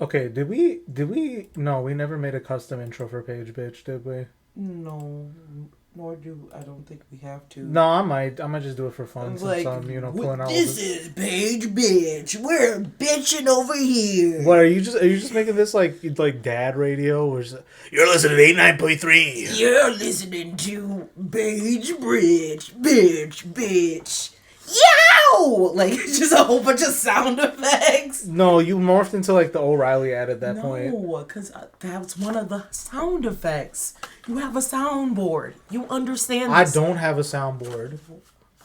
Okay, did we no, we never made a custom intro for Page Bitch, did we? No, nor do I don't think we have to. No, I might just do it for fun since Like, I'm, pulling out all this the. is Paige Bitch. We're bitching over What here. are you just making this like dad radio or you're listening to 89.3. You're listening to Paige Bitch, bitch. Yow! Like, just a whole bunch of sound effects. No, you morphed into like the O'Reilly ad at that point. No, because that's one of the sound effects. You have a soundboard. You understand I this. don't have a soundboard.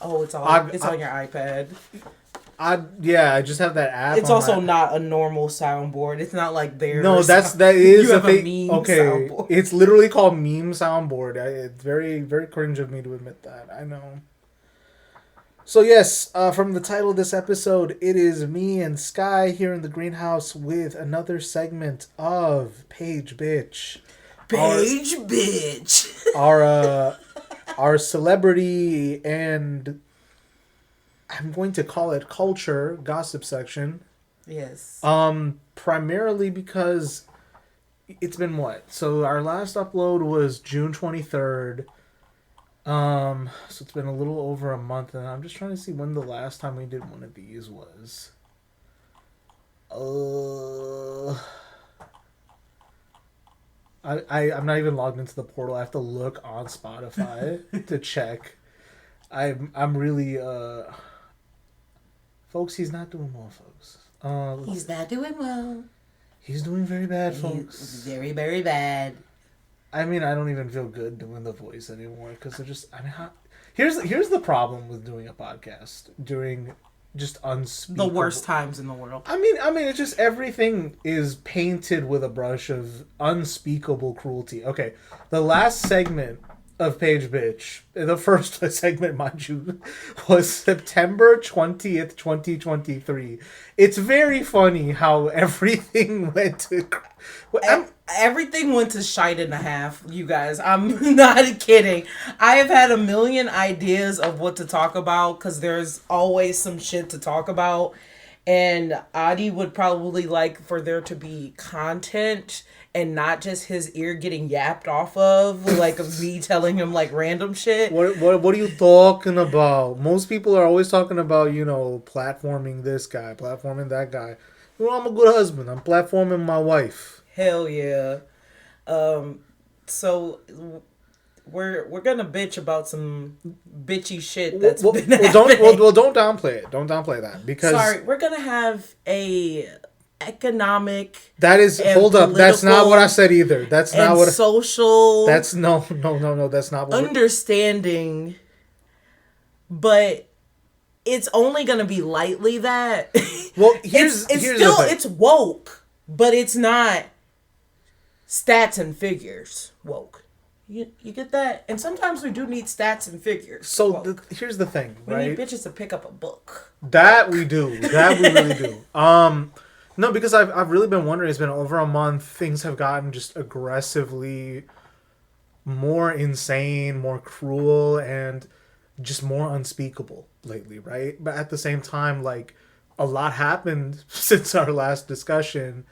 Oh, it's I on your iPad. I just have that app. It's on also my, not a normal soundboard. It's not like theirs. No, that is You a have a thing. meme Okay, soundboard. it's literally called meme soundboard. It's very very cringe of me to admit that. I know. So yes, from the title of this episode, it is me and Sky here in the greenhouse with another segment of Page Bitch, our Page bitch. our our celebrity and I'm going to call it culture gossip section. Yes. Primarily because it's been what? So our last upload was June 23rd. So it's been a little over a month, and I'm just trying to see when the last time we did one of these was. I'm not even logged into the portal. I have to look on Spotify to check. I'm really folks. He's not doing well, folks. He's not doing well. He's doing very bad, He's folks. very, very bad. I mean, I don't even feel good doing the voice anymore because they're just. I mean, here's the problem with doing a podcast during just unspeakable. The worst times in the world. I mean, it's just everything is painted with a brush of unspeakable cruelty. Okay, the last segment of Page Bitch, the first segment, mind you, was September 20th, 2023. It's very funny how everything went to. Everything went to shite and a half, you guys. I'm not kidding. I have had a million ideas of what to talk about because there's always some shit to talk about. And Adi would probably like for there to be content and not just his ear getting yapped off of, like of me telling him like random shit. What are you talking about? Most people are always talking about, platforming this guy, platforming that guy. I'm a good husband. I'm platforming my wife. Hell yeah. So we're gonna bitch about some bitchy shit that's been happening. Don't downplay it. Don't downplay that because Sorry, we're gonna have a economic. that is and hold up. That's not what I said either. That's not and what. social. That's no. That's not what. Understanding, but it's only gonna be lightly that. Well, it's here's still the thing. it's woke, but it's not stats and figures woke. You get that? And sometimes we do need stats and figures. So here's the thing, we right? need bitches to pick up a book. That we do. That we really do. No, because I've really been wondering. It's been over a month. Things have gotten just aggressively more insane, more cruel, and just more unspeakable lately, right? But at the same time, like a lot happened since our last discussion,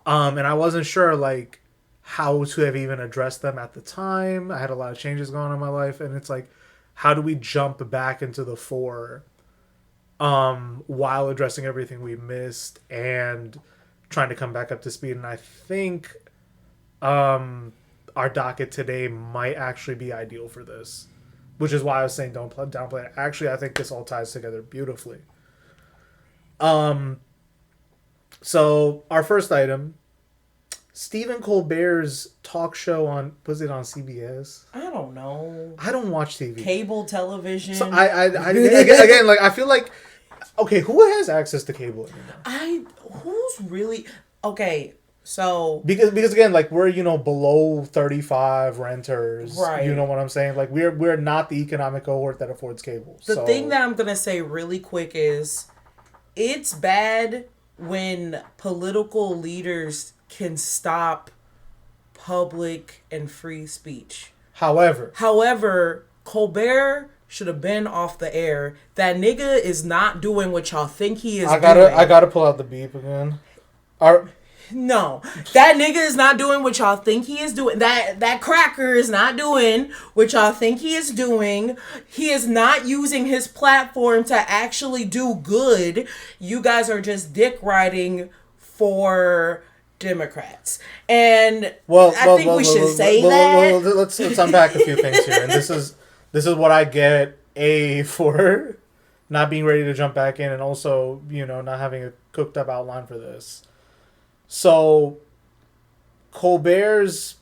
and I wasn't sure like how to have even addressed them at the time. I had a lot of changes going on in my life, and it's like, how do we jump back into the fore while addressing everything we missed and trying to come back up to speed? And I think our docket today might actually be ideal for this, which is why I was saying don't downplay it. Actually, I think this all ties together beautifully. So our first item, Stephen Colbert's talk show was it on CBS? I don't know. I don't watch TV. Cable television. So again, like I feel like, okay, who has access to cable anymore? Who's really okay? So because again, like we're below 35 renters, right? You know what I'm saying? Like we're not the economic cohort that affords cable. The thing that I'm gonna say really quick is, it's bad when political leaders can stop public and free speech. However, Colbert should have been off the air. That nigga is not doing what y'all think he is doing. I gotta pull out the beep again. No, that nigga is not doing what y'all think he is doing. That cracker is not doing what y'all think he is doing. He is not using his platform to actually do good. You guys are just dick riding for Democrats, and I think we should say that. Let's unpack a few things here, and this is what I get for not being ready to jump back in, and also not having a cooked up outline for this. So, Colbert's,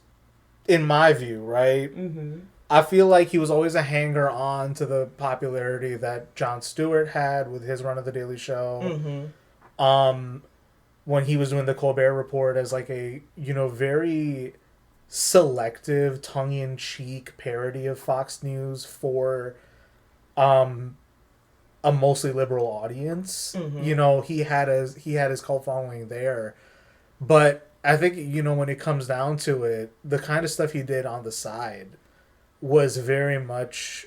in my view, right? Mm-hmm. I feel like he was always a hanger on to the popularity that Jon Stewart had with his run of the Daily Show. Mm-hmm. When he was doing the Colbert Report as like a very selective, tongue-in-cheek parody of Fox News for a mostly liberal audience. Mm-hmm. He had his cult following there. But I think, when it comes down to it, the kind of stuff he did on the side was very much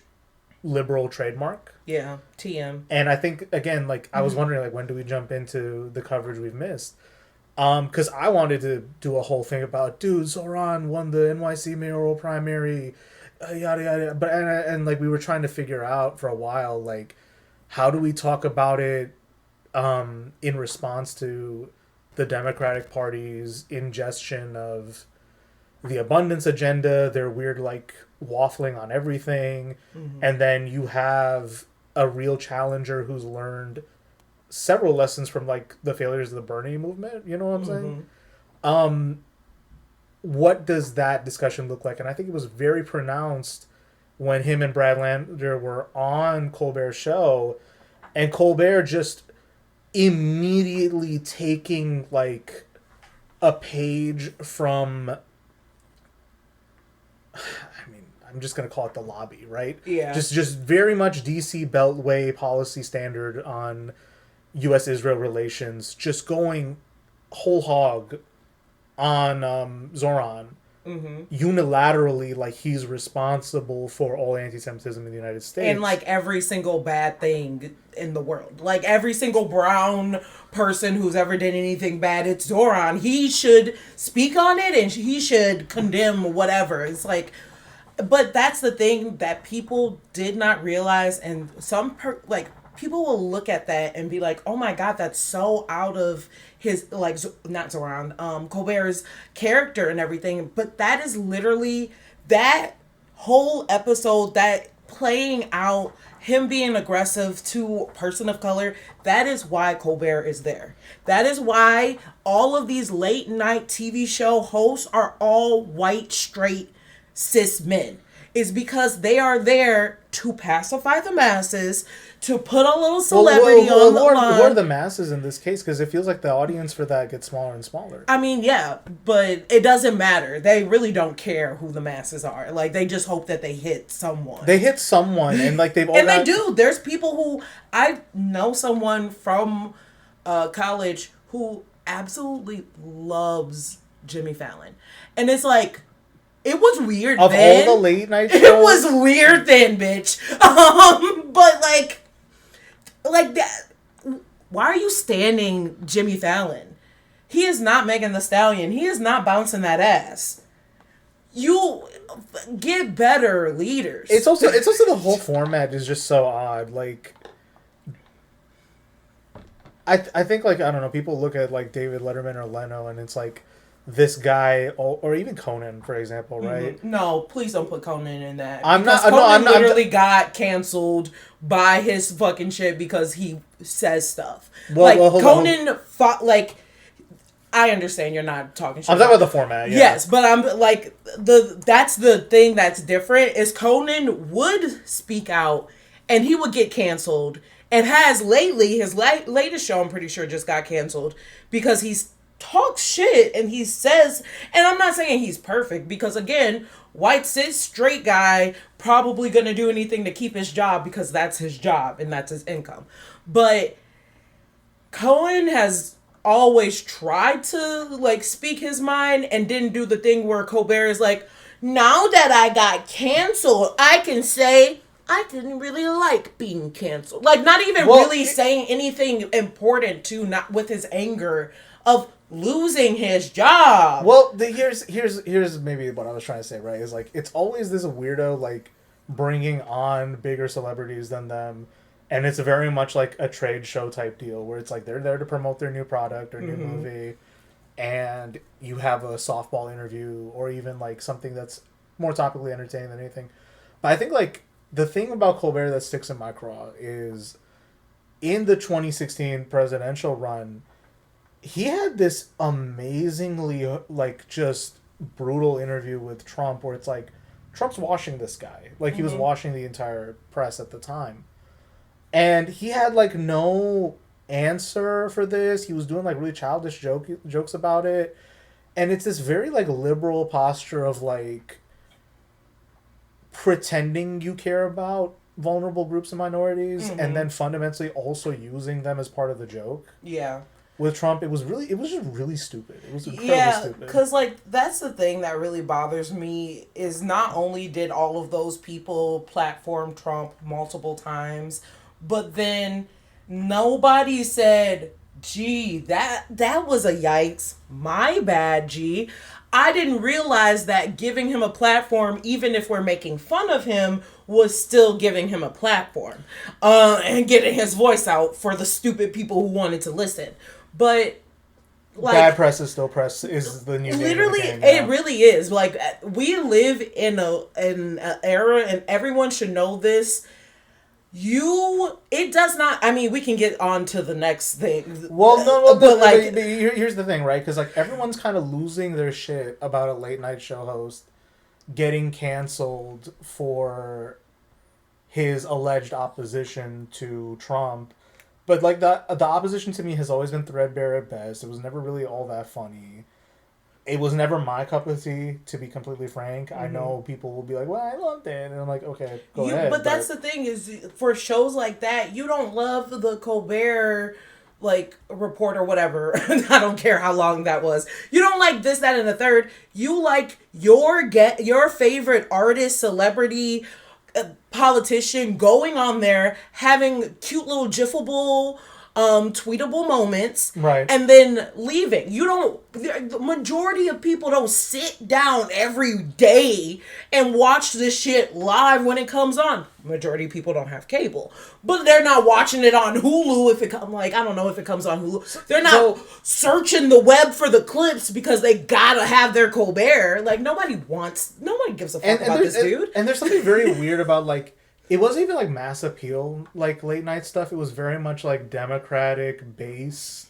liberal trademark. Yeah, TM. And I think, again, like, I was wondering, like, when do we jump into the coverage we've missed? Because I wanted to do a whole thing about, dude, Zoran won the NYC mayoral primary, yada, yada. But, and like, we were trying to figure out for a while, like, how do we talk about it in response to the Democratic Party's ingestion of the abundance agenda, their weird, like, waffling on everything, and then you have a real challenger who's learned several lessons from, like, the failures of the Bernie movement, you know what I'm saying? What does that discussion look like? And I think it was very pronounced when him and Brad Lander were on Colbert's show, and Colbert just immediately taking like a page from, I'm just gonna call it the lobby, right? Yeah. Just very much DC Beltway policy standard on U.S.-Israel relations, just going whole hog on Zoran. Unilaterally, like, he's responsible for all anti-Semitism in the United States. And, like, every single bad thing in the world. Like, every single brown person who's ever done anything bad, it's Zoran. He should speak on it, and he should condemn whatever. It's like... But that's the thing that people did not realize, and people will look at that and be like, oh my God, that's so out of his, like, not Zoran, Colbert's character and everything. But that is literally that whole episode, that playing out him being aggressive to a person of color. That is why Colbert is there. That is why all of these late night TV show hosts are all white, straight, cis men. Is because they are there to pacify the masses, to put a little celebrity on the line. Who are the masses in this case? Because it feels like the audience for that gets smaller and smaller. I mean, yeah, but it doesn't matter. They really don't care who the masses are. Like, they just hope that they hit someone. They hit someone, and like they've all and they do. There's people who... I know someone from college who absolutely loves Jimmy Fallon. And it's like... It was weird of then. All the late night shows? It was weird then, bitch. But like that. Why are you standing Jimmy Fallon? He is not Megan Thee Stallion. He is not bouncing that ass. You get better leaders. It's also the whole format is just so odd. Like, I think, like, I don't know, people look at like David Letterman or Leno, and it's like, this guy, or even Conan, for example, right? Mm-hmm. No, please don't put Conan in that. Conan literally got canceled by his fucking shit because he says stuff. Conan fought, like, I understand you're not talking shit. I'm talking about the format, yeah. Yes, but I'm, like, that's the thing that's different, is Conan would speak out, and he would get canceled, and has lately, his latest show, I'm pretty sure, just got canceled, because he's talks shit and he says, and I'm not saying he's perfect, because again, white cis straight guy probably gonna do anything to keep his job because that's his job and that's his income. But Cohen has always tried to like speak his mind and didn't do the thing where Colbert is like, now that I got canceled, I can say I didn't really like being canceled. Like, not even really saying anything important to, not with his anger of losing his job. Well, here's maybe what I was trying to say, right? Is like it's always this weirdo like bringing on bigger celebrities than them, and it's very much like a trade show type deal where it's like they're there to promote their new product or new movie, and you have a softball interview or even like something that's more topically entertaining than anything. But I think like the thing about Colbert that sticks in my craw is in the 2016 presidential run, he had this amazingly like just brutal interview with Trump where it's like Trump's washing this guy. Like he was washing the entire press at the time. And he had like no answer for this. He was doing like really childish jokes about it. And it's this very like liberal posture of like pretending you care about vulnerable groups and minorities and then fundamentally also using them as part of the joke. Yeah. With Trump, it was just really stupid. It was incredibly stupid. Because, like, that's the thing that really bothers me is not only did all of those people platform Trump multiple times, but then nobody said, gee, that was a yikes. My bad, gee. I didn't realize that giving him a platform, even if we're making fun of him, was still giving him a platform. And getting his voice out for the stupid people who wanted to listen. But like, bad press is still press is the new literally name of the game, it really is. Like, we live in an era, and everyone should know this. It does not. I mean, we can get on to the next thing. Well, no, but like, here's the thing, right? Because like everyone's kind of losing their shit about a late night show host getting canceled for his alleged opposition to Trump. But like the opposition to me has always been threadbare at best. It was never really all that funny. It was never my cup of tea, to be completely frank. I know people will be like, "Well, I loved it," and I'm like, "Okay, go ahead." But that's the thing is, for shows like that, you don't love the Colbert like report or whatever. I don't care how long that was. You don't like this, that, and the third. You like your favorite artist, celebrity, politician going on there having cute little gifable tweetable moments, right, and then leaving. You don't, the majority of people don't sit down every day and watch this shit live when it comes on. Majority of people don't have cable, but they're not watching it on Hulu if it comes, like, I don't know if it comes on Hulu. They're not searching the web for the clips because they gotta have their Colbert. Like, nobody gives a fuck about this dude. And there's something very weird about like, it wasn't even like mass appeal, like late night stuff. It was very much like Democratic base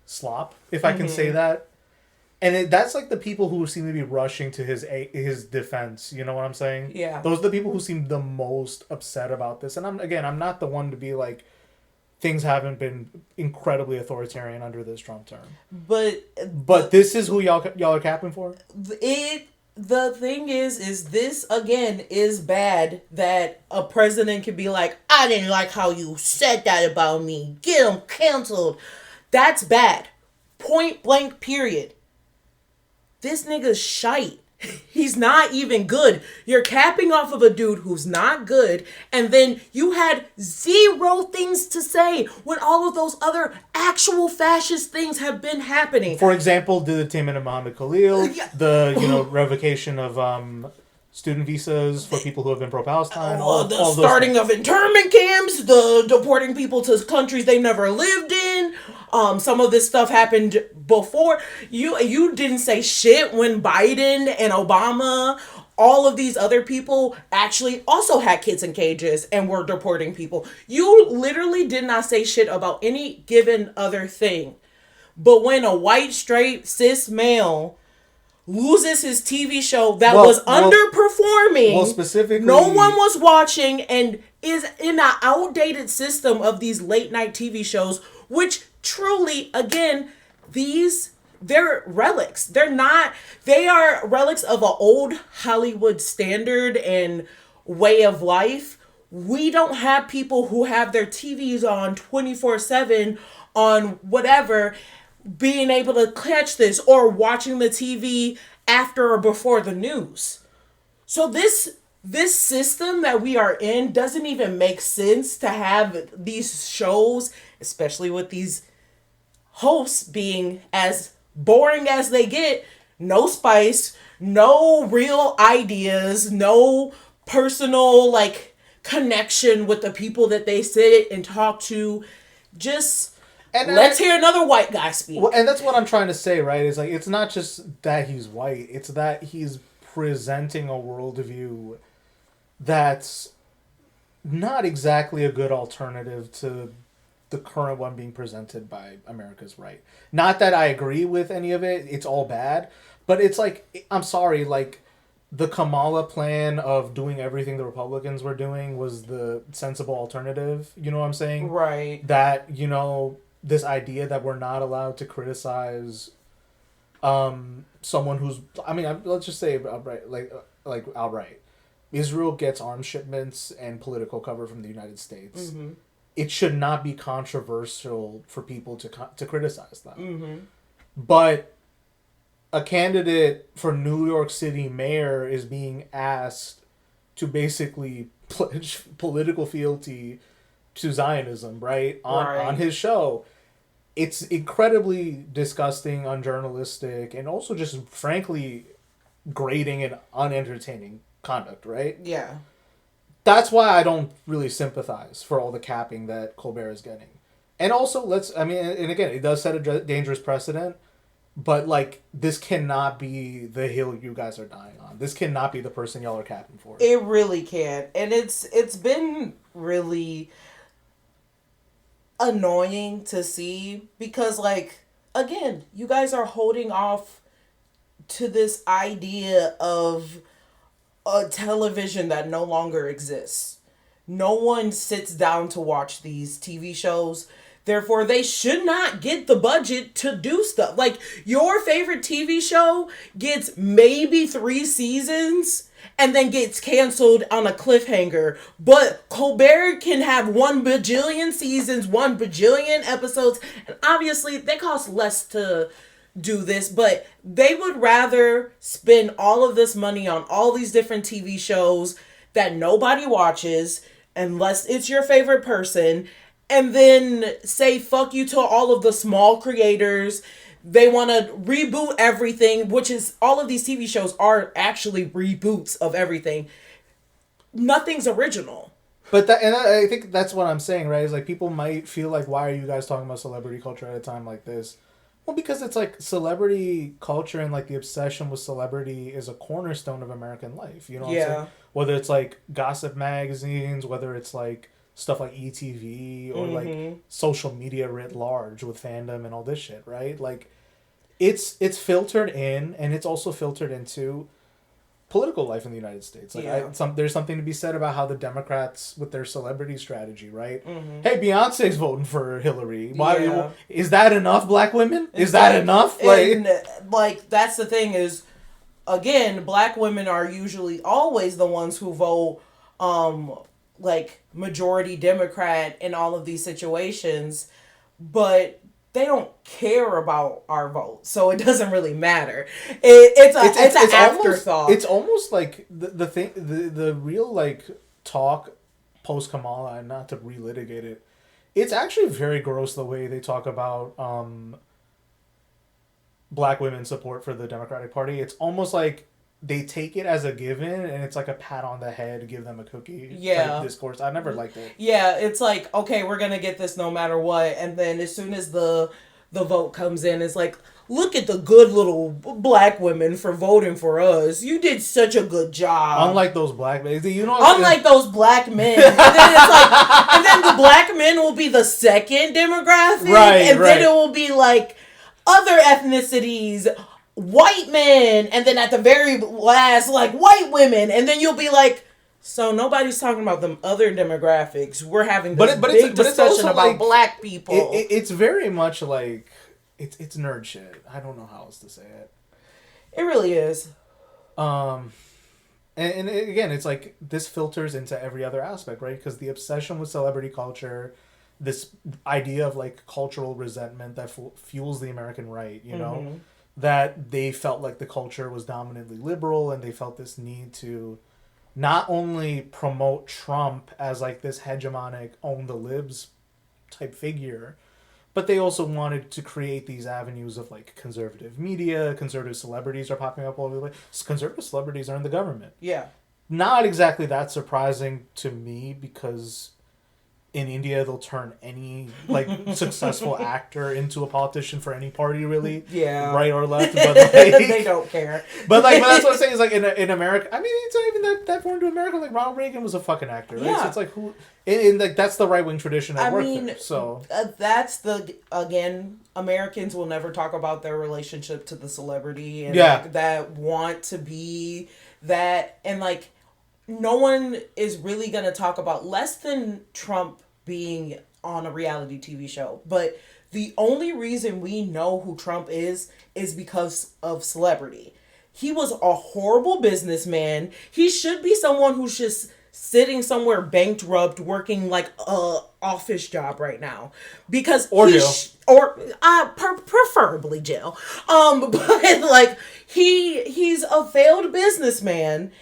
slop, if I can say that. And that's like the people who seem to be rushing to his defense. You know what I'm saying? Yeah. Those are the people who seem the most upset about this. And I'm not the one to be like, things haven't been incredibly authoritarian under this Trump term. But this is who y'all are capping for? The thing is this, again, is bad that a president can be like, I didn't like how you said that about me. Get him canceled. That's bad. Point blank, period. This nigga's shite. He's not even good. You're capping off of a dude who's not good, and then you had zero things to say when all of those other actual fascist things have been happening. For example, the detainment of Mohammed Khalil, the revocation of student visas for people who have been pro-Palestine, the starting of internment camps, the deporting people to countries they never lived in. Some of this stuff happened before. You didn't say shit when Biden and Obama, all of these other people actually also had kids in cages and were deporting people. You literally did not say shit about any given other thing. But when a white, straight, cis male loses his TV show that was underperforming, specifically, no one was watching, and is in an outdated system of these late night TV shows, which truly, again, they're relics. They are relics of an old Hollywood standard and way of life. We don't have people who have their TVs on 24/7 on whatever, being able to catch this or watching the TV after or before the news. So this system that we are in doesn't even make sense to have these shows, especially with these hosts being as boring as they get, no spice, no real ideas, no personal like connection with the people that they sit and talk to. Just let's hear another white guy speak. Well, and that's what I'm trying to say, right? Is like it's not just that he's white; it's that he's presenting a worldview that's not exactly a good alternative to the current one being presented by America's right. Not that I agree with any of it; it's all bad. But it's like I'm sorry, like the Kamala plan of doing everything the Republicans were doing was the sensible alternative. You know what I'm saying? Right. That this idea that we're not allowed to criticize someone who's let's just say outright like outright Israel gets arms shipments and political cover from the United States. Mm-hmm. It should not be controversial for people to criticize them. Mm-hmm. But a candidate for New York City mayor is being asked to basically pledge political fealty to Zionism, right? On his show. It's incredibly disgusting, unjournalistic, and also just frankly grating and unentertaining conduct, right? Yeah. That's why I don't really sympathize for all the capping that Colbert is getting. And also, and again, it does set a dangerous precedent, but like this cannot be the hill you guys are dying on. This cannot be the person y'all are capping for. It really can't. And it's been really annoying to see because like again, you guys are holding off to this idea of a television that no longer exists. No one sits down to watch these TV shows. Therefore, they should not get the budget to do stuff. Like, your favorite TV show gets maybe 3 seasons and then gets canceled on a cliffhanger. But Colbert can have 1 bajillion seasons, 1 bajillion episodes. And obviously, they cost less to do this, but they would rather spend all of this money on all these different TV shows that nobody watches unless it's your favorite person, and then say fuck you to all of the small creators. They want to reboot everything, which is all of these TV shows are actually reboots of everything. Nothing's original. But I think that's what I'm saying, right? Is like people might feel like, why are you guys talking about celebrity culture at a time like this? Well, because it's like celebrity culture and like the obsession with celebrity is a cornerstone of American life. You know what I'm saying? Whether it's like gossip magazines, whether it's like stuff like ETV or like social media writ large with fandom and all this shit, right? Like it's filtered in, and it's also filtered into political life in the United States. Like there's something to be said about how the Democrats with their celebrity strategy, right? Hey, Beyonce's voting for Hillary. Why is that enough, black women? Is that enough? Like that's the thing is, again, black women are usually always the ones who vote like majority Democrat in all of these situations, but they don't care about our vote, so it doesn't really matter. It's an afterthought. It's almost like the real like talk post Kamala, and not to relitigate it. It's actually very gross the way they talk about black women's support for the Democratic Party. It's almost like they take it as a given, and it's like a pat on the head, give them a cookie type discourse. I never liked it. Yeah, it's like, okay, we're gonna get this no matter what, and then as soon as the vote comes in, it's like, look at the good little black women for voting for us. You did such a good job. Unlike those black men, those black men, and then it's like, and then the black men will be the second demographic, right? And then it will be like other ethnicities. White men, and then at the very last, like white women, and then you'll be like, so nobody's talking about them other demographics. We're having this big discussion about like, black people. It's very much like it's nerd shit. I don't know how else to say it. It really is. And again, it's like this filters into every other aspect, right? Because the obsession with celebrity culture, this idea of like cultural resentment that fuels the American right, you know. That they felt like the culture was dominantly liberal, and they felt this need to not only promote Trump as like this hegemonic own the libs type figure, But they also wanted to create these avenues of like conservative media, conservative celebrities are popping up all over the place. Conservative celebrities are in the government. Yeah. Not exactly that surprising to me because in India they'll turn any like successful actor into a politician for any party really. Yeah. Right or left. But like, they don't care. But that's what I'm saying is like in America. I mean, it's not even that foreign to America. Like Ronald Reagan was a fucking actor, right? Yeah. So it's like who, and like that's the right wing tradition at work. There, so that's again, Americans will never talk about their relationship to the celebrity and like, that want to be that, and like no one is really gonna talk about less than Trump being on a reality TV show, but the only reason we know who Trump is because of celebrity. He was a horrible businessman. He should be someone who's just sitting somewhere bankrupt working like a office job right now because preferably jail. But like he's a failed businessman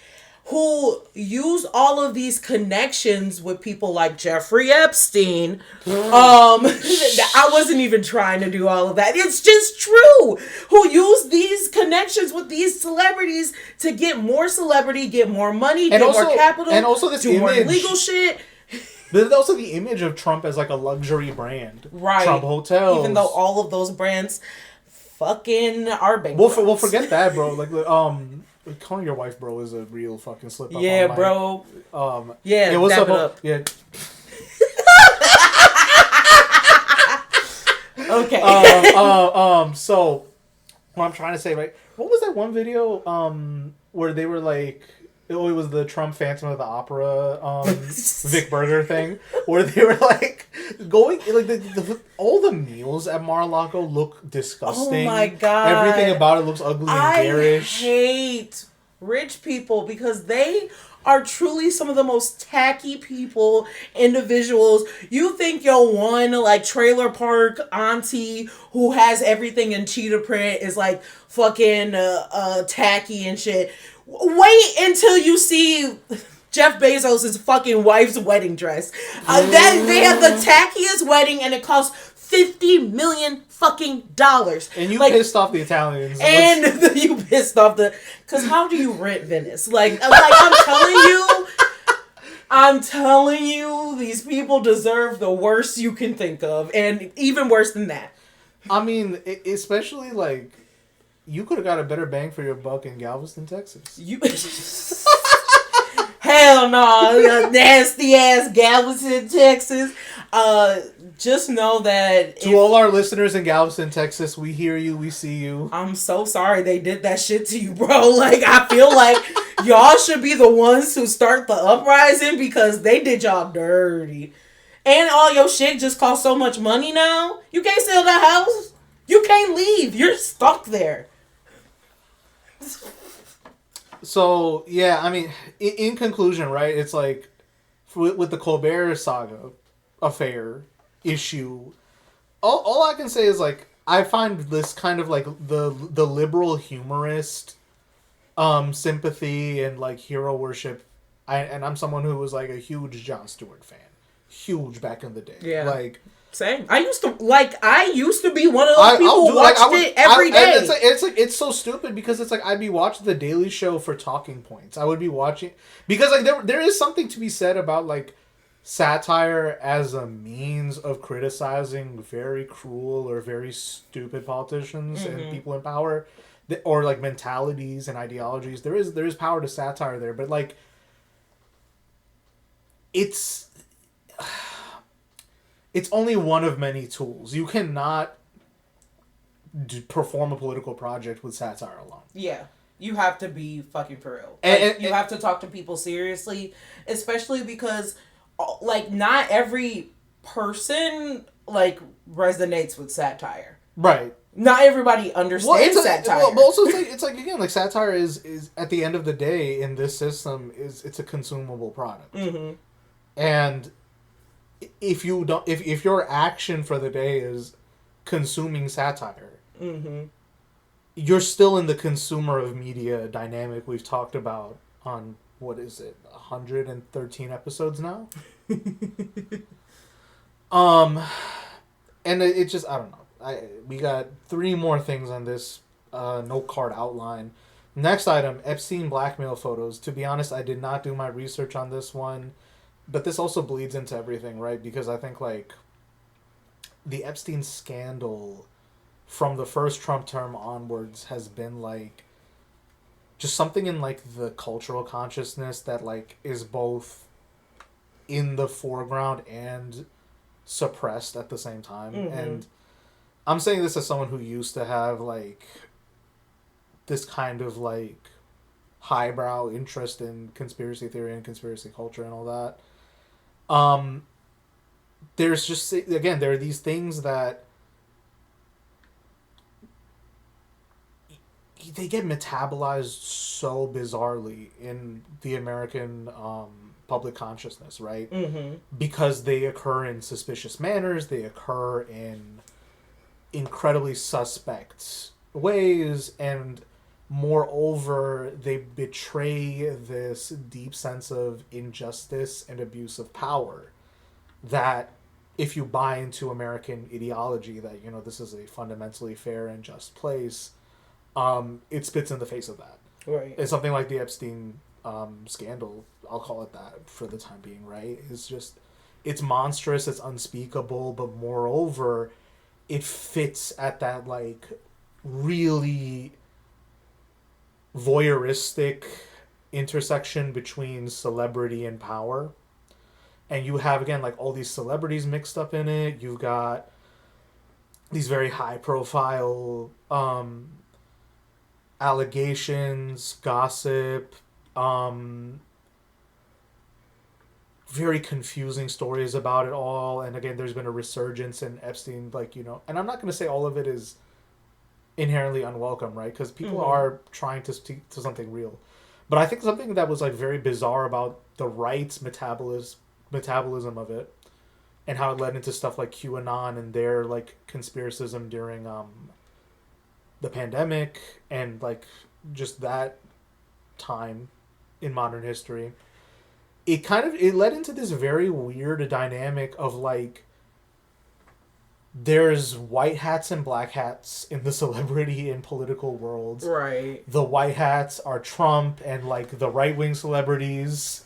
who used all of these connections with people like Jeffrey Epstein. I wasn't even trying to do all of that. It's just true. Who used these connections with these celebrities to get more celebrity, get more money, get more capital, and also this do more illegal shit. There's also the image of Trump as like a luxury brand. Right. Trump hotels. Even though all of those brands fucking are bankrupt. We'll forget that, bro. Like, calling your wife bro is a real fucking slip up. Yeah, bro. Yeah, it was up. Up. Yeah. Okay. So what I'm trying to say, right? What was that one video where they were like, it was the Trump Phantom of the Opera Vic Berger thing, where they were like going like all the meals at Mar-a-Lago look disgusting. Oh my god! Everything about it looks ugly and garish. I hate rich people because they are truly some of the most tacky people, individuals. You think your one like trailer park auntie who has everything in cheetah print is like fucking tacky and shit. Wait until you see Jeff Bezos' fucking wife's wedding dress. That they have the tackiest wedding and it costs $50 million fucking dollars. And you pissed off the Italians. And you pissed off because how do you rent Venice? Like I'm telling you, these people deserve the worst you can think of, and even worse than that. I mean, especially like, you could have got a better bang for your buck in Galveston, Texas. Hell no, nasty ass Galveston, Texas. Just know that to all our listeners in Galveston, Texas, we hear you, we see you. I'm so sorry they did that shit to you, bro. Like, I feel like y'all should be the ones who start the uprising because they did y'all dirty. And all your shit just costs so much money now. You can't sell the house. You can't leave. You're stuck there. So, yeah, I mean, in conclusion, right, it's like, with the Colbert saga affair issue, all I can say is, like, I find this kind of, like, the liberal humorist sympathy and, like, hero worship, and I'm someone who was, like, a huge Jon Stewart fan. Huge back in the day. Yeah. Like... Same. I used to be one of those people who watched it every day. It's so stupid because it's like I'd be watching The Daily Show for talking points. I would be watching because like there is something to be said about like satire as a means of criticizing very cruel or very stupid politicians and people in power, or like mentalities and ideologies. There is power to satire there, but like it's only one of many tools. You cannot perform a political project with satire alone. Yeah. You have to be fucking for real. Like, you have to talk to people seriously, especially because, like, not every person, like, resonates with satire. Right. Not everybody understands satire. But also, it's like again, like, satire is, at the end of the day, in this system, it's a consumable product. Mm-hmm. And... if your action for the day is consuming satire, you're still in the consumer of media dynamic we've talked about on, what is it, 113 episodes now? and it just, I don't know. We got 3 more things on this note card outline. Next item, Epstein blackmail photos. To be honest, I did not do my research on this one, but this also bleeds into everything, right? Because I think like the Epstein scandal from the first Trump term onwards has been like just something in like the cultural consciousness that like is both in the foreground and suppressed at the same time. Mm-hmm. And I'm saying this as someone who used to have like this kind of like highbrow interest in conspiracy theory and conspiracy culture and all that. There's just, again, there are these things that they get metabolized so bizarrely in the American public consciousness, right? Mm-hmm. Because they occur in suspicious manners, they occur in incredibly suspect ways, and moreover, they betray this deep sense of injustice and abuse of power that if you buy into American ideology that, you know, this is a fundamentally fair and just place, it spits in the face of that. Right. It's something like the Epstein scandal, I'll call it that for the time being, right? It's just, it's monstrous, it's unspeakable, but moreover, it fits at that, like, really voyeuristic intersection between celebrity and power. And you have, again, like, all these celebrities mixed up in it. You've got these very high-profile allegations, gossip, very confusing stories about it all. And again, there's been a resurgence in Epstein, like, you know, and I'm not going to say all of it is inherently unwelcome, right? Because people are trying to speak to something real. But I think something that was, like, very bizarre about the right's metabolism of it and how it led into stuff like QAnon and their, like, conspiracism during the pandemic and, like, just that time in modern history, it led into this very weird dynamic of, like, there's white hats and black hats in the celebrity and political worlds. Right. The white hats are Trump and, like, the right-wing celebrities,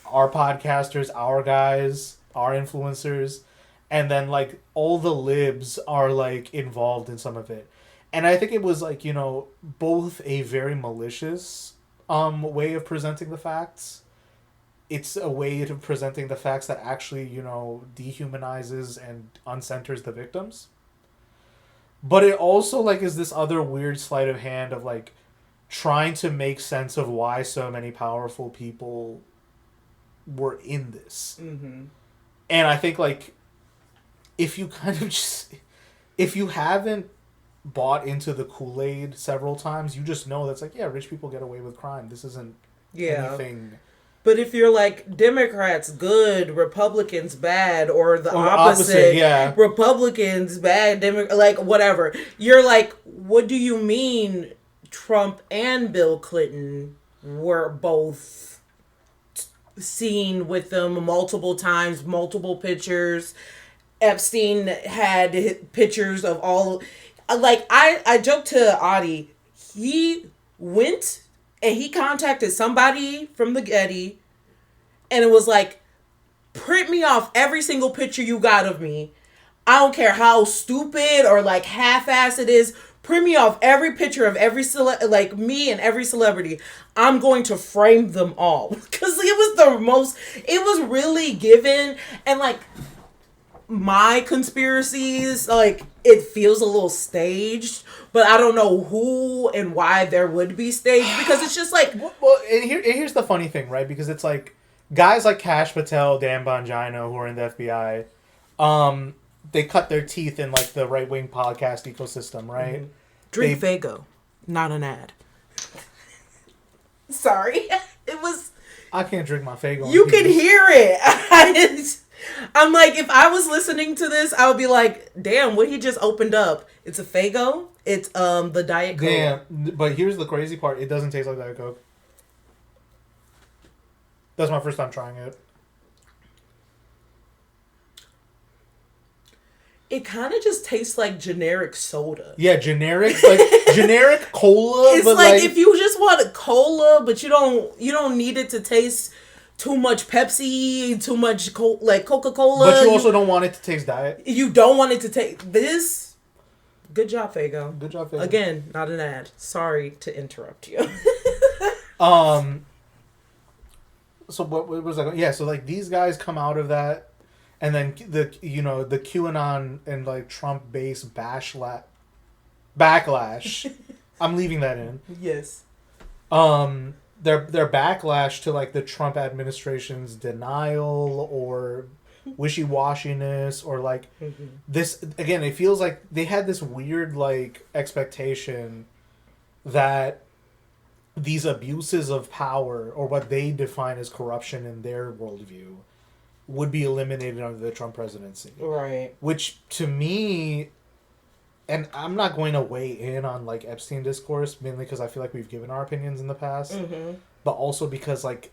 our podcasters, our guys, our influencers, and then, like, all the libs are, like, involved in some of it. And I think it was, like, you know, both a very malicious way of presenting the facts. It's a way of presenting the facts that actually, you know, dehumanizes and uncenters the victims. But it also, like, is this other weird sleight of hand of, like, trying to make sense of why so many powerful people were in this. Mm-hmm. And I think, like, if you kind of just... If you haven't bought into the Kool-Aid several times, you just know that's like, yeah, rich people get away with crime. This isn't anything... But if you're like, Democrats good, Republicans bad, or the opposite, yeah. Republicans bad, like, whatever. You're like, what do you mean Trump and Bill Clinton were both seen with them multiple times, multiple pictures? Epstein had pictures of all... Like, I joked to Adi, he went... and he contacted somebody from the Getty, and it was like, print me off every single picture you got of me. I don't care how stupid or, like, half-assed it is. Print me off every picture of every like, me and every celebrity. I'm going to frame them all. Because it was really given, and, like, my conspiracies, like, it feels a little staged, but I don't know who and why there would be staged, because it's just like... Well, and here's the funny thing, right? Because it's like, guys like Kash Patel, Dan Bongino, who are in the FBI, they cut their teeth in, like, the right-wing podcast ecosystem, right? Mm-hmm. Drink Fago, not an ad. Sorry. It was... I can't drink my Fago. You can hear it. I'm like, if I was listening to this, I would be like, damn, what he just opened up. It's a Faygo. It's the Diet Coke. Damn, but here's the crazy part. It doesn't taste like Diet Coke. That's my first time trying it. It kind of just tastes like generic soda. Yeah, generic, like generic cola. It's but like if you just want a cola, but you don't need it to taste too much Pepsi, too much like Coca-Cola. But you also don't want it to taste diet. You don't want it to taste this. Good job, Fago. Good job, Fago. Again, not an ad. Sorry to interrupt you. So what was that? Yeah, so like these guys come out of that, and then the QAnon and like Trump based backlash. I'm leaving that in. Yes. Their backlash to like the Trump administration's denial or wishy-washiness or like this again, it feels like they had this weird like expectation that these abuses of power or what they define as corruption in their worldview would be eliminated under the Trump presidency. Right. Which to me, and I'm not going to weigh in on like Epstein discourse mainly because I feel like we've given our opinions in the past, but also because like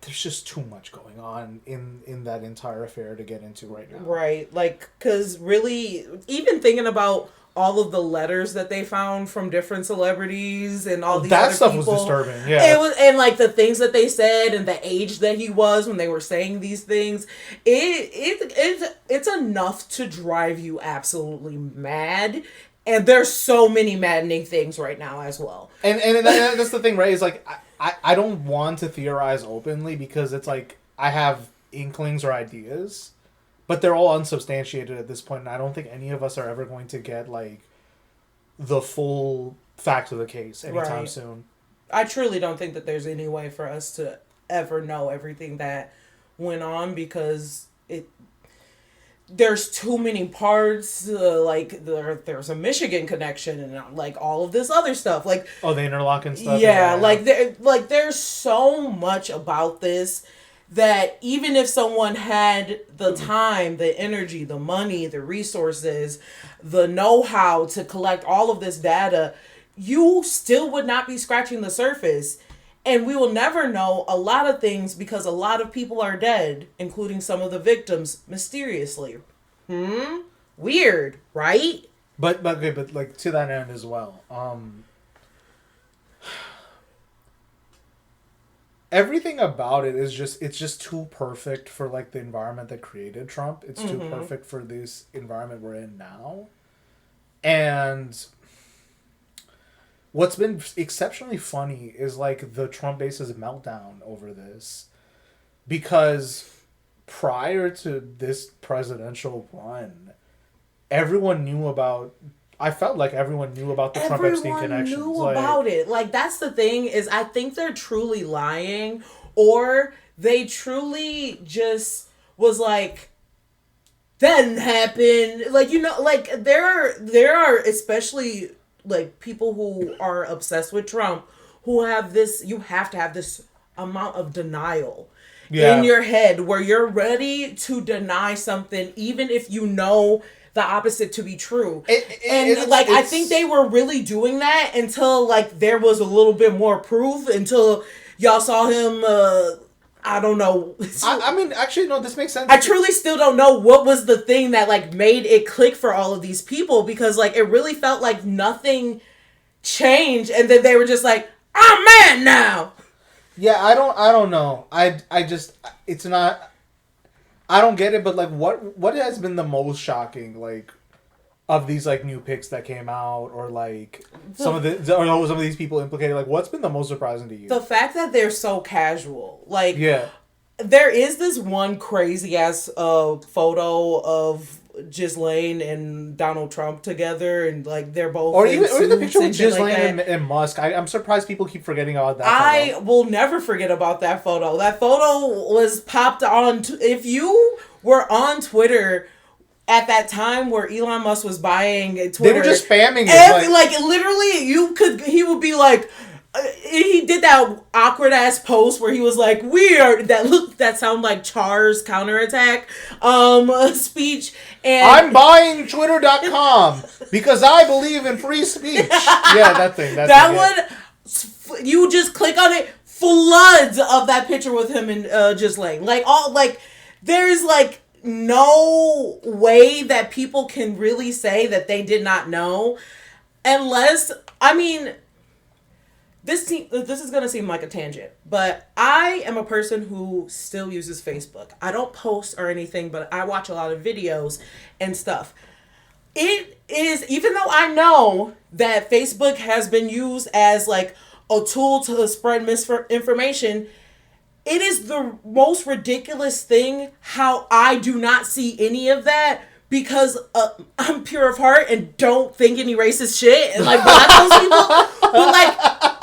there's just too much going on in that entire affair to get into right now. Right. Like, because really, even thinking about all of the letters that they found from different celebrities and all these other stuff people, was disturbing. Yeah. It was, and like the things that they said and the age that he was when they were saying these things, it's enough to drive you absolutely mad. And there's so many maddening things right now as well. And that's the thing, right? Is like I don't want to theorize openly because it's like I have inklings or ideas, but they're all unsubstantiated at this point, and I don't think any of us are ever going to get like the full facts of the case anytime soon. I truly don't think that there's any way for us to ever know everything that went on because there's too many parts, like there's a Michigan connection and like all of this other stuff, like the interlocking stuff. Yeah, there's so much about this that even if someone had the time, the energy, the money, the resources, the know-how to collect all of this data, you still would not be scratching the surface. And we will never know a lot of things because a lot of people are dead, including some of the victims, mysteriously. Weird, right? But like to that end as well. Everything about it is just too perfect for like the environment that created Trump. It's too perfect for this environment we're in now. And what's been exceptionally funny is like the Trump base's meltdown over this, because prior to this presidential run, everyone knew about. I felt like everyone knew about the Trump Epstein connections. Everyone knew about it. Like that's the thing is, I think they're truly lying, or they truly just was like, that didn't happen. Like like there are especially like people who are obsessed with Trump who have this. You have to have this amount of denial in your head where you're ready to deny something, even if you know the opposite to be true. I think they were really doing that until like there was a little bit more proof, until y'all saw him I don't know. I mean, actually, no, this makes sense. I truly still don't know what was the thing that like made it click for all of these people, because like it really felt like nothing changed, and then they were just like, I'm mad now. Yeah, I don't know. I just, it's not, I don't get it, but like what has been the most shocking like of these like new pics that came out, or like some of these people implicated, like what's been the most surprising to you? The fact that they're so casual. Like there is this one crazy ass photo of Ghislaine and Donald Trump together, and like they're both or the picture with Ghislaine like and Musk. I'm surprised people keep forgetting about that. I will never forget about that photo. That photo was popped on. If you were on Twitter at that time where Elon Musk was buying Twitter, they were just spamming it. Like literally, he would be like. He did that awkward ass post where he was like, that sound like Char's counterattack speech, and I'm buying Twitter.com because I believe in free speech. Yeah, that thing. You just click on it, floods of that picture with him and Ghislaine. There's like no way that people can really say that they did not know, unless, I mean, this is going to seem like a tangent, but I am a person who still uses Facebook. I don't post or anything, but I watch a lot of videos and stuff. It is, even though I know that Facebook has been used as like a tool to spread misinformation, it is the most ridiculous thing how I do not see any of that, because I'm pure of heart and don't think any racist shit and like block those people. But like,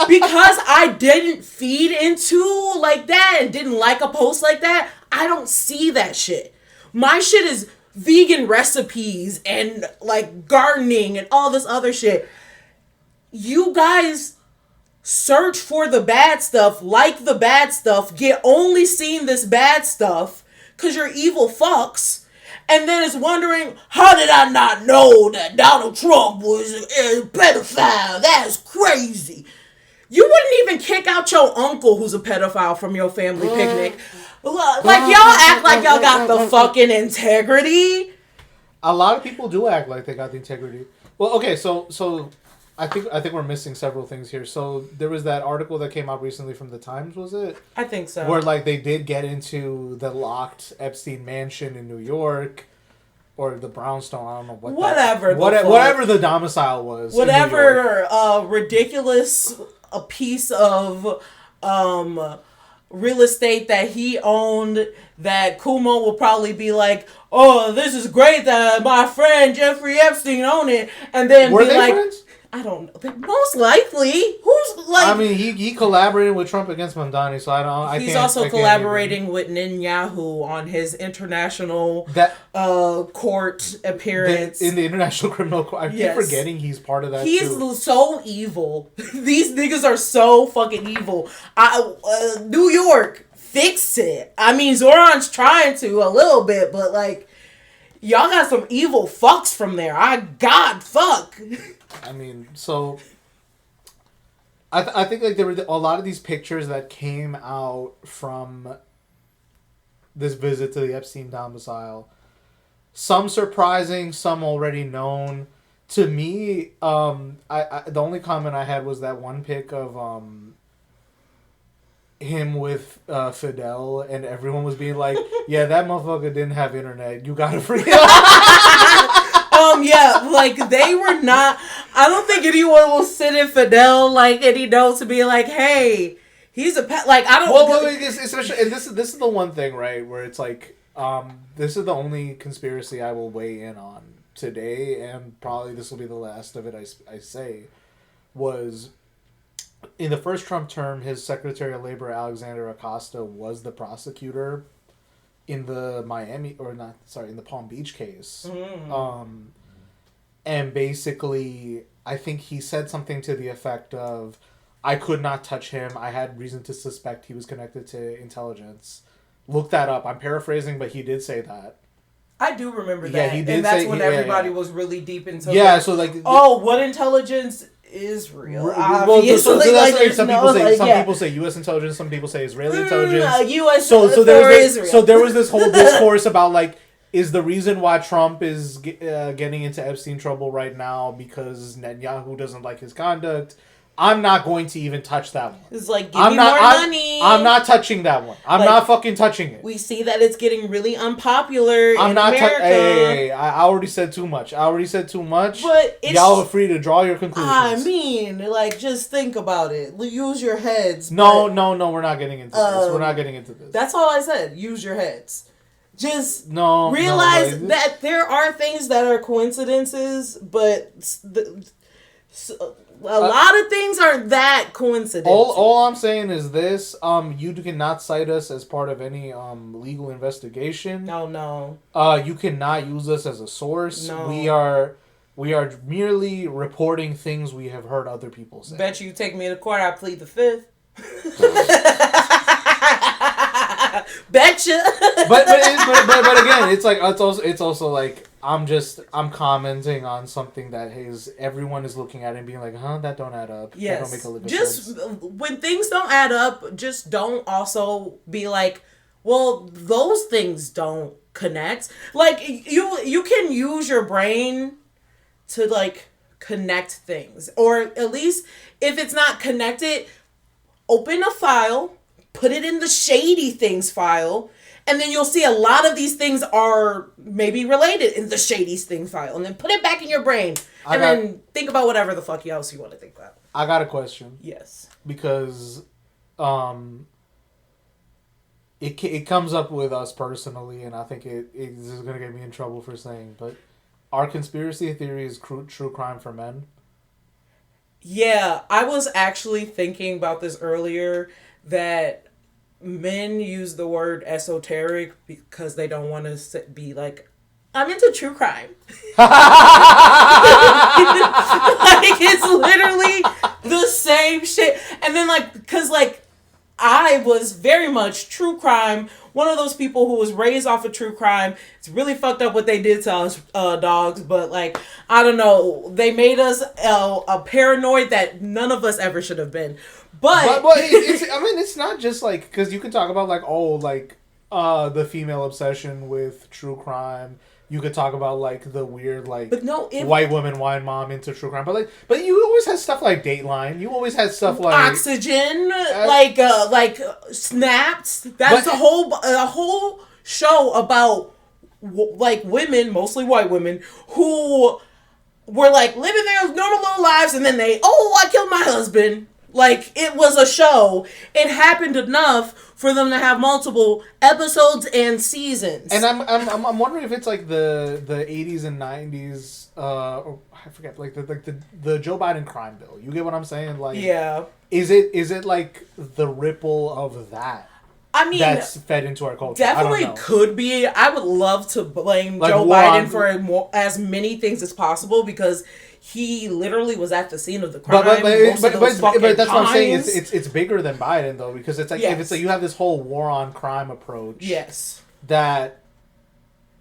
because I didn't feed into like that and didn't like a post like that, I don't see that shit. My shit is vegan recipes and like gardening and all this other shit. You guys search for the bad stuff, like the bad stuff, get only seen this bad stuff because you're evil fucks, and then is wondering, how did I not know that Donald Trump was a pedophile? That is crazy. You wouldn't even kick out your uncle who's a pedophile from your family picnic. Like, y'all act like y'all got the fucking integrity. A lot of people do act like they got the integrity. Well, okay, so I think we're missing several things here. So there was that article that came out recently from the Times, was it? I think so. Where like they did get into the locked Epstein mansion in New York, or the brownstone. I don't know whatever the domicile was. Whatever ridiculous a piece of real estate that he owned, that Kumo will probably be like, oh, this is great that my friend Jeffrey Epstein owned it, and then were be they like, friends? I don't know. Most likely. Who's like... I mean, he collaborated with Trump against Mamdani, so He's also collaborating with Netanyahu on his international court appearance. In the International Criminal Court. I keep forgetting he's part of that, He's so evil. These niggas are so fucking evil. New York, fix it. I mean, Zoran's trying to a little bit, but like, y'all got some evil fucks from there. God, fuck. I mean, so I think like there were a lot of these pictures that came out from this visit to the Epstein domicile. Some surprising, some already known. To me, I the only comment I had was that one pic of him with Fidel, and everyone was being like, "Yeah, that motherfucker didn't have internet. You gotta forget." Yeah, like they were not. I don't think anyone will sit in Fidel like any note to be like, "Hey, he's a pet." Like I don't. Well, especially, and this is the one thing, right, where it's like, this is the only conspiracy I will weigh in on today, and probably this will be the last of it. I say, was in the first Trump term, his Secretary of Labor Alexander Acosta was the prosecutor in the in the Palm Beach case. And basically, I think he said something to the effect of, I could not touch him. I had reason to suspect he was connected to intelligence. Look that up. I'm paraphrasing, but he did say that. I do remember that. Yeah, he did. And that's when everybody was really deep into so like... oh, what intelligence is real? Well, so that's like some people say. Some people say U.S. intelligence. Some people say Israeli intelligence. U.S. So Israel. So there was this whole discourse about like, is the reason why Trump is getting into Epstein trouble right now because Netanyahu doesn't like his conduct? I'm not going to even touch that one. It's like, give me more money. I'm not touching that one. I'm not fucking touching it. We see that it's getting really unpopular in America. Hey, I already said too much. But y'all are free to draw your conclusions. I mean, like, just think about it. Use your heads. No, we're not getting into this. We're not getting into this. That's all I said. Use your heads. Just realize that there are things that are coincidences, but a lot of things aren't that coincidental. All I'm saying is this: you cannot cite us as part of any legal investigation. No. You cannot use us as a source. No. We are merely reporting things we have heard other people say. Bet you take me to court, I plead the fifth. Betcha. but again, it's also like I'm commenting on something that everyone is looking at and being like, that don't add up. Yes. That don't make a little sense. When things don't add up, just don't also be like, Well, those things don't connect. Like you can use your brain to like connect things, or at least if it's not connected, open a file, put it in the shady things file, and then you'll see a lot of these things are maybe related in the shady things file, and then put it back in your brain, and then think about whatever the fuck else you want to think about. I got a question. Yes. Because it comes up with us personally, and I think this is going to get me in trouble for saying, but are conspiracy theories true crime for men? Yeah, I was actually thinking about this earlier, that men use the word esoteric because they don't want to be like, I'm into true crime. Like, it's literally the same shit. And then, like, because, like, I was very much true crime, one of those people who was raised off of true crime. It's really fucked up what they did to us dogs, but like, I don't know, they made us a paranoid that none of us ever should have been. But it's not just like, because you can talk about like, the female obsession with true crime. You could talk about like the weird like white woman, wine mom into true crime, but you always had stuff like Dateline. You always had stuff like Oxygen, like Snapped. That's a whole show about like women, mostly white women, who were like living their normal little lives, and then I killed my husband. Like, it was a show. It happened enough for them to have multiple episodes and seasons. And I'm wondering if it's like the 80s and 90s, or I forget, like the Joe Biden crime bill. You get what I'm saying? Like, yeah. Is it like the ripple of that? I mean, that's fed into our culture. Definitely could be. I would love to blame like Joe Biden for as many things as possible, because he literally was at the scene of the crime. But that's what I'm saying. It's bigger than Biden though, because it's like if it's like you have this whole war on crime approach. Yes. That,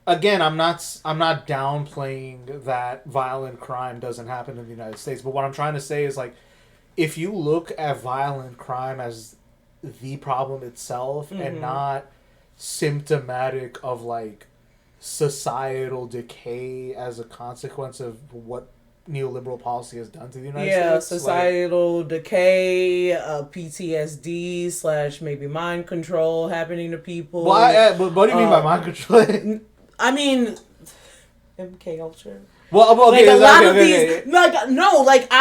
again, I'm not downplaying that violent crime doesn't happen in the United States, but what I'm trying to say is, like, if you look at violent crime as the problem itself and not symptomatic of like societal decay as a consequence of what neoliberal policy has done to the United States. Yeah, societal decay, PTSD / maybe mind control happening to people. Well, what do you mean by mind control? I mean, MK Ultra. Well, okay, like a lot of these, like no, like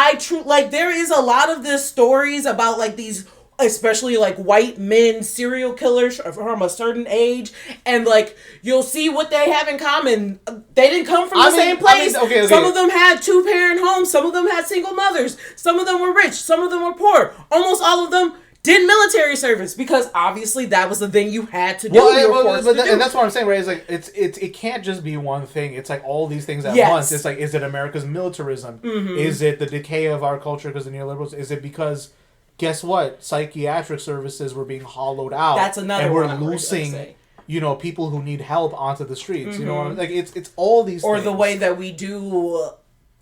like there is a lot of these stories about like these, especially like white men serial killers from a certain age, and like you'll see what they have in common. They didn't come from the same place. Okay. Some of them had 2-parent homes, some of them had single mothers, some of them were rich, some of them were poor. Almost all of them did military service, because obviously that was the thing you had to do. And that's what I'm saying, right? It's like it can't just be one thing. It's like all these things at once. It's like, is it America's militarism? Is it the decay of our culture because of neoliberals? Is it because, guess what? Psychiatric services were being hollowed out. That's another and one. And we're losing, people who need help onto the streets. You know what I mean? Like, it's all these or things. The way that we do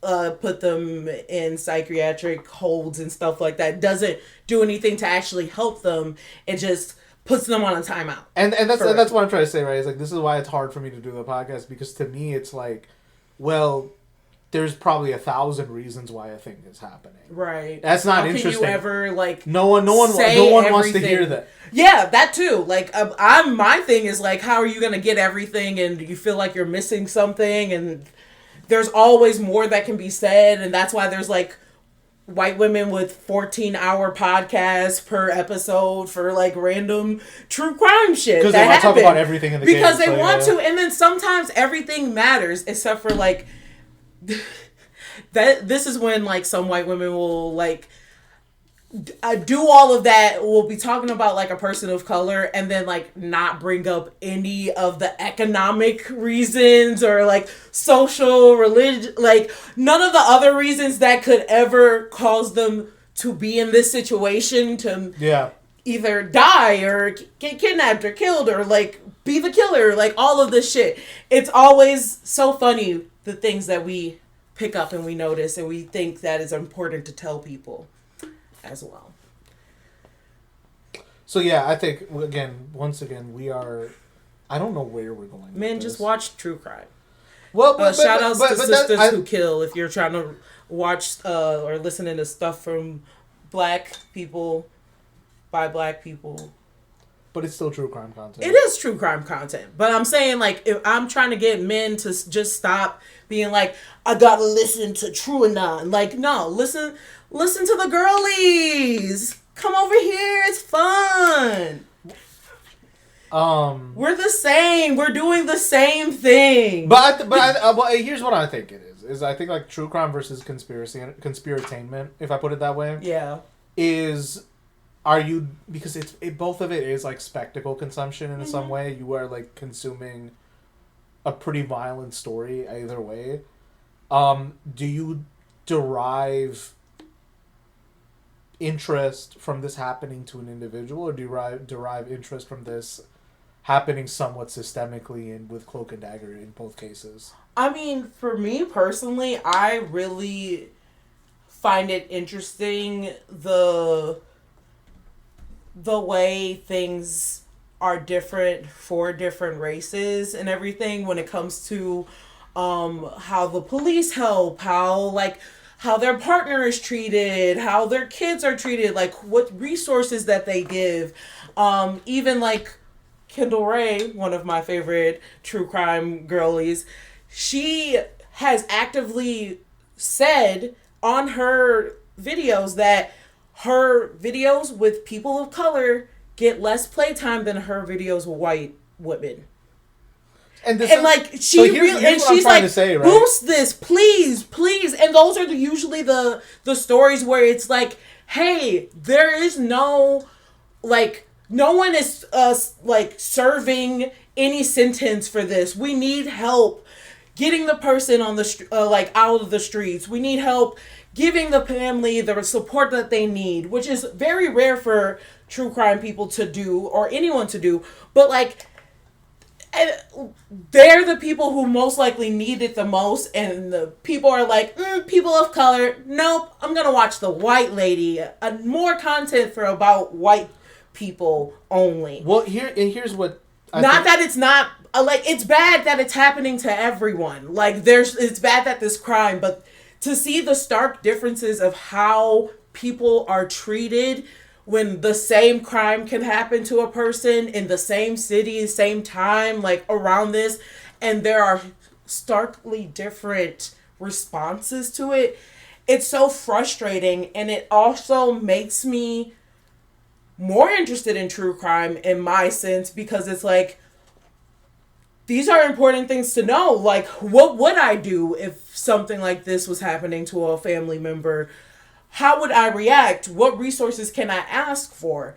put them in psychiatric holds and stuff like that doesn't do anything to actually help them. It just puts them on a timeout. And that's what I'm trying to say, right? It's like, this is why it's hard for me to do the podcast, because to me it's like, well, there's probably 1,000 reasons why a thing is happening. Right. That's not interesting. Can you ever like no one wants to hear that. Yeah, that too. Like my thing is like, how are you gonna get everything and you feel like you're missing something, and there's always more that can be said, and that's why there's like white women with 14-hour podcasts per episode for like random true crime shit. Because they want to talk about everything in the game. Because they want to, and then sometimes everything matters except for like that. This is when like some white women will like do all of that. We'll be talking about like a person of color and then like not bring up any of the economic reasons or like social, religion, like none of the other reasons that could ever cause them to be in this situation, to either die or get kidnapped or killed or like be the killer, like all of this shit. It's always so funny, the things that we pick up and we notice and we think that is important to tell people as well. So yeah, I think once again, we are. I don't know where we're going. Men, just watch true crime. Well, Shout outs to Sisters that, Who Kill if you're trying to watch or listening to stuff from black people by black people. But it's still true crime content. It is true crime content. But I'm saying, like, if I'm trying to get men to just stop being like, I gotta listen to True Anon. Like, no, listen to the girlies. Come over here. It's fun. We're the same. We're doing the same thing. But here's what I think it is I think like true crime versus conspiratainment, if I put it that way. Yeah. Are you, because both of it is like spectacle consumption in some way. You are like consuming a pretty violent story either way. Do you derive interest from this happening to an individual, or do you derive interest from this happening somewhat systemically and with cloak and dagger in both cases? I mean, for me personally, I really find it interesting the way things are different for different races and everything when it comes to how the police help, how their partner is treated, how their kids are treated, like what resources that they give. Even like Kendall Ray, one of my favorite true crime girlies, she has actively said on her videos that her videos with people of color get less playtime than her videos with white women. And like she so really, and she's like, say, right? Boost this, please. And those are usually the stories where it's like, hey, there is no, like, no one is like serving any sentence for this. We need help getting the person on the like out of the streets. We need help giving the family the support that they need, which is very rare for true crime people to do or anyone to do. But like, they're the people who most likely need it the most, and the people are like, people of color, nope, I'm gonna watch the white lady. More content for about white people only. Well, here's what that it's not like, it's bad that it's happening to everyone. Like, it's bad that this crime, but to see the stark differences of how people are treated when the same crime can happen to a person in the same city, same time, like around this, and there are starkly different responses to it, it's so frustrating, and it also makes me more interested in true crime in my sense, because it's like, these are important things to know. Like, what would I do if something like this was happening to a family member? How would I react? What resources can I ask for?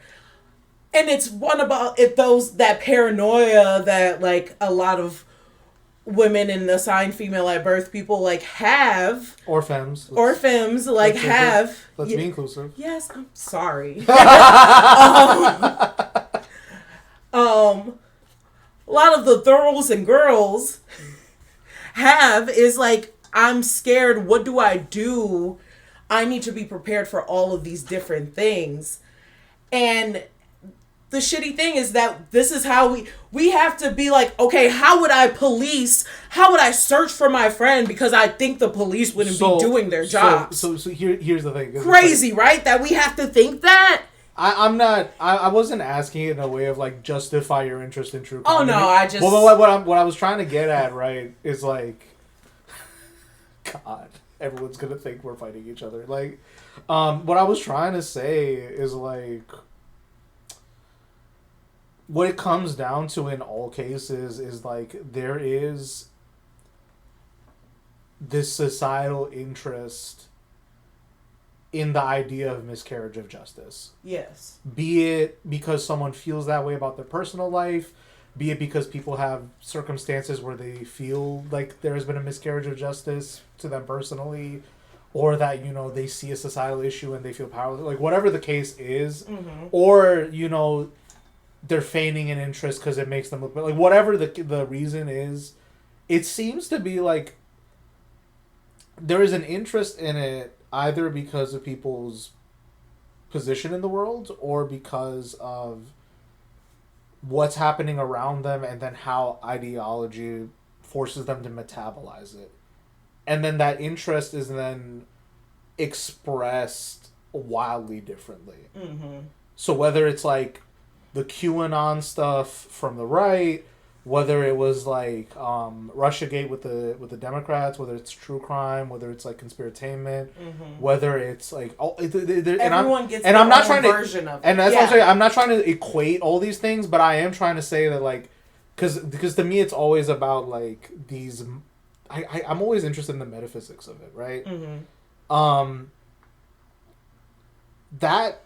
And it's one about that paranoia that like a lot of women and assigned female at birth people like have. Or femmes. Like have. Let's be inclusive. Yes, I'm sorry. A lot of the girls and girls have is like, I'm scared. What do I do? I need to be prepared for all of these different things. And the shitty thing is that this is how we have to be like, okay, how would I search for my friend because I think the police wouldn't be doing their job. So here's the thing. Crazy, right? That we have to think that? I wasn't asking it in a way of like justify your interest in true crime. Oh no, I just what I was trying to get at, right, is like, God, everyone's gonna think we're fighting each other. Like, what I was trying to say is like, what it comes down to in all cases is like, there is this societal interest in the idea of miscarriage of justice. Yes. Be it because someone feels that way about their personal life, be it because people have circumstances where they feel like there has been a miscarriage of justice to them personally, or that, you know, they see a societal issue and they feel powerless. Like, whatever the case is, or, you know, they're feigning an interest because it makes them look, like, whatever the reason is, it seems to be like there is an interest in it either because of people's position in the world or because of what's happening around them and then how ideology forces them to metabolize it. And then that interest is then expressed wildly differently. Mm-hmm. So whether it's like the QAnon stuff from the right, whether it was like Russiagate with the Democrats, whether it's true crime, whether it's like conspiratainment, whether it's like everyone gets and their I'm not own trying version to, of it. and that's what I'm saying. I'm not trying to equate all these things, but I am trying to say that like, because to me it's always about like these. I'm always interested in the metaphysics of it, right? Mm-hmm. That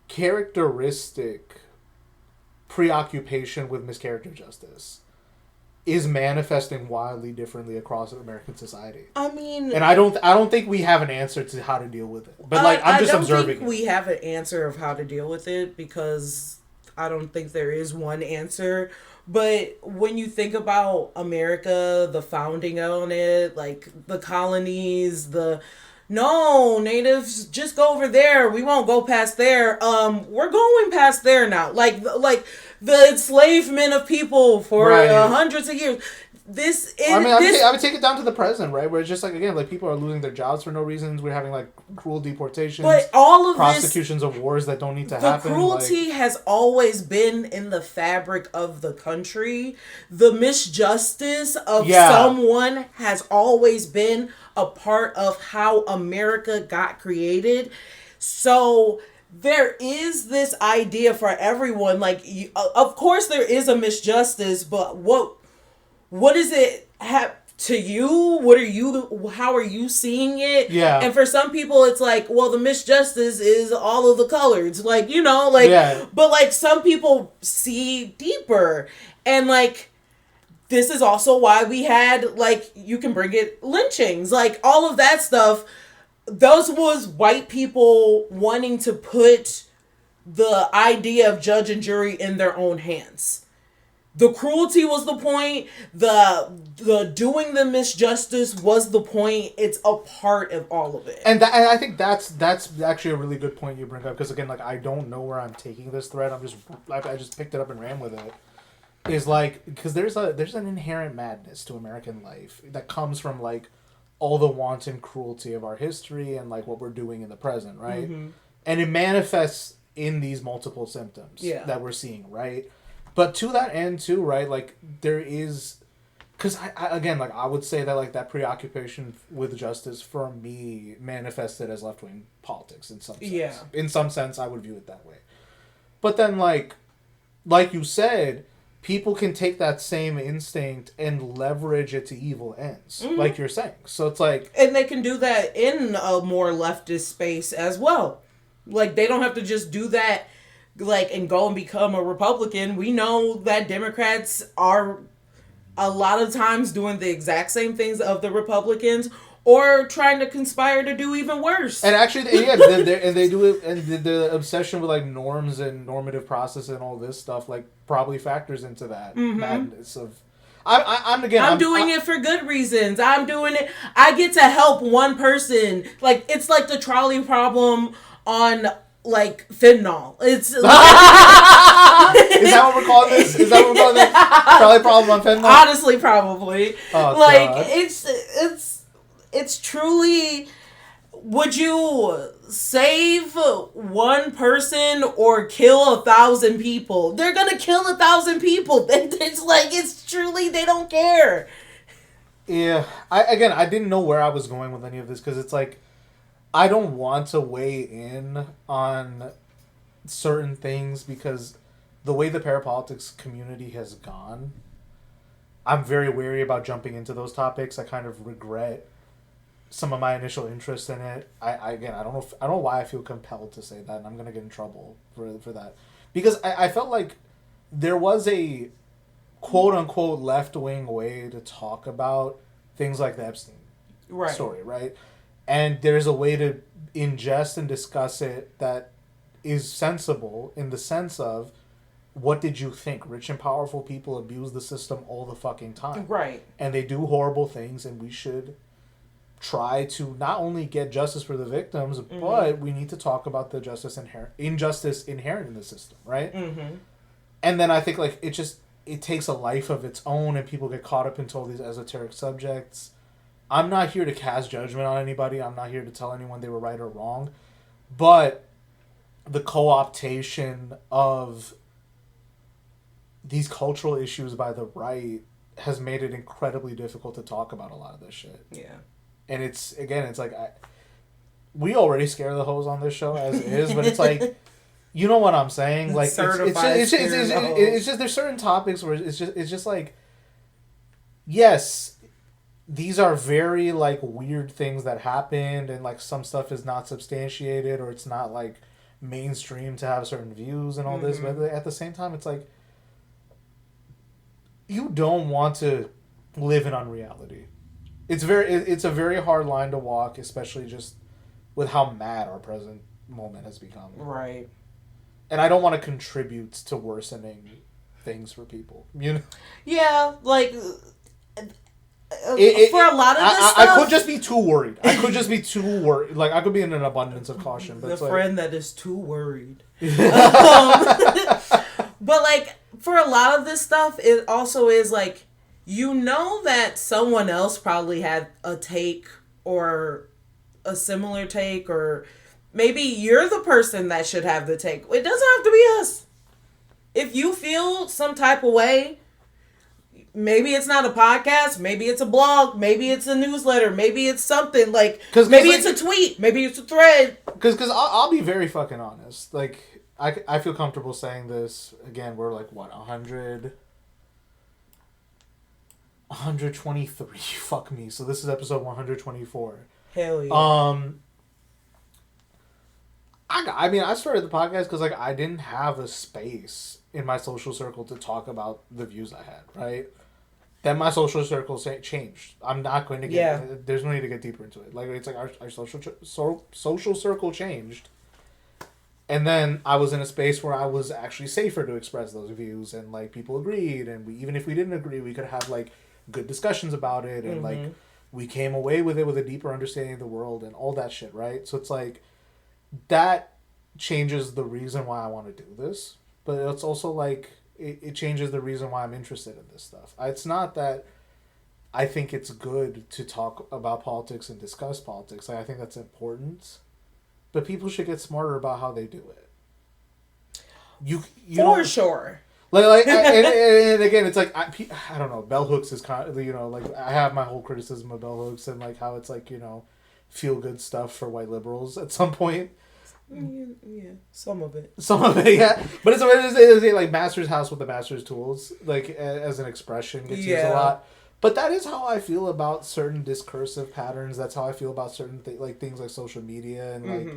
characteristic preoccupation with mischaracter justice is manifesting wildly differently across American society. I mean, and I don't think we have an answer to how to deal with it. But like I'm just observing. I don't think we have an answer of how to deal with it because I don't think there is one answer. But when you think about America, the founding on it, like the colonies, no, natives, just go over there. We won't go past there. We're going past there now. Like the enslavement of people for hundreds of years. I would take it down to the present, right? Where it's just like, again, like people are losing their jobs for no reasons. We're having like cruel deportations, but all of prosecutions of wars that don't need to happen. The cruelty has always been in the fabric of the country. The misjustice of someone has always been a part of how America got created. So there is this idea for everyone. Like, of course, there is a misjustice, but what does it have to you? How are you seeing it? Yeah. And for some people, it's like, well, the misjustice is all of the coloreds. Like, but like some people see deeper. And like, this is also why we had, like, you can bring it lynchings. Like, all of that stuff, those was white people wanting to put the idea of judge and jury in their own hands. The cruelty was the point. The doing the misjustice was the point. It's a part of all of it. And I think that's actually a really good point you bring up, because again, like, I don't know where I'm taking this thread. I just picked it up and ran with it. Is like, because there's an inherent madness to American life that comes from like all the wanton cruelty of our history and like what we're doing in the present, right? Mm-hmm. And it manifests in these multiple symptoms that we're seeing, right? But to that end too, right? Like there is, because I would say that like that preoccupation with justice for me manifested as left-wing politics in some sense. Yeah. In some sense, I would view it that way. But then like you said, people can take that same instinct and leverage it to evil ends, like you're saying. So it's like, and they can do that in a more leftist space as well. Like they don't have to just do that, like, and go and become a Republican. We know that Democrats are a lot of times doing the exact same things of the Republicans, or trying to conspire to do even worse. And actually, they do it, and the obsession with like norms and normative process and all this stuff like probably factors into that madness of. I'm doing it for good reasons. I'm doing it. I get to help one person. Like it's like the trolley problem on like fentanyl. It's like, is that what we're calling this? Is that what we're calling this? Trolley problem on fentanyl? Honestly, probably. Oh, like God. it's truly. Would you save one person or kill 1,000 people? They're gonna kill 1,000 people. It's like, it's truly, they don't care. Yeah, I didn't know where I was going with any of this, because it's like, I don't want to weigh in on certain things because the way the parapolitics community has gone, I'm very wary about jumping into those topics. I kind of regret some of my initial interest in it. I don't know why I feel compelled to say that, and I'm gonna get in trouble for that, because I felt like there was a quote unquote left wing way to talk about things like the Epstein story, right? And there's a way to ingest and discuss it that is sensible in the sense of, what did you think? Rich and powerful people abuse the system all the fucking time, right? And they do horrible things, and we should try to not only get justice for the victims, but we need to talk about the injustice inherent in the system, right? And then I think like it takes a life of its own, and people get caught up into all these esoteric subjects. I'm not here to cast judgment on anybody. I'm not here to tell anyone they were right or wrong, but the co-optation of these cultural issues by the right has made it incredibly difficult to talk about a lot of this shit. Yeah. And it's like, we already scare the hoes on this show as it is, but it's like, you know what I'm saying? Like, it's just, there's certain topics where it's just like, yes, these are very, like, weird things that happened, and, like, some stuff is not substantiated, or it's not, like, mainstream to have certain views and all this, but at the same time, it's like, you don't want to live in unreality. It's a very hard line to walk, especially just with how mad our present moment has become. Right. And I don't want to contribute to worsening things for people, you know? Yeah, like, for a lot of this stuff... I could just be too worried. Like, I could be in an abundance of caution. But the friend that is too worried. But, like, for a lot of this stuff, it also is, like, you know that someone else probably had a take or a similar take, or maybe you're the person that should have the take. It doesn't have to be us. If you feel some type of way, maybe it's not a podcast, maybe it's a blog, maybe it's a newsletter, maybe it's something, like, maybe it's a tweet, maybe it's a thread. Because I'll be very fucking honest. Like, I feel comfortable saying this. Again, we're like, what, 123. Fuck me. So this is episode 124. Hell yeah. I mean, I started the podcast because, like, I didn't have a space in my social circle to talk about the views I had, right? Then my social circle changed. I'm not going to get... Yeah. There's no need to get deeper into it. Like, it's like our social circle changed. And then I was in a space where I was actually safer to express those views, and, like, people agreed, and even if we didn't agree, we could have, like, good discussions about it, and like we came away with it with a deeper understanding of the world and all that shit, right? So it's like that changes the reason why I want to do this, but it's also like it changes the reason why I'm interested in this stuff. It's not that I think it's good to talk about politics and discuss politics. Like, I think that's important, but people should get smarter about how they do it. You for sure. Like and again, it's like, I don't know, bell hooks is kind of, you know, like, I have my whole criticism of bell hooks and, like, how it's, like, you know, feel good stuff for white liberals at some point. Yeah, some of it, yeah. But it's like master's house with the master's tools, like, as an expression gets used a lot. But that is how I feel about certain discursive patterns. That's how I feel about certain things like social media and like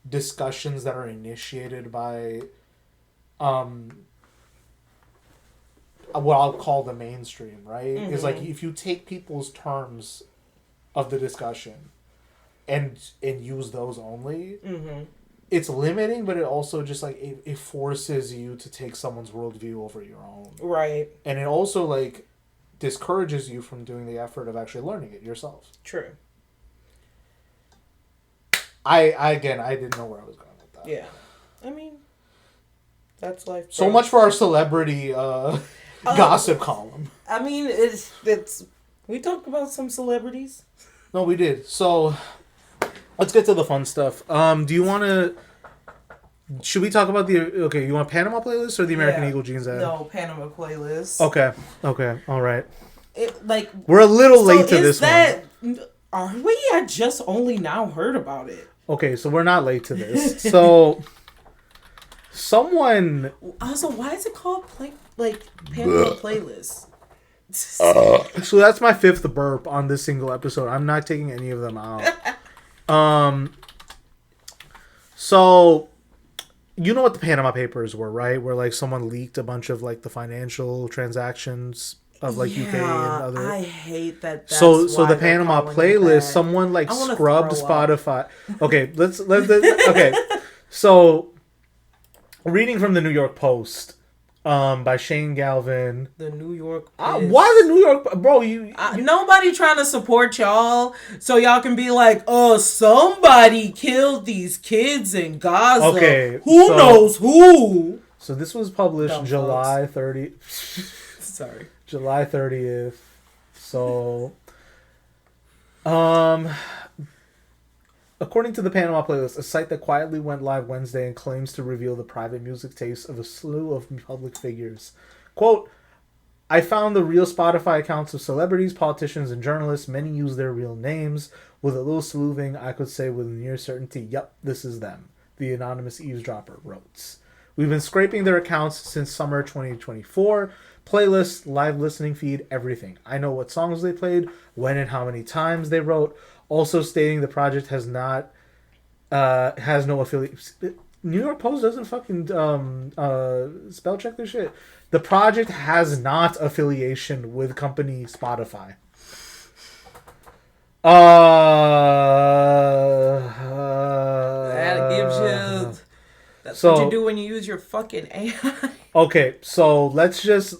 discussions that are initiated by what I'll call the mainstream, right? Is like, if you take people's terms of the discussion and use those only, it's limiting, but it also just, like, it forces you to take someone's worldview over your own. Right. And it also, like, discourages you from doing the effort of actually learning it yourself. True. I didn't know where I was going with that. Yeah. I mean, that's life. So much for our celebrity gossip column. I mean, it's we talked about some celebrities. No, we did. So let's get to the fun stuff. Do you want to? Should we talk about you want Panama playlist or the American Eagle jeans ad? No, Panama playlist. Okay, all right. We're a little late to this one. Are we? I just only now heard about it. Okay, so we're not late to this. So someone. Also, why is it called Panama playlist? So that's my 5th burp on this single episode. I'm not taking any of them out. So you know what the Panama Papers were, right? Where, like, someone leaked a bunch of, like, the financial transactions of, like, UK and other. I hate that. So the Panama playlist, someone, like, scrubbed Spotify. Okay, let's okay. So reading from the New York Post, by Shane Galvin. The New York why the New York, bro? You nobody trying to support y'all, so y'all can be like, oh, somebody killed these kids in Gaza. Okay, who knows who? So this was published Dumb July fucks. 30. Sorry, July 30th. So, according to the Panama Playlist, a site that quietly went live Wednesday and claims to reveal the private music tastes of a slew of public figures. Quote, I found the real Spotify accounts of celebrities, politicians, and journalists. Many use their real names. With a little sleuthing, I could say with near certainty, yep, this is them, the anonymous eavesdropper wrote. We've been scraping their accounts since summer 2024. Playlist, live listening feed, everything. I know what songs they played, when and how many times they wrote. Also stating the project has no affiliate. New York Post doesn't fucking spell check their shit. The project has not affiliation with company Spotify. that gives you. That's what you do when you use your fucking AI. Okay, so let's just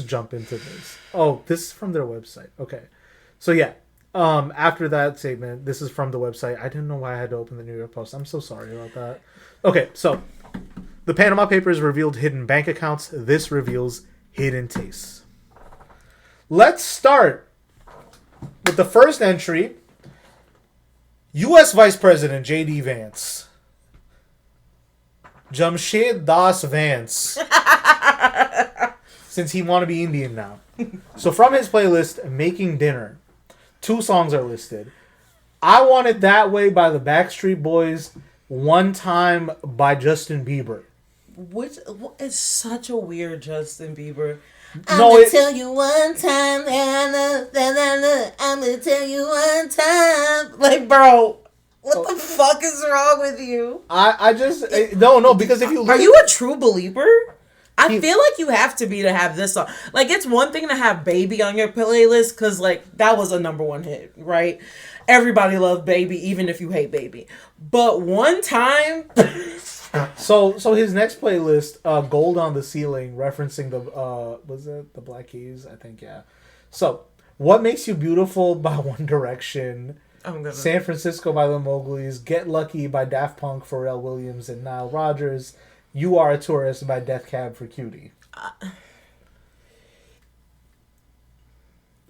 jump into this. Oh, this is from their website. Okay, so yeah. After that statement, this is from the website. I didn't know why I had to open the New York Post. I'm so sorry about that. Okay, so the Panama Papers revealed hidden bank accounts. This reveals hidden tastes. Let's start with the first entry. U.S. Vice President J.D. Vance. Jamshed Das Vance. Since he want to be Indian now. So from his playlist, Making Dinner, 2 songs are listed. I Want It That Way by the Backstreet Boys. One Time by Justin Bieber. Which is such a weird Justin Bieber. I'm gonna tell you one time, I'm gonna tell you one time. Like, bro, what the fuck is wrong with you? No, because if you are you a true believer? I feel like you have to be to have this song. Like, it's one thing to have Baby on your playlist, because, like, that was a #1 hit, right? Everybody loved Baby, even if you hate Baby. But One Time... So his next playlist, Gold on the Ceiling, referencing the, was it the Black Keys? I think, yeah. So, What Makes You Beautiful by One Direction, San Francisco by the Mowglis, Get Lucky by Daft Punk, Pharrell Williams, and Nile Rodgers, You Are a Tourist by Death Cab for Cutie.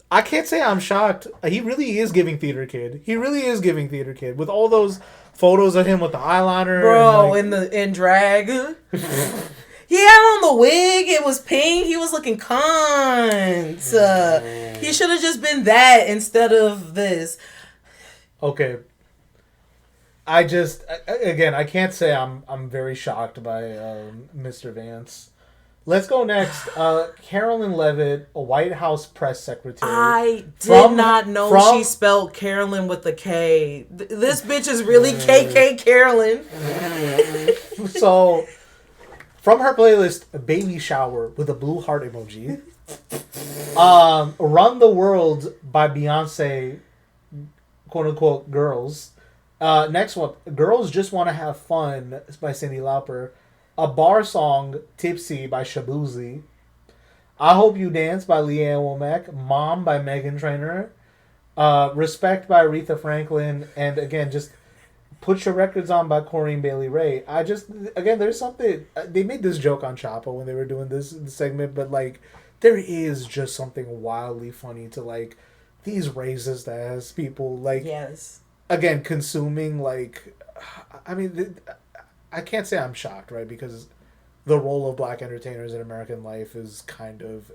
I can't say I'm shocked. He really is giving Theater Kid. With all those photos of him with the eyeliner, bro, and in drag. He had on the wig. It was pink. He was looking cunt. He should have just been that instead of this. Okay. I can't say I'm very shocked by Mr. Vance. Let's go next. Carolyn Levitt, a White House press secretary. I did not know she spelled Carolyn with a K. This bitch is really KK Carolyn. So, from her playlist, Baby Shower with a blue heart emoji. Run the World by Beyonce, quote unquote, girls. Next one, Girls Just Want to Have Fun by Cyndi Lauper. A Bar Song, Tipsy by Shabuzi. I Hope You Dance by Leanne Womack. Mom by Meghan Trainor. Respect by Aretha Franklin. And again, just Put Your Records On by Corinne Bailey Rae. There's something, they made this joke on Chapo when they were doing this segment, but like, there is just something wildly funny to like these racist ass people, like, yes, again, consuming, like, I mean, I can't say I'm shocked, right? Because the role of black entertainers in American life is kind of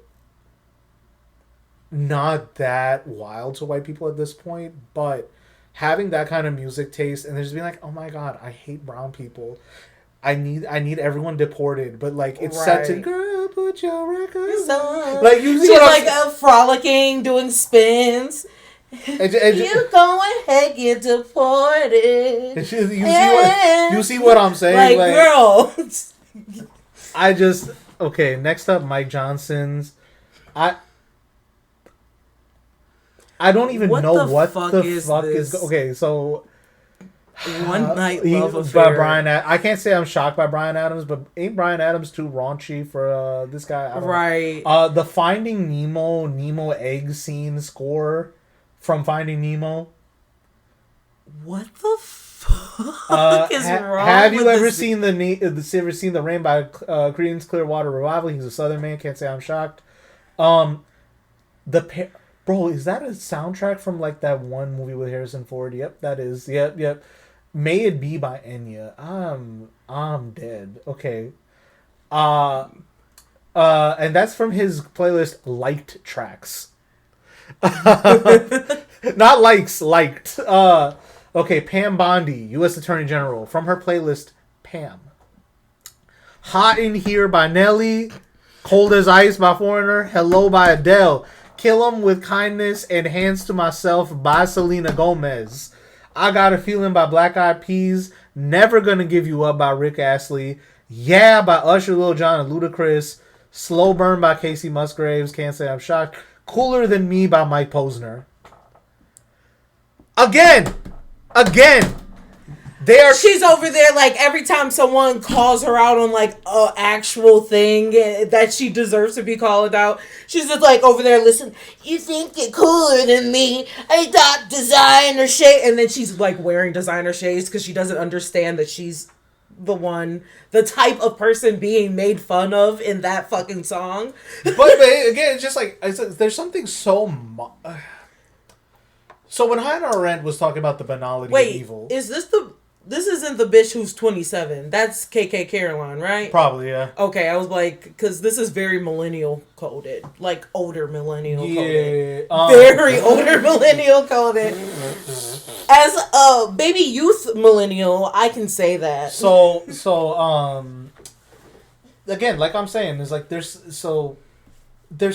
not that wild to white people at this point, but having that kind of music taste and just being like, oh my god, I hate brown people. I need everyone deported, but like it's set to girl, put your records on. Like you see, she's like frolicking, doing spins. You go ahead, get deported. You see what I'm saying? Like girl. Okay, next up, Mike Johnson's. I don't even know what the fuck is. Okay, so One Night Love Affair. By I can't say I'm shocked by Bryan Adams, but ain't Bryan Adams too raunchy for this guy? I don't Right. know. The Finding Nemo egg scene score from Finding Nemo. What the fuck is wrong? Have you ever seen the Rain by Creedence Clearwater Revival? He's a Southern man. Can't say I'm shocked. Bro, is that a soundtrack from like that one movie with Harrison Ford? Yep, that is. Yep. May It Be by Enya. I'm dead. Okay. And that's from his playlist Liked Tracks. Not likes, liked. Okay, Pam Bondi, U.S. Attorney General, from her playlist Pam. Hot in Here by Nelly. Cold as Ice by Foreigner. Hello by Adele. Kill 'Em with Kindness and Hands to Myself by Selena Gomez. I Got a Feeling by Black Eyed Peas. Never Gonna Give You Up by Rick Astley. Yeah by Usher, Lil Jon, and Ludacris. Slow Burn by Casey Musgraves. Can't say I'm shocked. Cooler Than Me by Mike Posner. Again. She's over there like every time someone calls her out on like a actual thing that she deserves to be called out, she's just like over there, listen, you think you're cooler than me, I got designer shades, and then she's like wearing designer shades because she doesn't understand that she's the type of person being made fun of in that fucking song. but again, it's just like, there's something so so when Hannah Arendt was talking about the banality of evil... This isn't the bitch who's 27. That's KK Caroline, right? Probably, yeah. Okay, I was like, because this is very millennial coded. Like, older millennial coded. Very older millennial coded. As a baby youth millennial, I can say that. So again, like I'm saying, is like there's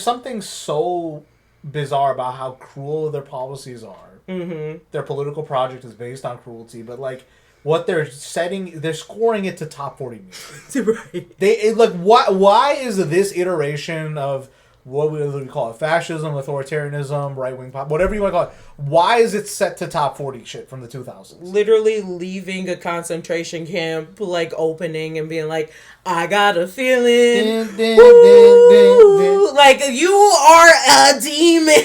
something so bizarre about how cruel their policies are. Mm-hmm. Their political project is based on cruelty, but like what they're scoring it to top 40 music. Right. Why is this iteration of what we call it, fascism, authoritarianism, right wing pop, whatever you want to call it, why is it set to top 40 shit from the 2000s? Literally leaving a concentration camp, like opening and being like, I got a feeling. Like, you are a demon.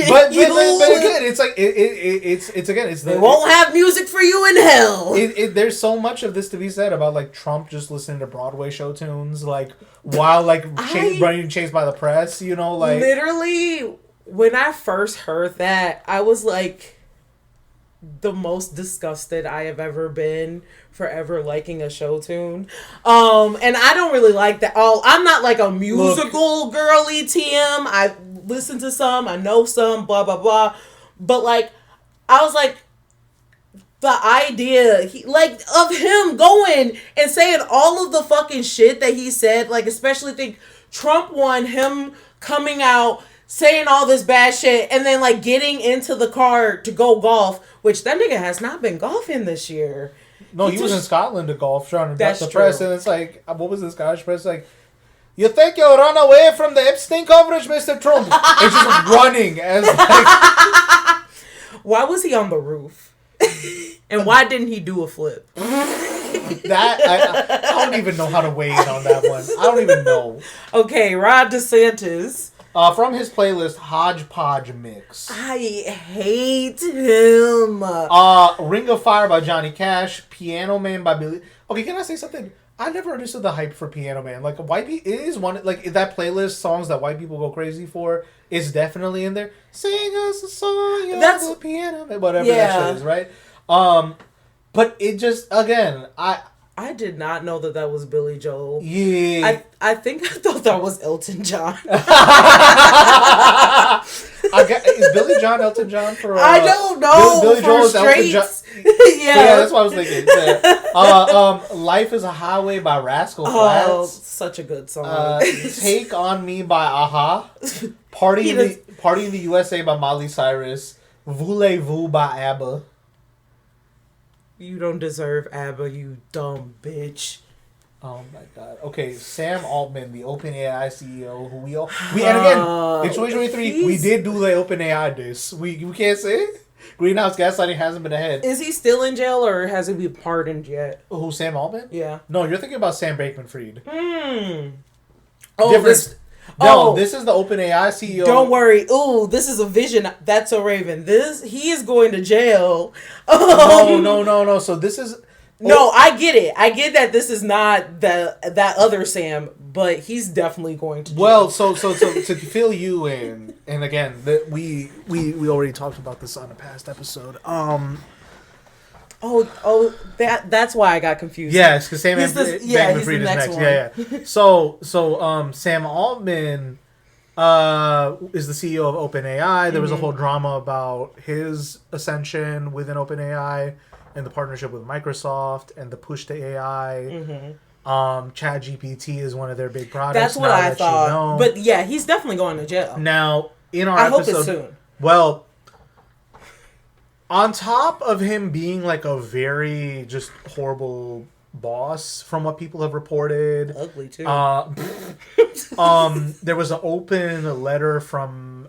But again, it's like, they won't have music for you in hell. There's so much of this to be said about, like, Trump just listening to Broadway show tunes, like, while, like, being chased by the press, you know, like. Literally, when I first heard that, I was, like, the most disgusted I have ever been for ever liking a show tune. And I don't really like that. I'm not like a musical girly TM. I listen to some, I know some, blah, blah, blah. But like, I was like, the idea of him going and saying all of the fucking shit that he said, like, especially think Trump won, him coming out saying all this bad shit and then like getting into the car to go golf, which that nigga has not been golfing this year. No, he was in Scotland to golf trying to duck the press, and it's like, what was the Scottish press like? You think you'll run away from the Epstein coverage, Mr. Trump? It's just running as like. Why was he on the roof? And why didn't he do a flip? That I don't even know how to weigh in on that one. I don't even know. Okay, Ron DeSantis. From his playlist, Hodgepodge Mix. I hate him. Ring of Fire by Johnny Cash. Piano Man by Billy. Okay, can I say something? I never understood the hype for Piano Man. Like, white people, it is one, like, that playlist, songs that white people go crazy for, is definitely in there. Sing us a song, that's the piano man, whatever that shit is, right? But it just, again, I did not know that was Billy Joel. Yeah. I think I thought that was Elton John. Is Billy John Elton John for? I don't know. Billy Joel is Elton John. Yeah, that's what I was thinking. Yeah. Life is a Highway by Rascal Flatts. Oh, such a good song. Take on Me by Aha. Party in the USA by Miley Cyrus. Voulez-vous by ABBA. You don't deserve ABBA, you dumb bitch. Oh my god. Okay, Sam Altman, the OpenAI CEO, who and again, in 2023, we did do the OpenAI diss. We can't say it? Greenhouse gaslighting hasn't been ahead. Is he still in jail or has he been pardoned yet? Who, Sam Altman? Yeah. No, you're thinking about Sam Bankman-Fried. Oh, this is the OpenAI CEO. Don't worry. Ooh, this is a vision. That's so Raven. He is going to jail. No. So this is... No, I get it. I get that this is not that other Sam, but he's definitely going to jail. Well, so to fill you in, and again, that we already talked about this on a past episode. That's why I got confused. Yes, because Sam Bankman-Fried is next. One. Yeah. So Sam Altman is the CEO of OpenAI. There was a whole drama about his ascension within OpenAI and the partnership with Microsoft and the push to AI. ChatGPT is one of their big products. That's what I thought. You know. But yeah, he's definitely going to jail. Now, in our I episode, hope it's soon. Well, on top of him being like a very just horrible boss, from what people have reported, ugly too. There was an open letter from,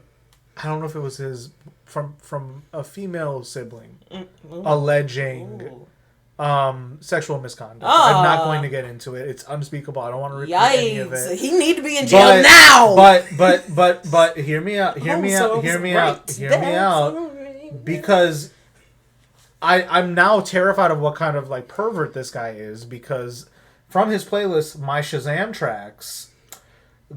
I don't know if it was his, from a female sibling, alleging sexual misconduct. I'm not going to get into it. It's unspeakable. I don't want to repeat any of it. He need to be in jail now. But hear me out. Hear me out. Because I'm now terrified of what kind of like pervert this guy is, because from his playlist, My Shazam Tracks,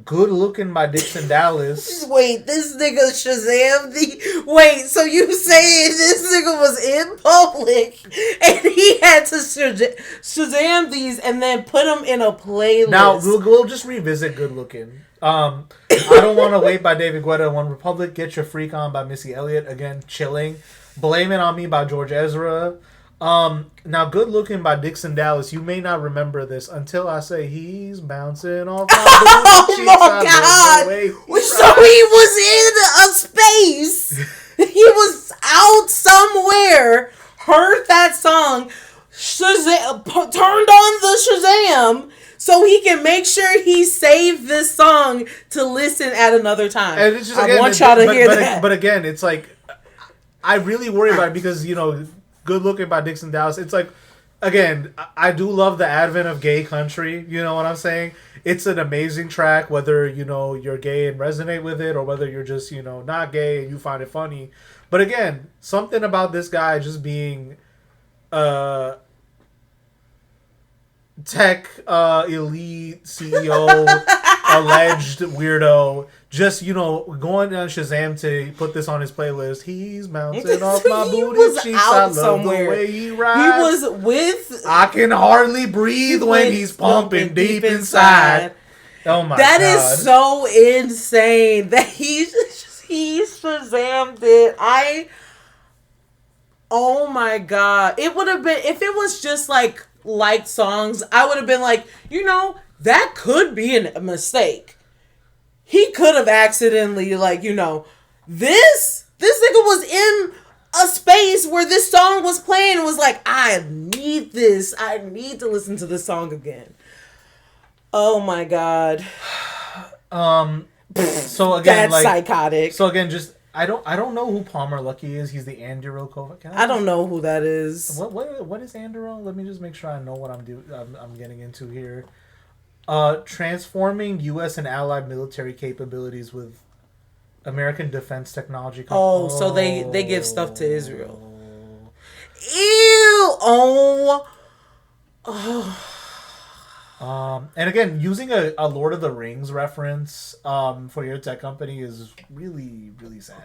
Good Looking by Dixon Dallas. Wait, this nigga Shazam Wait, so you saying this nigga was in public and he had to Shazam these and then put them in a playlist? Now, we'll just revisit Good Looking. I Don't Want to Wait by David Guetta, One Republic, Get Your Freak On by Missy Elliott, again, chilling. Blame It On Me by George Ezra. Now, Good Looking by Dixon Dallas, you may not remember this until I say he's bouncing off my oh my God! So he was in a space. He was out somewhere, heard that song, Shazam, turned on the Shazam, so he can make sure he saved this song to listen at another time. And it's just, I want y'all to hear that. But again, it's like, I really worry about it because, you know, Good Looking by Dixon Dallas, it's like, again, I do love the advent of gay country, you know what I'm saying? It's an amazing track, whether, you know, you're gay and resonate with it, or whether you're just, you know, not gay and you find it funny. But again, something about this guy just being tech elite CEO, alleged weirdo, just, you know, going on Shazam to put this on his playlist. He's bouncing off my booty cheeks. I love somewhere. The way he rides. He was with... I can hardly breathe when he's pumping deep inside. Oh my God. That is so insane that he Shazammed it. Oh my God. It would have been... If it was just like liked songs, I would have been like, you know, that could be a mistake. He could have accidentally, like, you know, this nigga was in a space where this song was playing and was like, I need this. I need to listen to this song again. Oh my God. So again, that's like, psychotic. So again, just I don't know who Palmer Luckey is. He's the Anduro Kovac. I don't know who that is. What is Anduro? Let me just make sure I know what I'm getting into here. Transforming U.S. and allied military capabilities with American defense technology. So they give stuff to Israel. Ew! Oh. And again, using a Lord of the Rings reference for your tech company is really, really sad.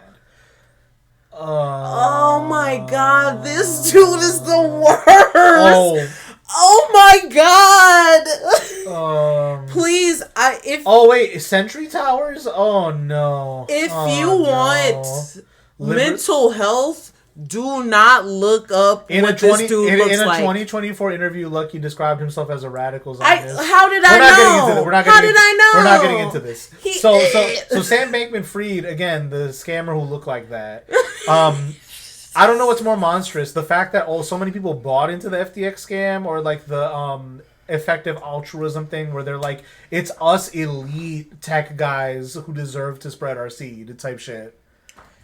Oh my God, this dude is the worst. Oh my God! Please, Oh wait, Sentry Towers? Oh no! If you want mental health, do not look up what this dude looks like. In a 2024 interview, Lucky described himself as a radical Zionist. How did I know? We're not getting into this. So Sam Bankman-Fried, again, the scammer who looked like that. I don't know what's more monstrous, the fact that so many people bought into the FTX scam, or like the effective altruism thing where they're like, it's us elite tech guys who deserve to spread our seed type shit.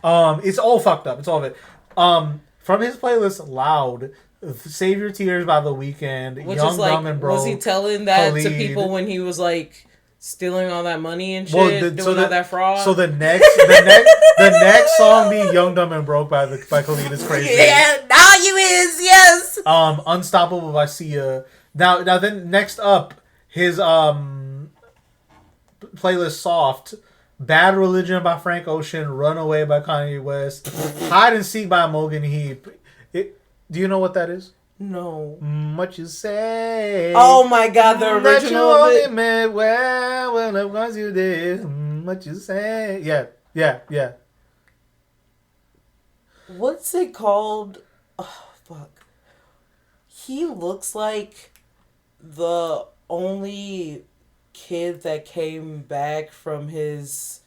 It's all fucked up. It's all of it. From his playlist, Loud, Save Your Tears by The Weeknd, Which Young, is like, Dumb, and Broke. was he telling that to Khalid. people when he was like stealing all that money and shit, Well, doing all that fraud? So the next song being Young, Dumb, and Broke by Khalid is crazy. Yeah, now you is, yes. Unstoppable by Sia. Now then next up, his playlist Soft, Bad Religion by Frank Ocean, Runaway by Kanye West, Hide and Seek by Morgan Heap. Do you know what that is? No. What you say? Oh my god, the That you original of only it. meant well when it was you did. What you say? Yeah. What's it called? Oh, fuck. He looks like the only kid that came back from his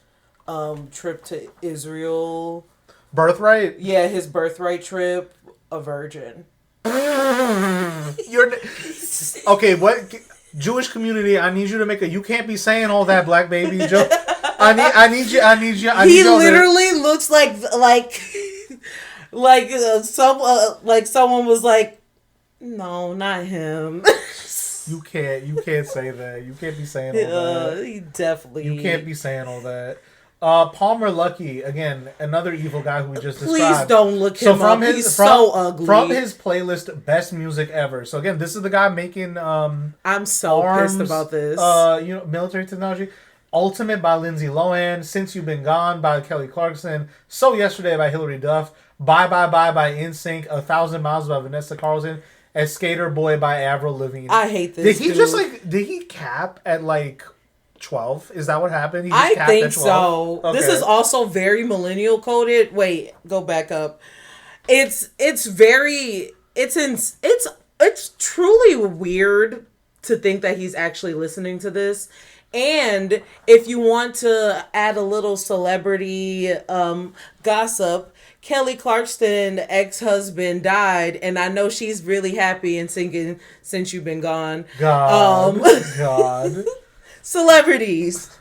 trip to Israel. Birthright? Yeah, his birthright trip, a virgin. You're okay. What Jewish community? I need you to make a. You can't be saying all that black baby joke. I need you. He literally looks like someone was like, no, not him. You can't say that. You can't be saying all that. He definitely. You can't be saying all that. Palmer Luckey, again, another evil guy who we just described. Please don't look him up. He's so ugly. From his playlist, Best Music Ever. So again, this is the guy making I'm so pissed about this. Military technology. Ultimate by Lindsay Lohan. Since You've Been Gone by Kelly Clarkson. So Yesterday by Hilary Duff. Bye Bye Bye by NSYNC. 1,000 Miles by Vanessa Carlton. And Skater Boy by Avril Lavigne. I hate this. Did he cap at 12? Is that what happened? I think so. Okay. This is also very millennial coded. Wait, go back up. It's truly weird to think that he's actually listening to this. And if you want to add a little celebrity gossip, Kelly Clarkson ex-husband died, and I know she's really happy and singing Since You've Been Gone. God. Celebrities.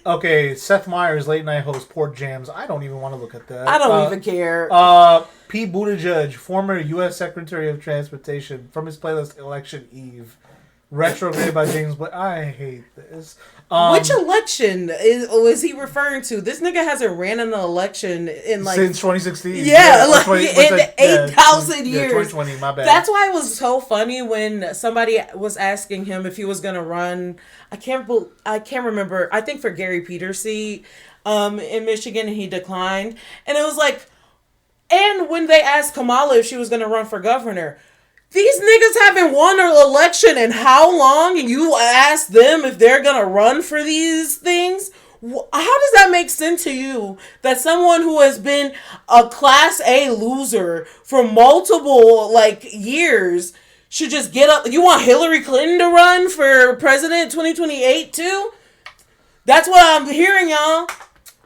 Okay, Seth Meyers, late night host, Port Jams. I don't even want to look at that. I don't even care. Pete Buttigieg, former U.S. Secretary of Transportation, from his playlist Election Eve. Retrograde by James Blake. I hate this. Which election was he referring to? This nigga hasn't ran in the election in since 2016. Yeah, in 8,000 years. 2020, my bad. That's why it was so funny when somebody was asking him if he was gonna run. I can't remember. I think for Gary Peters' seat in Michigan, and he declined. And it was like, and when they asked Kamala if she was gonna run for governor. These niggas haven't won an election in how long? And you ask them if they're going to run for these things? How does that make sense to you? That someone who has been a Class A loser for multiple, years should just get up? You want Hillary Clinton to run for president 2028 too? That's what I'm hearing, y'all.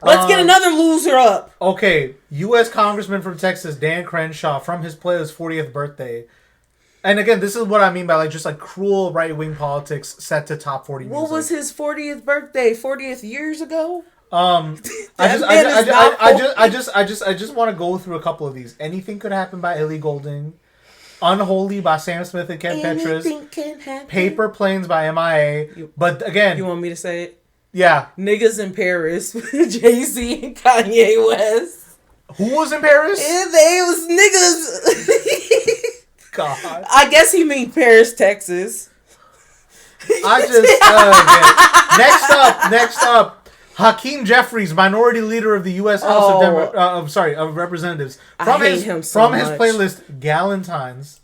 Let's get another loser up. Okay, U.S. Congressman from Texas, Dan Crenshaw, from his playlist 40th Birthday. And again, this is what I mean by cruel right-wing politics set to top 40 music. What was his 40th birthday? 40th years ago? I just want to go through a couple of these. Anything Could Happen by Ellie Goulding. Unholy by Sam Smith and Ken Petras. Anything can happen. Paper Planes by MIA. But again, you want me to say it? Yeah. Niggas in Paris with Jay-Z and Kanye West. Who was in Paris? They was niggas. God. I guess he means Paris, Texas. Next up, Hakeem Jeffries, Minority Leader of the U.S. House of Representatives. From his playlist, Galentine's.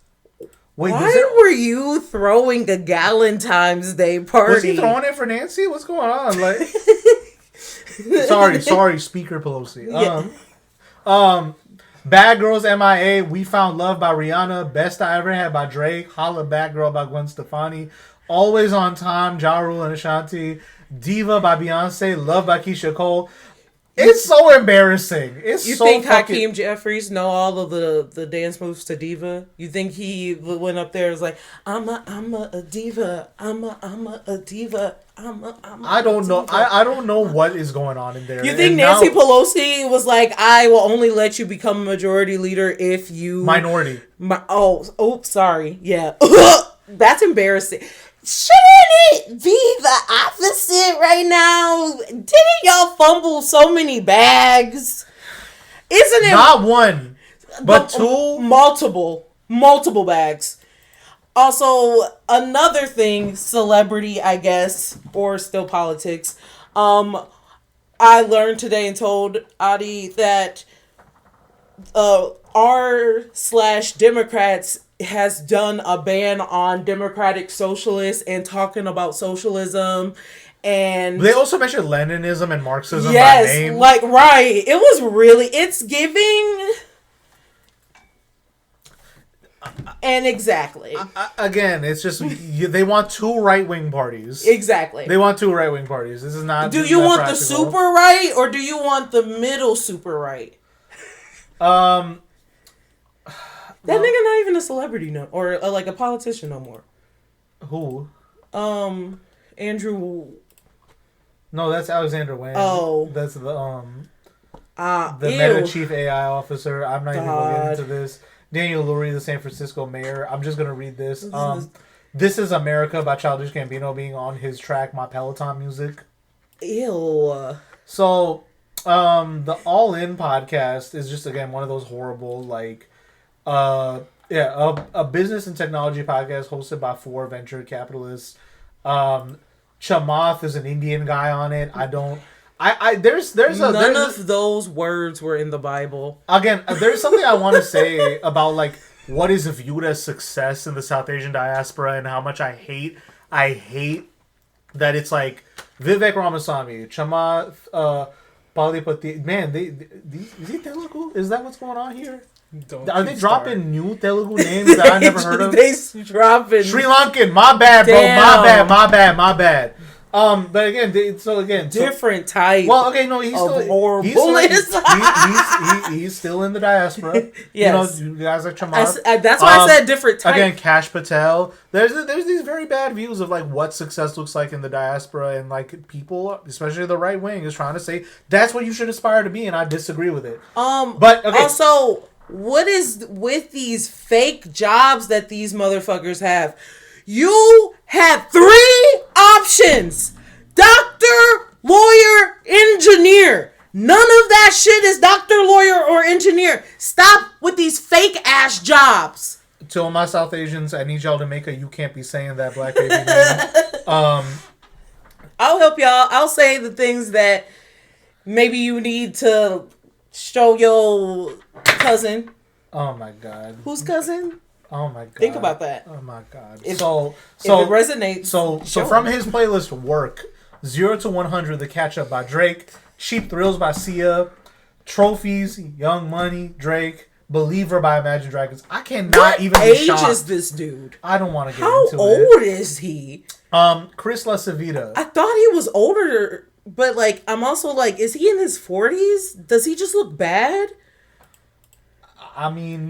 Wait, why were you throwing a Galentine's Day party? Was he throwing it for Nancy? What's going on? Sorry, Speaker Pelosi. Bad Girls MIA, We Found Love by Rihanna, Best I Ever Had by Drake, Holla Bad Girl by Gwen Stefani, Always on Time, Ja Rule and Ashanti, Diva by Beyonce, Love by Keisha Cole. It's so embarrassing. It's You so think fucking... Hakeem Jeffries know all of the dance moves to Diva? You think he went up there and was like, I'm a diva, I'm a diva, I don't know. I don't know what is going on in there. You think Nancy Pelosi was like, I will only let you become a majority leader if you... Minority. Sorry. Yeah. That's embarrassing. Shouldn't it be the opposite right now? Didn't y'all fumble so many bags? Isn't it? Not one, but two. Multiple bags. Also, another thing, celebrity, I guess, or still politics. I learned today and told Adi that r/Democrats has done a ban on democratic socialists and talking about socialism, and They also mentioned Leninism and Marxism yes, by name. like right. It was really, it's giving. And exactly. Again, it's just they want two right-wing parties. Exactly. They want two right-wing parties. This is not. Do you want the super right or do you want the middle super right? That nigga not even a celebrity no, or like a politician no more. Who? Andrew. No, that's Alexander Wang. Oh, that's the Meta Chief AI Officer. I'm not even gonna get into this. Daniel Lurie, the San Francisco mayor. I'm just gonna read this. This is America by Childish Gambino being on his track My Peloton Music. Ew. So, the All In podcast is just again one of those horrible like. A business and technology podcast hosted by 4 venture capitalists. Chamath is an Indian guy on it. There's none of those words were in the Bible. Again, there's something I want to say about like what is viewed as success in the South Asian diaspora and how much I hate that it's like Vivek Ramaswamy, Chamath, Palipati. Man, is he Telugu? Is that what's going on here? Are they dropping new Telugu names that I never heard of? They dropping Sri Lankan. My bad, bro. My bad. But again, different type. Well, okay, no, he's still in the diaspora. Yes, you guys like Chamath. That's why I said different type. Again, Kash Patel. There's these very bad views of like what success looks like in the diaspora, and like people, especially the right wing, is trying to say that's what you should aspire to be, and I disagree with it. But okay. Also, what is with these fake jobs that these motherfuckers have? You had 3 options: doctor, lawyer, engineer. None of that shit is doctor, lawyer, or engineer. Stop with these fake ass jobs. To all my South Asians, I need y'all to make a "you can't be saying that" black baby name. I'll help y'all. I'll say the things that maybe you need to show your cousin. Oh my god. Whose cousin? Oh my god. Think about that. Oh my god. If it resonates. So from his playlist Work, 0 to 100 The Catch Up by Drake, Cheap Thrills by Sia, Trophies, Young Money, Drake, Believer by Imagine Dragons. I cannot what even age be shocked. is this dude? I don't want to get How into it. How old is he? Chris LaCivita. I thought he was older, but like I'm also like, is he in his 40s? Does he just look bad? I mean,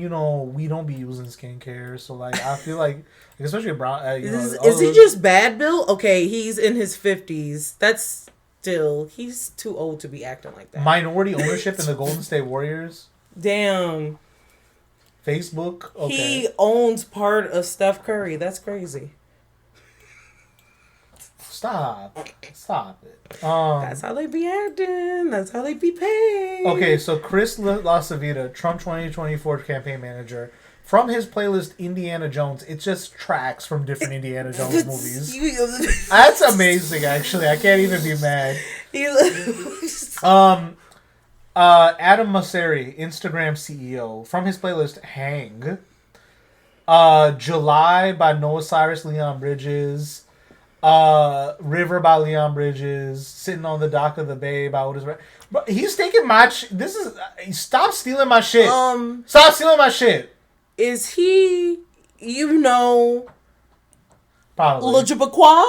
we don't be using skincare, so like I feel like especially brown. Is he just bad, Bill? Okay, he's in his 50s. That's still, he's too old to be acting like that. Minority ownership in the Golden State Warriors. Damn. Facebook. Okay. He owns part of Steph Curry. That's crazy. Stop it. That's how they be acting. That's how they be paid. Okay, so Chris LaCivita, Trump 2024 campaign manager, from his playlist Indiana Jones, it's just tracks from different Indiana Jones movies. That's amazing, actually. I can't even be mad. Adam Mosseri, Instagram CEO, from his playlist Hang. July by Noah Cyrus, Leon Bridges. River by Leon Bridges, Sitting on the Dock of the Bay by Otis. But he's taking my stop stealing my shit. Stop stealing my shit. Is he, probably L'Jabaqua?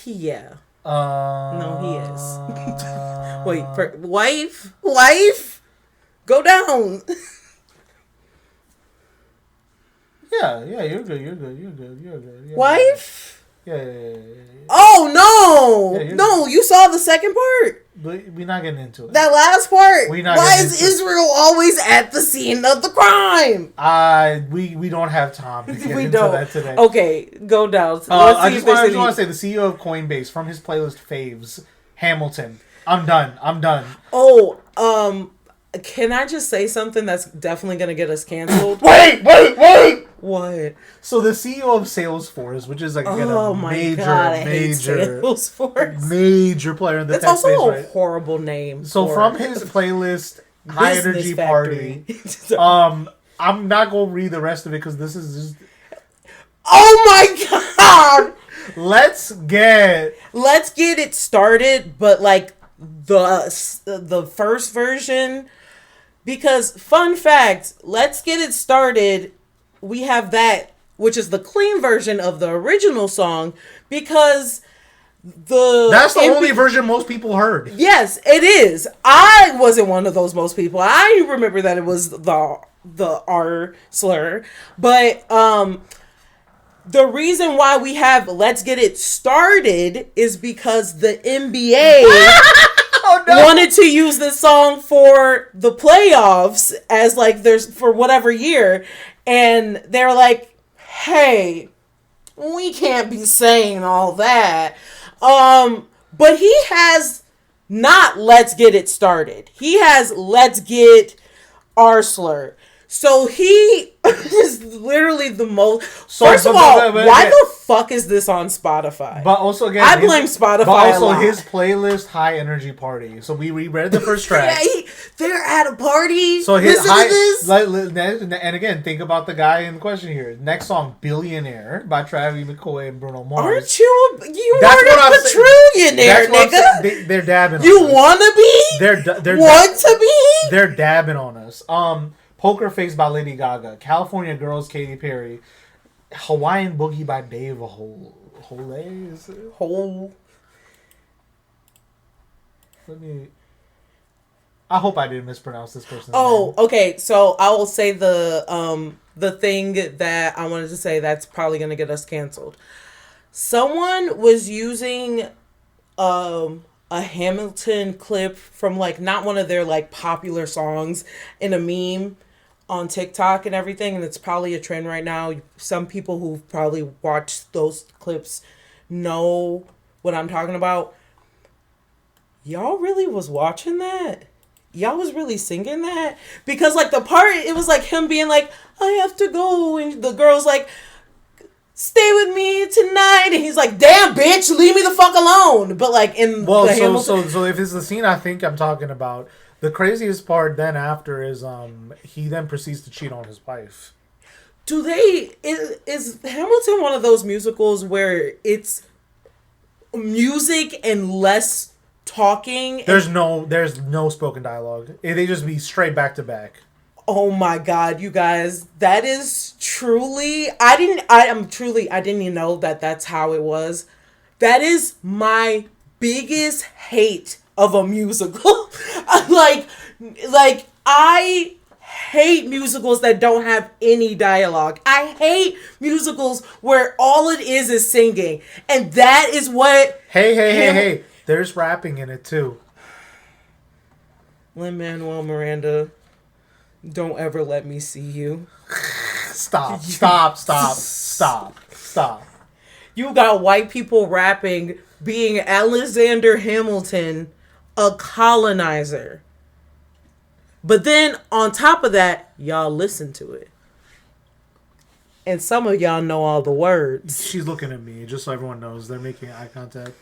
Yeah. No, he is. Wait, wife, go down. Yeah, you're good. Yeah, Wife? Yeah. Oh, Yeah, no, you saw the second part. But we're not getting into it. That last part. Why is into Israel always at the scene of the crime? We don't have time to get into that today. Okay, go down. I just want to say the CEO of Coinbase from his playlist faves, Hamilton. I'm done. Oh, can I just say something that's definitely gonna get us canceled? Wait! What? So the CEO of Salesforce, which is like again a major player in the tech space, right? That's also a horrible name. So from his playlist, High Energy Party, I'm not gonna read the rest of it because this is just. Oh my god! Let's get it started, but like the first version, because fun fact, Let's Get It Started, we have that, which is the clean version of the original song, because that's the only version most people heard. Yes, it is. I wasn't one of those most people. I remember that it was the R slur, but the reason why we have Let's Get It Started is because the NBA wanted to use this song for the playoffs as like there's for whatever year. And they're like, hey, we can't be saying all that. But he has not Let's Get It Started. He has Let's Get Arsler. So he is literally the most. First of all, why the fuck is this on Spotify? But also again, I blame Spotify. But also his playlist, High Energy Party. So we read the first track. They're at a party. So his high, and again, think about the guy in question here. Next song, "Billionaire" by Travis McCoy and Bruno Mars. Aren't you? You aren't a trillionaire, nigga. They're dabbing. You wanna be? They're want to be? They're dabbing on us. Poker Face by Lady Gaga, California Girls, Katy Perry, Hawaiian Boogie by Dave Hole. I hope I didn't mispronounce this person's name. Okay. So I will say the thing that I wanted to say that's probably gonna get us canceled. Someone was using a Hamilton clip from like not one of their like popular songs in a meme on TikTok and everything, and it's probably a trend right now. Some people who've probably watched those clips know what I'm talking about. Y'all really was watching that? Y'all was really singing that? Because like the part, it was like him being like, I have to go, and the girl's like, stay with me tonight, and he's like, damn bitch, leave me the fuck alone. But like in Hamilton, so if it's the scene I think I'm talking about, the craziest part then after is he then proceeds to cheat on his wife. Is Hamilton one of those musicals where it's music and less talking? There's no spoken dialogue. They just be straight back to back. Oh my god, you guys, that is truly I didn't even know that that's how it was. That is my biggest hate of a musical. like I hate musicals that don't have any dialogue. I hate musicals where all it is singing. And that is what Hey. There's rapping in it too. Lin-Manuel Miranda, don't ever let me see you. Stop. You got white people rapping, being Alexander Hamilton, a colonizer. But then on top of that, y'all listen to it. And some of y'all know all the words. She's looking at me, just so everyone knows. They're making eye contact.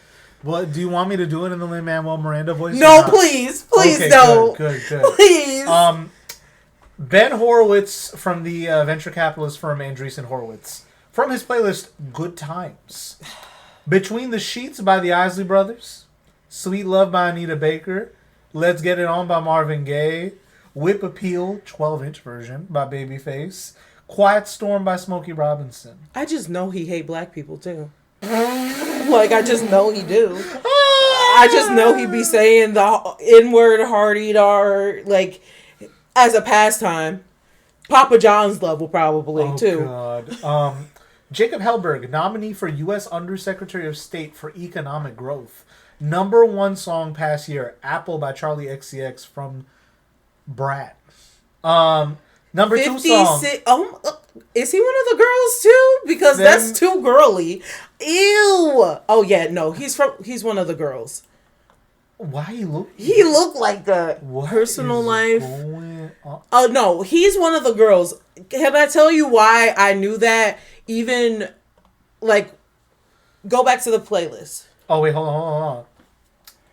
What, do you want me to do it in the Lin-Manuel Miranda voice? No, please. Please, okay, no. Good. Please. Ben Horowitz from the venture capitalist firm Andreessen Horowitz. From his playlist, Good Times. Between the Sheets by the Isley Brothers. Sweet Love by Anita Baker. Let's Get It On by Marvin Gaye. Whip Appeal, 12-inch version by Babyface. Quiet Storm by Smokey Robinson. I just know he hate black people too. Like, I just know he do. I just know he be saying the N-word hard-eater, like, as a pastime. Papa John's level, probably, too. Oh, God. Jacob Hellberg, nominee for U.S. Undersecretary of State for Economic Growth. Number one song past year, Apple by Charlie XCX from Brat. Number 2 song. Is he one of the girls too? Because that's too girly. Ew. Oh yeah, no, he's one of the girls. Why he look like that? What Personal life. Oh no, he's one of the girls. Can I tell you why I knew that? Even like, go back to the playlist. Oh wait, hold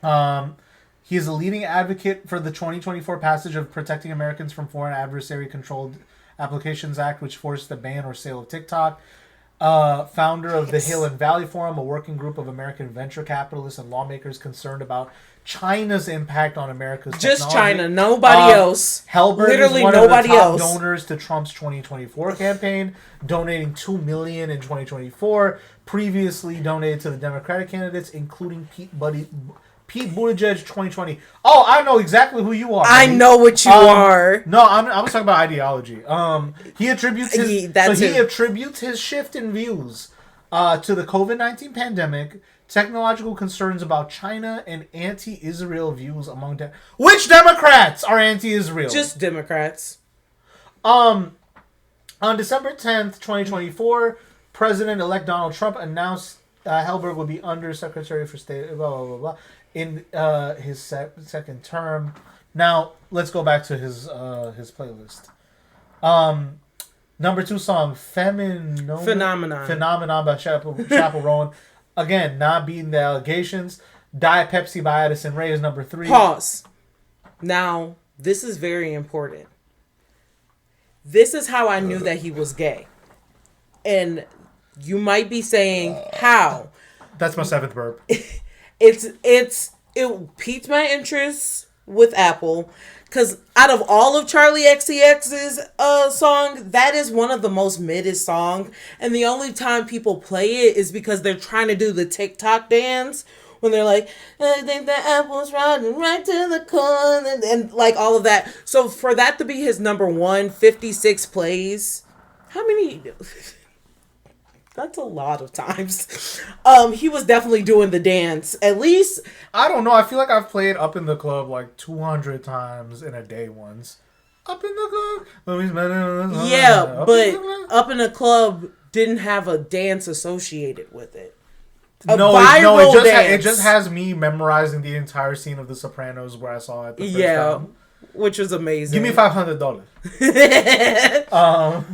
on. He is a leading advocate for the 2024 passage of Protecting Americans from Foreign Adversary-Controlled Applications Act, which forced the ban or sale of TikTok. Founder of the Hill and Valley Forum, a working group of American venture capitalists and lawmakers concerned about China's impact on America's technology. Just China, nobody else. Hellberg Literally is one nobody of the top else. donors to Trump's 2024 campaign, donating $2 million in 2024. Previously donated to the Democratic candidates, including Pete Buttigieg 2020. Oh, I know exactly who you are. I know what you are. No, I was talking about ideology. He attributes his shift in views to the COVID-19 pandemic, technological concerns about China, and anti-Israel views among which Democrats are anti-Israel? Just Democrats. On December 10th, 2024, President-elect Donald Trump announced Hellberg would be Undersecretary for State, blah, blah, blah, blah, in his second term. Now, let's go back to his playlist. Number 2 song, Phenomenon by Chappell Rowan. Again, not beating the allegations. Diet Pepsi by Addison Rae is number 3. Pause. Now, this is very important. This is how I knew that he was gay. And you might be saying, how? That's my 7th burp. It piqued my interest with Apple, because out of all of Charlie XCX's song, that is one of the most middest song, and the only time people play it is because they're trying to do the TikTok dance when they're like, I think the apple's riding right to the corner, and like all of that. So for that to be his number 1, 56 plays, how many? That's a lot of times. He was definitely doing the dance. At least, I don't know. I feel like I've played Up in the Club like 200 times in a day once. Up in the club. Yeah, but Up in the Club didn't have a dance associated with it. It just has me memorizing the entire scene of The Sopranos where I saw it the first time. Which was amazing. Give me $500.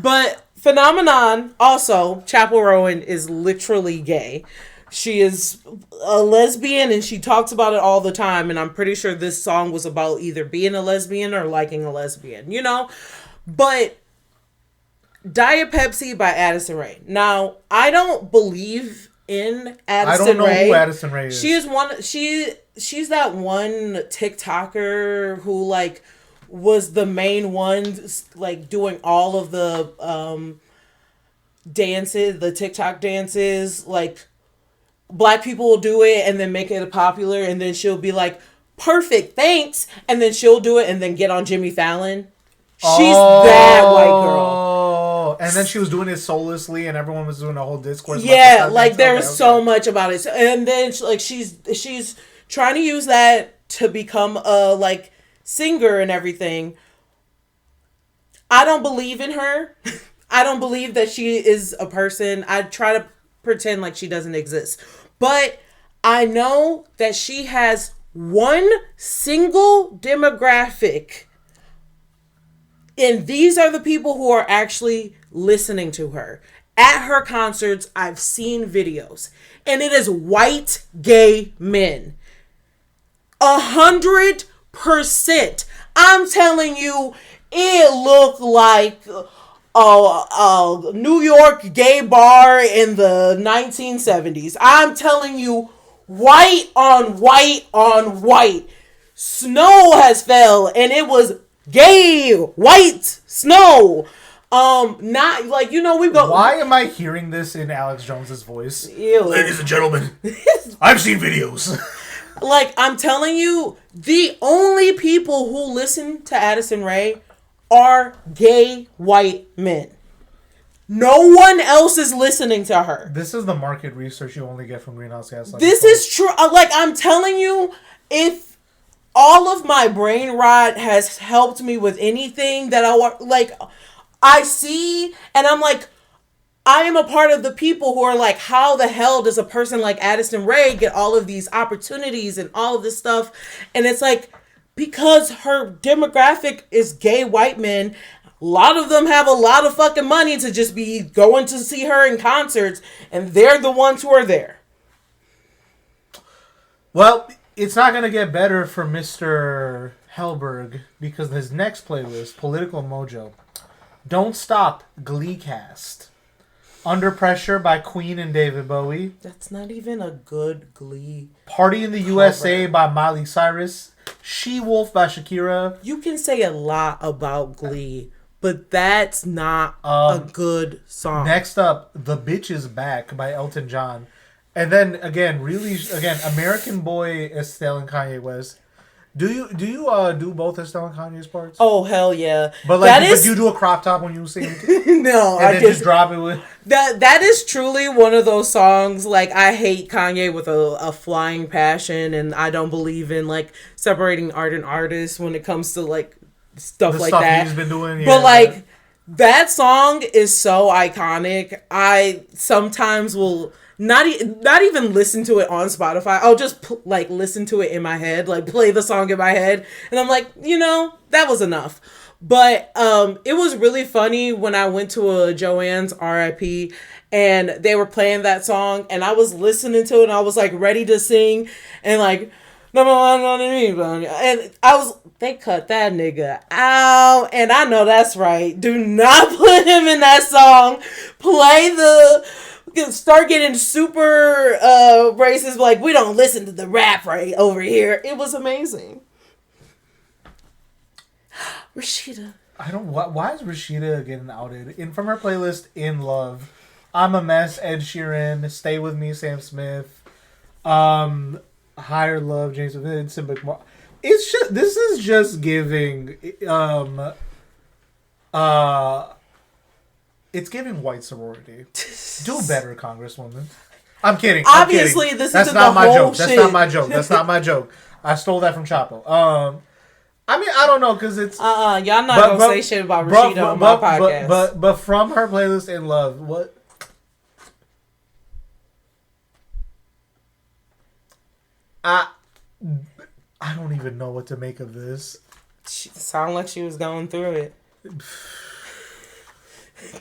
But Phenomenon, also, Chappell Rowan is literally gay. She is a lesbian and she talks about it all the time. And I'm pretty sure this song was about either being a lesbian or liking a lesbian, you know? But Diet Pepsi by Addison Rae. Now, I don't believe in Addison Rae. I don't know who Addison Rae is. She's that one TikToker who like was the main one like doing all of the dances, the TikTok dances. Like black people will do it and then make it popular, and then she'll be like, perfect, thanks, and then she'll do it and then get on Jimmy Fallon. She's that white girl. And then she was doing it soullessly, and everyone was doing a whole discourse. Yeah, like there was so much about it, and then she's trying to use that to become a like singer and everything. I don't believe in her. I don't believe that she is a person. I try to pretend like she doesn't exist, but I know that she has one single demographic. And these are the people who are actually listening to her. At her concerts, I've seen videos. And it is white gay men. 100%. I'm telling you, it looked like a New York gay bar in the 1970s. I'm telling you, white on white on white. Snow has fell, and it was gay white snow. Not like, you know, we've got. Why am I hearing this in Alex Jones's voice? Ew. Ladies and gentlemen, I've seen videos. Like, I'm telling you, the only people who listen to Addison Rae are gay white men. No one else is listening to her. This is the market research you only get from Greenhouse Gas. This is true. Like, I'm telling you, if all of my brain rot has helped me with anything that I want, like, I see, and I'm like, I am a part of the people who are like, how the hell does a person like Addison Rae get all of these opportunities and all of this stuff? And it's like, because her demographic is gay white men. A lot of them have a lot of fucking money to just be going to see her in concerts, and they're the ones who are there. Well, it's not going to get better for Mr. Hellberg because his next playlist, Political Mojo, Don't Stop, Gleecast. Under Pressure by Queen and David Bowie. That's not even a good Glee. Party in the USA by Miley Cyrus. She Wolf by Shakira. You can say a lot about Glee, but that's not a good song. Next up, The Bitch Is Back by Elton John. And then, again, American Boy, Estelle and Kanye West. Do you do both Estelle and Kanye's parts? Oh, hell yeah. But but you do a crop top when you sing it? No, and then just drop it with... That is truly one of those songs, like, I hate Kanye with a flying passion, and I don't believe in, like, separating art and artists when it comes to, like, stuff like that. He's been doing, yeah, but, like, that song is so iconic. I sometimes will... Not even listen to it on Spotify. I'll just listen to it in my head, like play the song in my head, and I'm like, that was enough. But it was really funny when I went to a Joanne's RIP and they were playing that song, and I was listening to it, and I was like ready to sing, and like, and they cut that nigga out, and I know that's right. Do not put him in that song. Start getting super racist, like, we don't listen to the rap right over here. It was amazing. Rashida. Why is Rashida getting outed? From her playlist, In Love, I'm a Mess, Ed Sheeran, Stay With Me, Sam Smith, Higher Love, James Vincent, McMahon. This is just giving, it's giving white sorority. Do better, Congresswoman. I'm kidding. Obviously, this isn't the whole shit. That's not my joke. I stole that from Chapo. I mean, I don't know, because it's... y'all not gonna say shit about Rashida on my podcast. But from her playlist, In Love, what... I don't even know what to make of this. She sounded like she was going through it.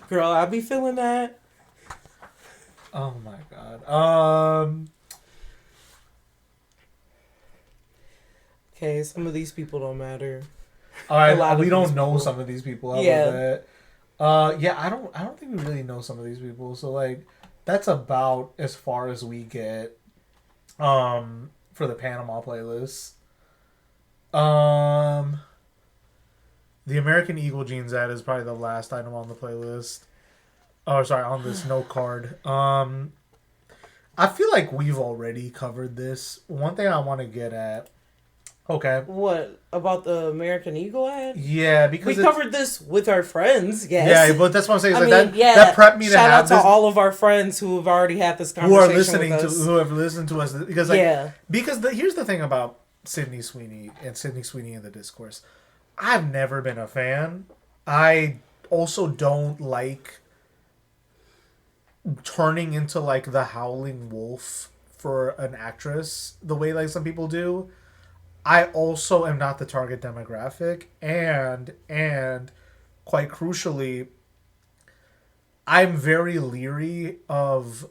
Girl, I be feeling that. Oh my god. Okay, some of these people don't matter. Alright, we don't know some of these people. Yeah. I don't think we really know some of these people. So like, that's about as far as we get. For the Panama playlist. The American Eagle jeans ad is probably the last item on the playlist. Oh, sorry, on this note card. I feel like we've already covered this. One thing I want to get at. Okay. What about the American Eagle ad? Yeah, because we covered this with our friends. Yes. Yeah, but that's what I'm saying. That prepped me to have this. Shout out to all of our friends who have already had this conversation who have listened to us, because here's the thing about Sydney Sweeney and the discourse. I've never been a fan. I also don't like turning into like the howling wolf for an actress the way like some people do. I also am not the target demographic, and quite crucially, I'm very leery of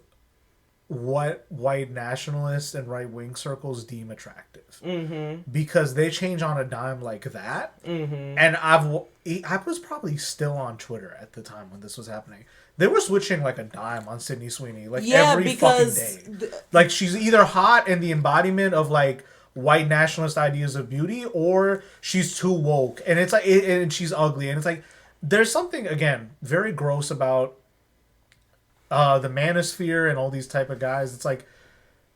what white nationalists and right-wing circles deem attractive. Mm-hmm. Because they change on a dime like that. Mm-hmm. And I was probably still on Twitter at the time when this was happening. They were switching like a dime on Sydney Sweeney every fucking day. Like, she's either hot and the embodiment of like white nationalist ideas of beauty, or she's too woke and it's like and she's ugly, and it's like there's something again very gross about the manosphere and all these type of guys. It's like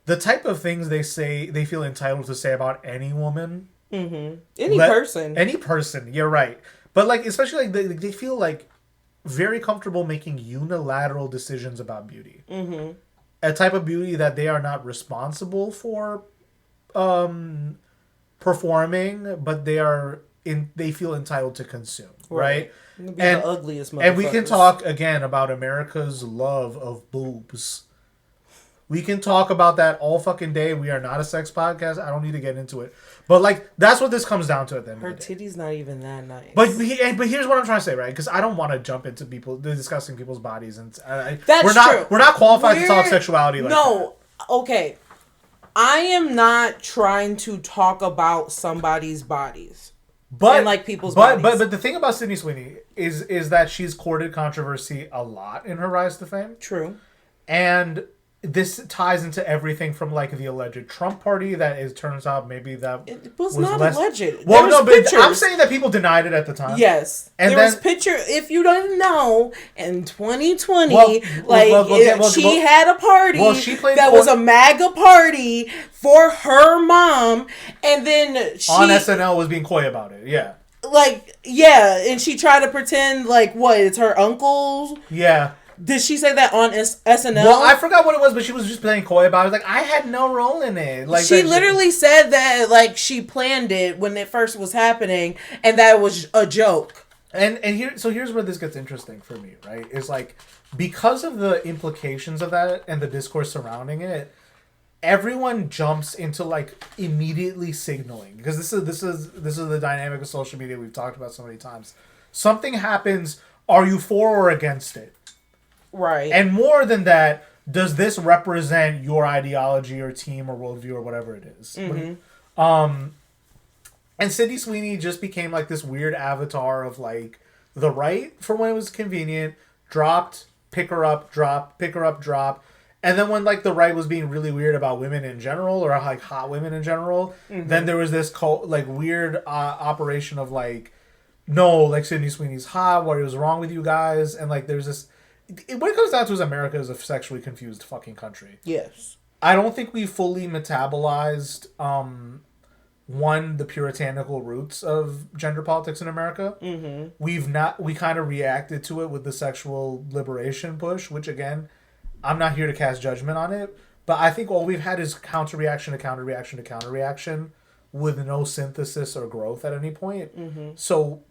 the type of things they feel entitled to say about any woman. Any person. You're right. But like, especially like they feel like very comfortable making unilateral decisions about beauty. A type of beauty that they are not responsible for performing, but they feel entitled to consume, right? And the ugliest motherfuckers. And we can talk again about America's love of boobs. We can talk about that all fucking day. We are not a sex podcast. I don't need to get into it. But like, that's what this comes down to at the end of the day. Her titty's not even that nice. But here's what I'm trying to say, right? Because I don't want to jump into discussing people's bodies, and that's true. We're not qualified to talk sexuality. Like that. Okay. I am not trying to talk about somebody's bodies. And like people's bodies. But the thing about Sydney Sweeney is that she's courted controversy a lot in her rise to fame. True. And this ties into everything from like the alleged Trump party that it turns out maybe that it was not alleged. Well, no, but I'm saying that people denied it at the time. Yes, and there was picture. If you don't know, in 2020, she had a party was a MAGA party for her mom, and then she on SNL was being coy about it. Yeah. And she tried to pretend like what? It's her uncle. Yeah. Did she say that on SNL? Well, I forgot what it was, but she was just playing coy about it. Like, I had no role in it. Like, she literally said that, like, she planned it when it first was happening, and that was a joke. And here's where this gets interesting for me, right? Is like, because of the implications of that and the discourse surrounding it, everyone jumps into like immediately signaling, because this is the dynamic of social media we've talked about so many times. Something happens, are you for or against it? Right. And more than that, does this represent your ideology or team or worldview or whatever it is? And Sydney Sweeney just became like this weird avatar of like the right for when it was convenient, dropped, pick her up, drop, pick her up, drop. And then when like the right was being really weird about women in general or like hot women in general, then there was this weird operation of like, no, like Sydney Sweeney's hot, what was wrong with you guys? And like there's this... What it comes down to is America is a sexually confused fucking country. Yes. I don't think we fully metabolized, the puritanical roots of gender politics in America. We kind of reacted to it with the sexual liberation push, which again, I'm not here to cast judgment on it, but I think all we've had is counter-reaction to counter-reaction to counter-reaction with no synthesis or growth at any point. So...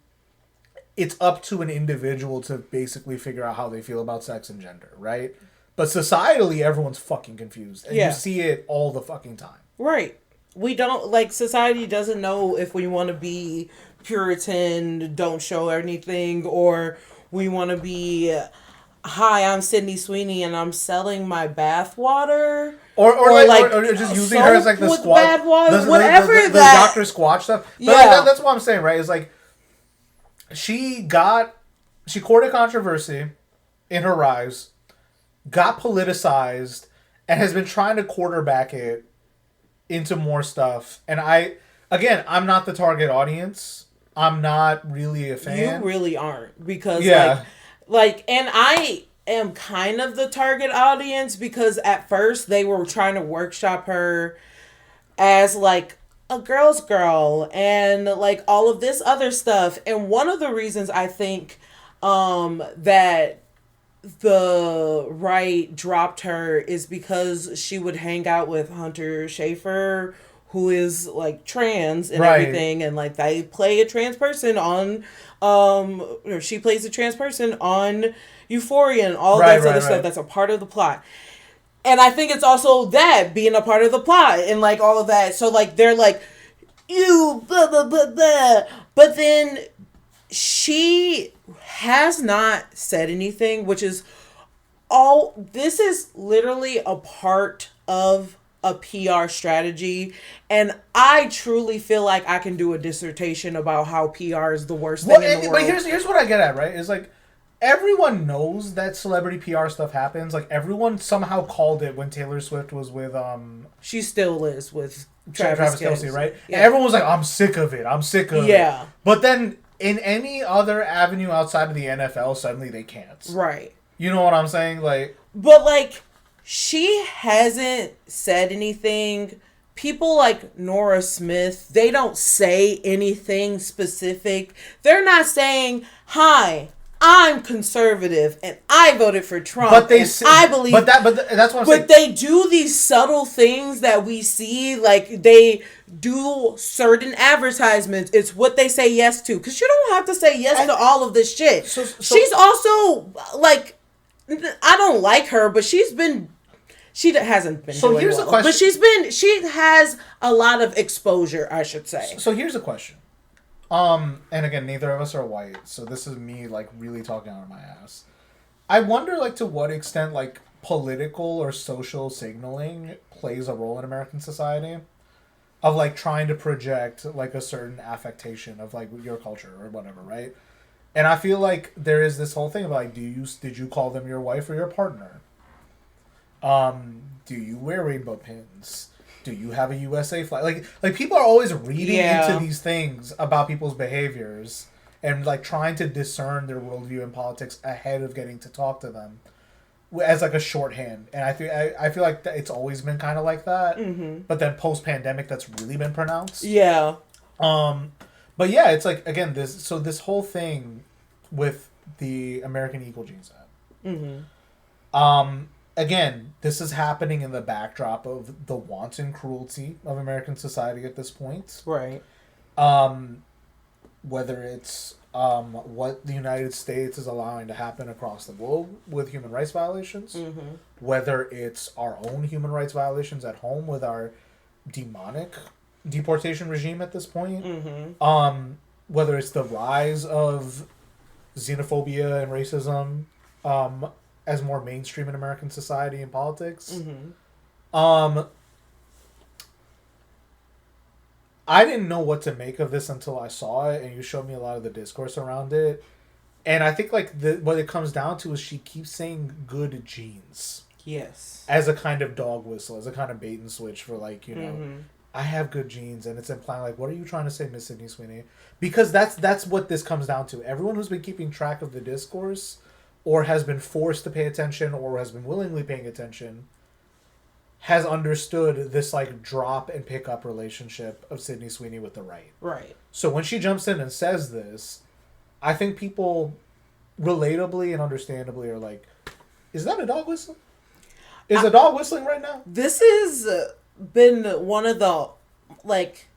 it's up to an individual to basically figure out how they feel about sex and gender, right? But societally, everyone's fucking confused. And you see it all the fucking time. Right. We don't, like, society doesn't know if we want to be Puritan, don't show anything, or we want to be, hi, I'm Sydney Sweeney and I'm selling my bath water. Or just using her as like the squat. Bath water, the Dr. Squatch stuff. But that's what I'm saying, right? It's like, she courted controversy in her rise, got politicized, and has been trying to quarterback it into more stuff. And I'm not the target audience. I'm not really a fan. You really aren't, because and I am kind of the target audience, because at first they were trying to workshop her as like a girl's girl and like all of this other stuff. And one of the reasons I think that the right dropped her is because she would hang out with Hunter Schafer, who is like trans and everything, and like they play a trans person on or she plays a trans person on Euphoria and all that other stuff that's a part of the plot. And I think it's also that being a part of the plot and like all of that. So like they're like, you blah blah blah blah. But then she has not said anything, which is this is literally a part of a PR strategy. And I truly feel like I can do a dissertation about how PR is the worst thing in the world. But here's what I get at, right? Is like, everyone knows that celebrity PR stuff happens. Like, everyone somehow called it when Taylor Swift was with she still is with Travis Kelce, right? Yeah. And everyone was like, I'm sick of it. Yeah. But then in any other avenue outside of the NFL, suddenly they can't. Right. You know what I'm saying? Like, but like, she hasn't said anything. People like Nora Smith, they don't say anything specific. They're not saying, "Hi, I'm conservative and I voted for Trump." But they and say, I believe, that's what I'm saying. but they do these subtle things that we see, like they do certain advertisements. It's what they say yes to, because you don't have to say yes to all of this shit. She's also like, I don't like her, but she hasn't been doing here's well. the question. But she has a lot of exposure, I should say. So here's a question. And again, neither of us are white, so this is me like really talking out of my ass. I wonder like to what extent like political or social signaling plays a role in American society, of like trying to project like a certain affectation of like your culture or whatever, right? And I feel like there is this whole thing of like, did you call them your wife or your partner? Do you wear rainbow pins? Do you have a USA flag? Like people are always reading into these things about people's behaviors and like trying to discern their worldview in politics ahead of getting to talk to them as like a shorthand. And I feel like it's always been kind of like that. Mm-hmm. But then post pandemic, that's really been pronounced. Yeah. But yeah, it's like again this whole thing with the American Eagle Genes ad. Mm-hmm. Again, this is happening in the backdrop of the wanton cruelty of American society at this point. Right. Whether it's what the United States is allowing to happen across the globe with human rights violations, mm-hmm. whether it's our own human rights violations at home with our demonic deportation regime at this point, mm-hmm. Whether it's the rise of xenophobia and racism, as more mainstream in American society and politics. Mm-hmm. I didn't know what to make of this until I saw it, and you showed me a lot of the discourse around it. And I think like what it comes down to is she keeps saying good genes. Yes. As a kind of dog whistle, as a kind of bait and switch for like, you know, mm-hmm. I have good genes, and it's implying like, what are you trying to say, Miss Sydney Sweeney? Because that's what this comes down to. Everyone who's been keeping track of the discourse, or has been forced to pay attention, or has been willingly paying attention, has understood this like drop and pick up relationship of Sydney Sweeney with the right. Right. So when she jumps in and says this, I think people relatably and understandably are like, is that a dog whistle? Is a dog whistling right now? This has been one of the like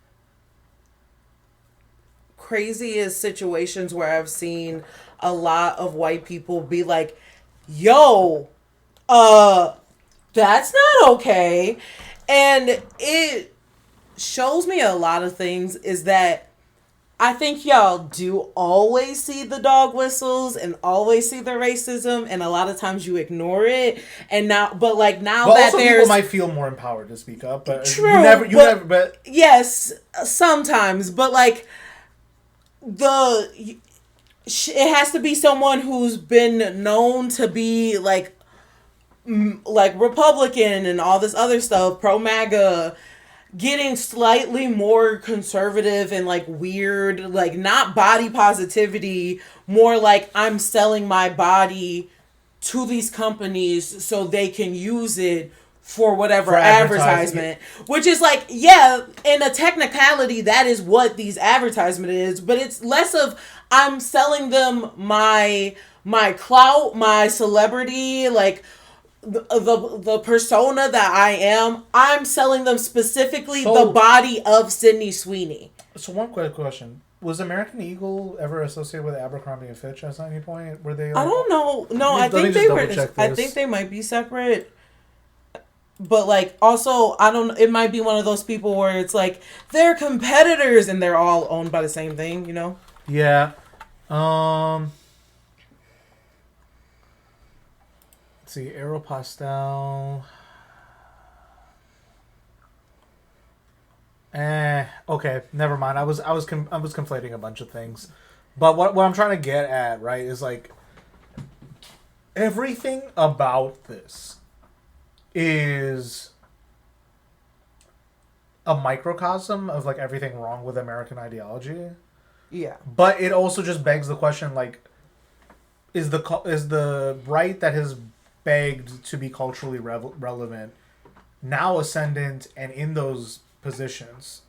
craziest situations where I've seen a lot of white people be like, yo, that's not okay. And it shows me a lot of things, is that I think y'all do always see the dog whistles and always see the racism, and a lot of times you ignore it. And now, but that there's people might feel more empowered to speak up, but true, you never. But yes, sometimes, but like it has to be someone who's been known to be like Republican and all this other stuff, pro MAGA, getting slightly more conservative and like weird, like not body positivity, more like I'm selling my body to these companies so they can use it for whatever advertisement. Which is like, yeah, in a technicality, that is what these advertisement is, but it's less of I'm selling them my clout, my celebrity, like the persona that I am. I'm selling them specifically the body of Sydney Sweeney. So one quick question. Was American Eagle ever associated with Abercrombie and Fitch at any point? Were they? Like, I don't know. No, I think they were. I think they might be separate. But like, also, I don't. It might be one of those people where it's like they're competitors and they're all owned by the same thing. You know? Yeah. Let's see, Aeropostale. Okay, never mind. I was conflating a bunch of things, but what I'm trying to get at, right, is like everything about this is a microcosm of like everything wrong with American ideology. Yeah. But it also just begs the question, like, is the right that has begged to be culturally relevant, now ascendant and in those positions,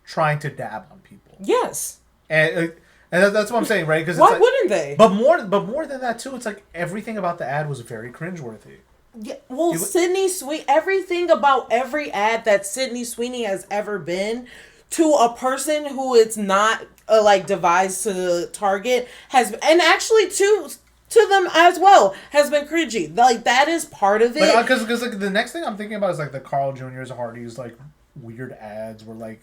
trying to dab on people. Yes. And that's what I'm saying, right? Because why wouldn't they? But more than that too, it's like everything about the ad was very cringeworthy. Yeah, well, Sydney Sweeney, everything about every ad that Sydney Sweeney has ever been to a person who it's not like devised to target has, and actually to them as well, has been cringy. Like that is part of it. Because like the next thing I'm thinking about is like the Carl Jr.'s Hardee's like weird ads where like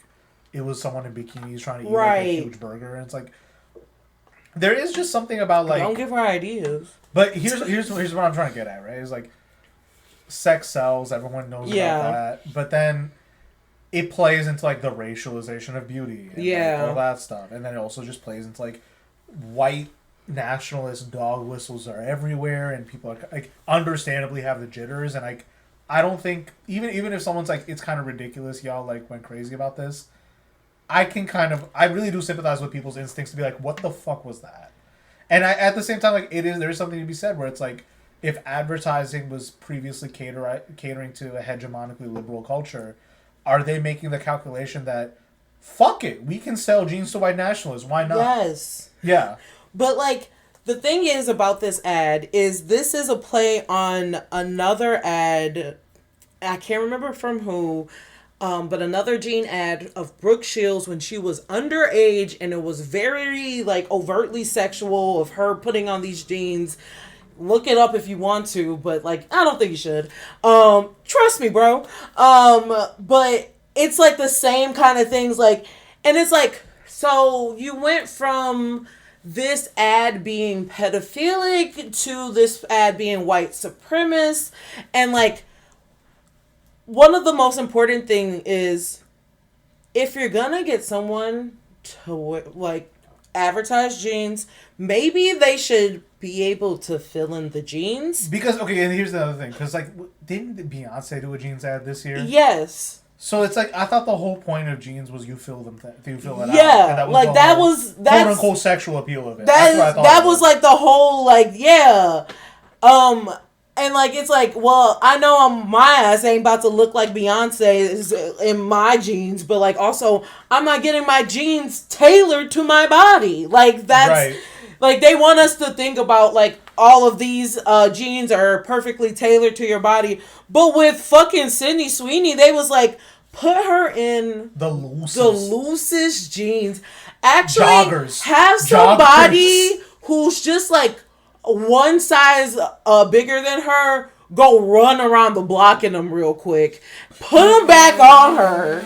it was someone in bikinis trying to eat like a huge burger, and it's like there is just something about like don't give her ideas. But here's what I'm trying to get at, right? Is like sex sells, everyone knows about that, but then it plays into like the racialization of beauty and like, all that stuff, and then it also just plays into like white nationalist dog whistles are everywhere, and people are, like understandably have the jitters, and like I don't think even if someone's like it's kind of ridiculous, y'all like went crazy about this, I really do sympathize with people's instincts to be like, what the fuck was that? And at the same time, like there's something to be said where it's like if advertising was previously catering to a hegemonically liberal culture, are they making the calculation that fuck it, we can sell jeans to white nationalists, why not? Yes. Yeah. But like the thing is about this ad is this is a play on another ad. I can't remember from who, but another jean ad of Brooke Shields when she was underage, and it was very like overtly sexual of her putting on these jeans. Look it up if you want to, but like I don't think you should. Trust me, bro. But it's like the same kind of things, like, and it's like, so you went from this ad being pedophilic to this ad being white supremacist, and like one of the most important thing is if you're gonna get someone to like advertise jeans, maybe they should be able to fill in the jeans. Because okay, and here's the other thing, because like didn't Beyonce do a jeans ad this year? Yes. So it's like I thought the whole point of jeans was you fill it out. Yeah, and that was quote unquote sexual appeal of it. That's what I thought. That was like the whole and like it's like, well, I know my ass ain't about to look like Beyonce in my jeans, but like also I'm not getting my jeans tailored to my body. Like that's right. Like they want us to think about like all of these jeans are perfectly tailored to your body, but with fucking Sydney Sweeney, they was like, put her in the loosest jeans. Actually, joggers. Have somebody who's just like one size bigger than her go run around the block in them real quick. Put them back on her.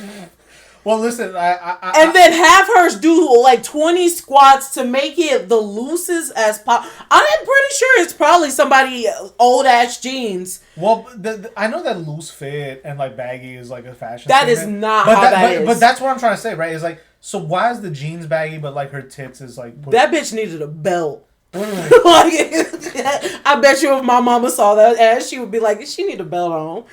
Well, listen, and then have her do like 20 squats to make it the loosest as possible. I'm pretty sure it's probably somebody old ass jeans. Well, I know that loose fit and like baggy is like a fashion. That statement. Is not how that is. But that's what I'm trying to say, right? Is like, so why is the jeans baggy, but like her tits is like that bitch needed a belt. Like, I bet you if my mama saw that ass, she would be like, she need a belt on.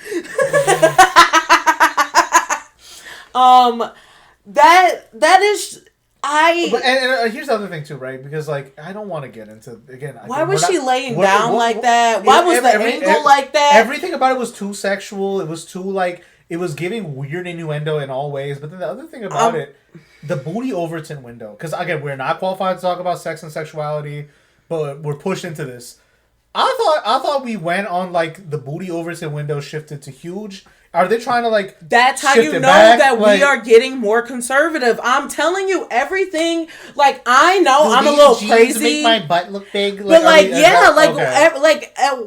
That is But here's the other thing too, right? Because like I don't want to get into again. Why was she laying down like that? Why was the angle like that? Everything about it was too sexual. It was too like it was giving weird innuendo in all ways. But then the other thing about it, the booty Overton window. Because again, we're not qualified to talk about sex and sexuality, but we're pushed into this. I thought we went on like the booty Overton window shifted to huge. Are they trying to like? That's how you know that we are getting more conservative. I'm telling you everything. Like I know I'm a little crazy. Make my butt look big. But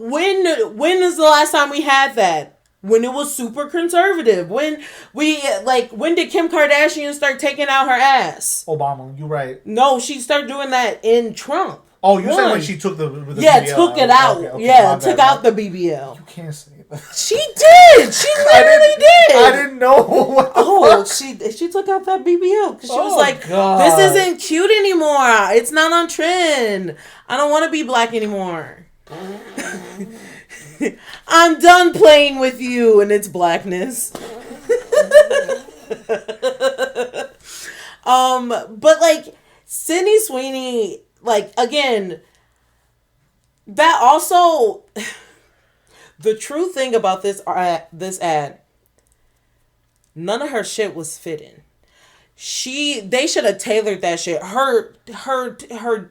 when is the last time we had that? When it was super conservative. When did Kim Kardashian start taking out her ass? Obama, you're right. No, she started doing that in Trump. Oh, you said when she took the BBL. Took it out. Okay, took out the BBL. You can't say that. She did. She literally did. I didn't know. What the she took out that BBL because she was like, God. This isn't cute anymore. It's not on trend. I don't want to be black anymore. I'm done playing with you and its blackness. But like Sydney Sweeney. Like, again, that also, The true thing about this ad, none of her shit was fitting. They should have tailored that shit. Her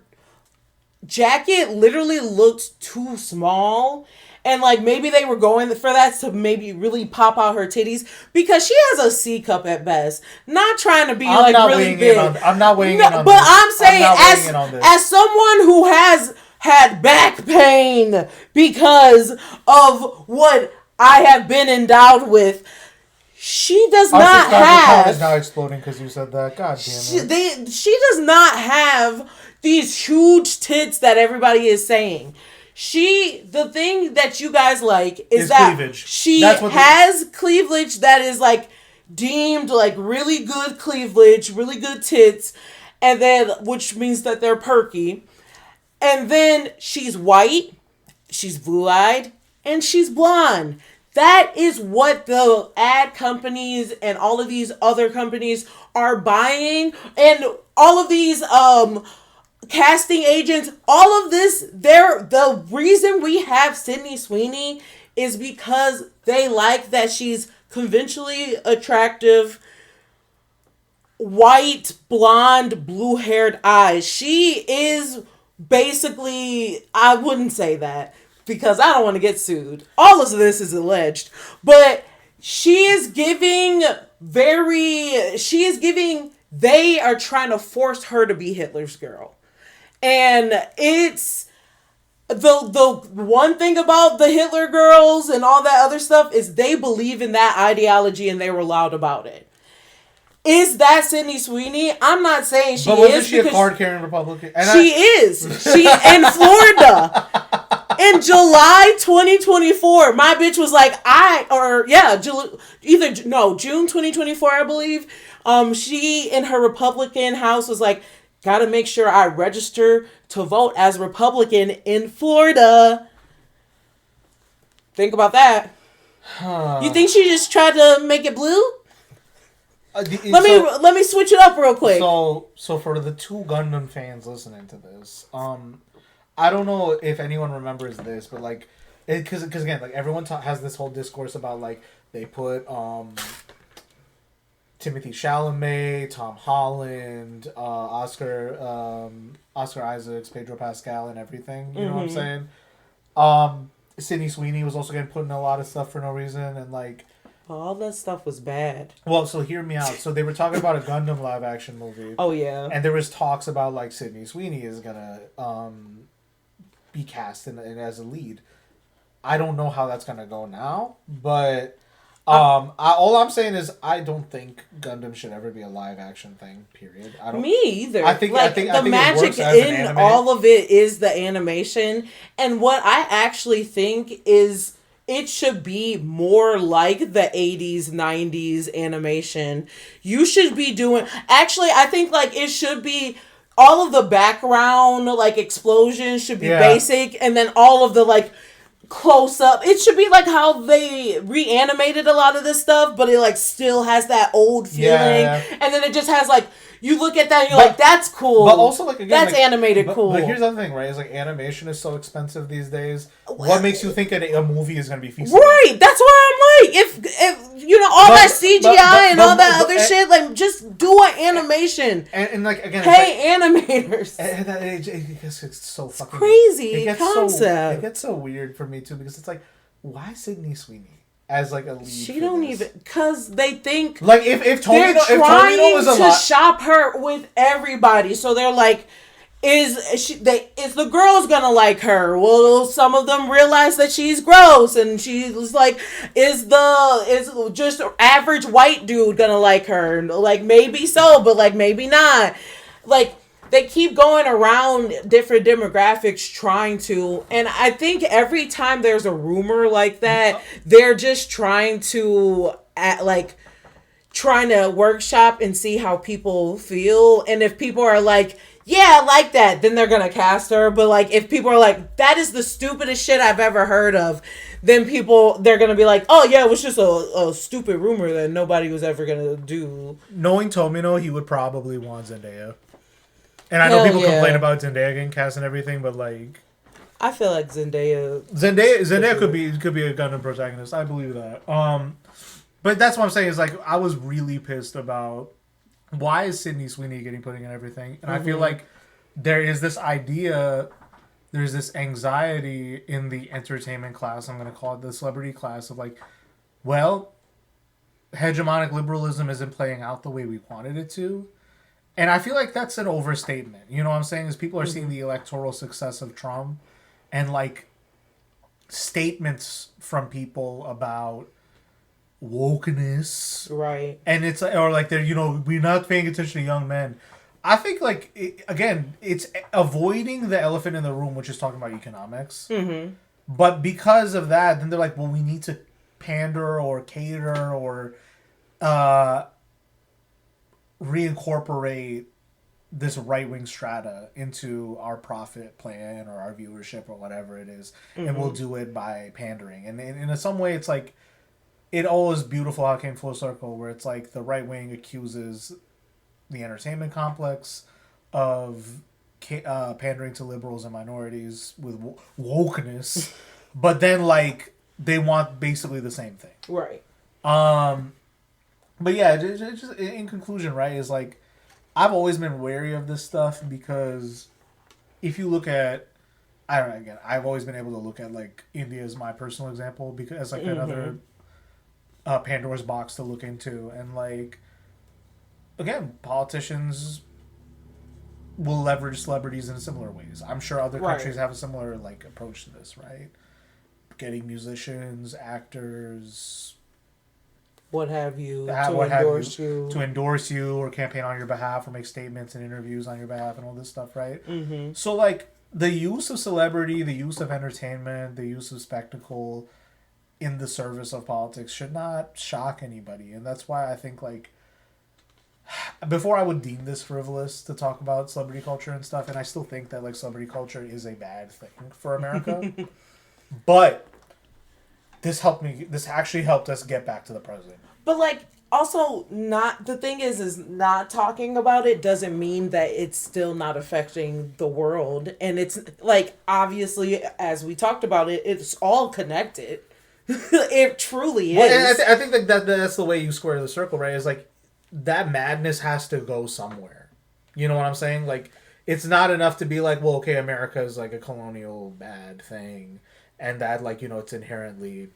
jacket literally looked too small. And like maybe they were going for that to maybe really pop out her titties because she has a C cup at best. Not trying to be I'm like not really weighing big. in on, I'm not weighing in on but this. I'm saying as someone who has had back pain because of what I have been endowed with, she does not have. Our is now exploding because you said that. God damn it. She does not have these huge tits that everybody is saying. The thing that you guys like is that cleavage. She has cleavage that is like deemed like really good cleavage, really good tits, and then which means that they're perky. And then she's white, she's blue-eyed, and she's blonde. That is what the ad companies and all of these other companies are buying, and all of these casting agents, all of this, the reason we have Sydney Sweeney is because they like that she's conventionally attractive, white, blonde, blue-haired eyes. She is basically, I wouldn't say that because I don't want to get sued. All of this is alleged, but she is giving they are trying to force her to be Hitler's girl. And it's the one thing about the Hitler girls and all that other stuff is they believe in that ideology and they were loud about it. Is that Sydney Sweeney? I'm not saying she is. But wasn't she a card-carrying Republican? She is. She in Florida. In July 2024, my bitch was like, June 2024, I believe. She in her Republican house was like, gotta make sure I register to vote as Republican in Florida. Think about that. You think she just tried to make it blue? Let me switch it up real quick. So for the two Gundam fans listening to this, I don't know if anyone remembers this, but like, because again, like everyone has this whole discourse about like they put Timothy Chalamet, Tom Holland, Oscar Isaacs, Pedro Pascal, and everything. You know what I'm saying? Sydney Sweeney was also getting put in a lot of stuff for no reason, and like all that stuff was bad. Well, so hear me out. So they were talking about a Gundam live action movie. Oh yeah. And there was talks about like Sydney Sweeney is gonna be cast in as a lead. I don't know how that's gonna go now, but all I'm saying is I don't think Gundam should ever be a live action thing. Period. Me either. I think the magic in all of it is the animation, and what I actually think is it should be more like the 80s, 90s animation. You should be doing actually. I think like it should be. All of the background like explosions should be basic, and then all of the like close up. It should be like how they reanimated a lot of this stuff, but it like still has that old feeling. And then it just has like you look at that and you're like, that's cool. But also like again, that's like, animated cool. But here's the other thing, right? Is like animation is so expensive these days. What makes you think a movie is gonna be feasible? Right. That's why I'm like, if you know all that CGI and all that other shit, like just do an animation. And like again, hey animators. It's so fucking crazy concept. It gets so weird for me too because it's like, why Sydney Sweeney as like a lead? She don't even because they think like if Tomino, they're trying to shop her with everybody, so they're like, is the girls gonna like her? Well, some of them realize that she's gross, and she's like, is just average white dude gonna like her? Like maybe so, but like maybe not. Like. They keep going around different demographics trying to, and I think every time there's a rumor like that, they're just trying to trying to workshop and see how people feel. And if people are like, yeah, I like that, then they're gonna cast her. But like, if people are like, that is the stupidest shit I've ever heard of, then they're gonna be like, oh yeah, it was just a stupid rumor that nobody was ever gonna do. Knowing Tomino, he would probably want Zendaya. And I know people complain about Zendaya getting cast and everything, but like, I feel like Zendaya could be a Gundam protagonist. I believe that. But that's what I'm saying is like I was really pissed about why is Sydney Sweeney getting put in everything, and I feel like there is this idea, there's this anxiety in the entertainment class. I'm going to call it the celebrity class of like, well, hegemonic liberalism isn't playing out the way we wanted it to. And I feel like that's an overstatement. You know what I'm saying? Is people are seeing the electoral success of Trump and like statements from people about wokeness. Right. And it's or like they're, we're not paying attention to young men. I think like it's avoiding the elephant in the room, which is talking about economics. Mm-hmm. But because of that, then they're like, well, we need to pander or cater or reincorporate this right-wing strata into our profit plan or our viewership or whatever it is, and we'll do it by pandering. And in some way, it's like it always beautiful how it came full circle, where it's like the right wing accuses the entertainment complex of pandering to liberals and minorities with wokeness, but then like they want basically the same thing, right? But yeah, just in conclusion, right, is like I've always been wary of this stuff because if you look at, I don't know, again, I've always been able to look at like India as my personal example because as like another Pandora's box to look into, and like again, politicians will leverage celebrities in similar ways. I'm sure other countries have a similar like approach to this, right? Getting musicians, actors, what have you, to endorse you or campaign on your behalf or make statements and interviews on your behalf and all this stuff, right? Mm-hmm. So like the use of celebrity, the use of entertainment, the use of spectacle in the service of politics should not shock anybody. And that's why I think like before I would deem this frivolous to talk about celebrity culture and stuff, and I still think that like celebrity culture is a bad thing for America. But this actually helped us get back to the president. But like also not the thing is not talking about it doesn't mean that it's still not affecting the world. And it's like obviously as we talked about it, it's all connected. It truly is. Well, and I think that's the way you square the circle, right? Is like that madness has to go somewhere. You know what I'm saying? Like it's not enough to be like, well, okay, America is like a colonial bad thing. And that, like, it's inherently,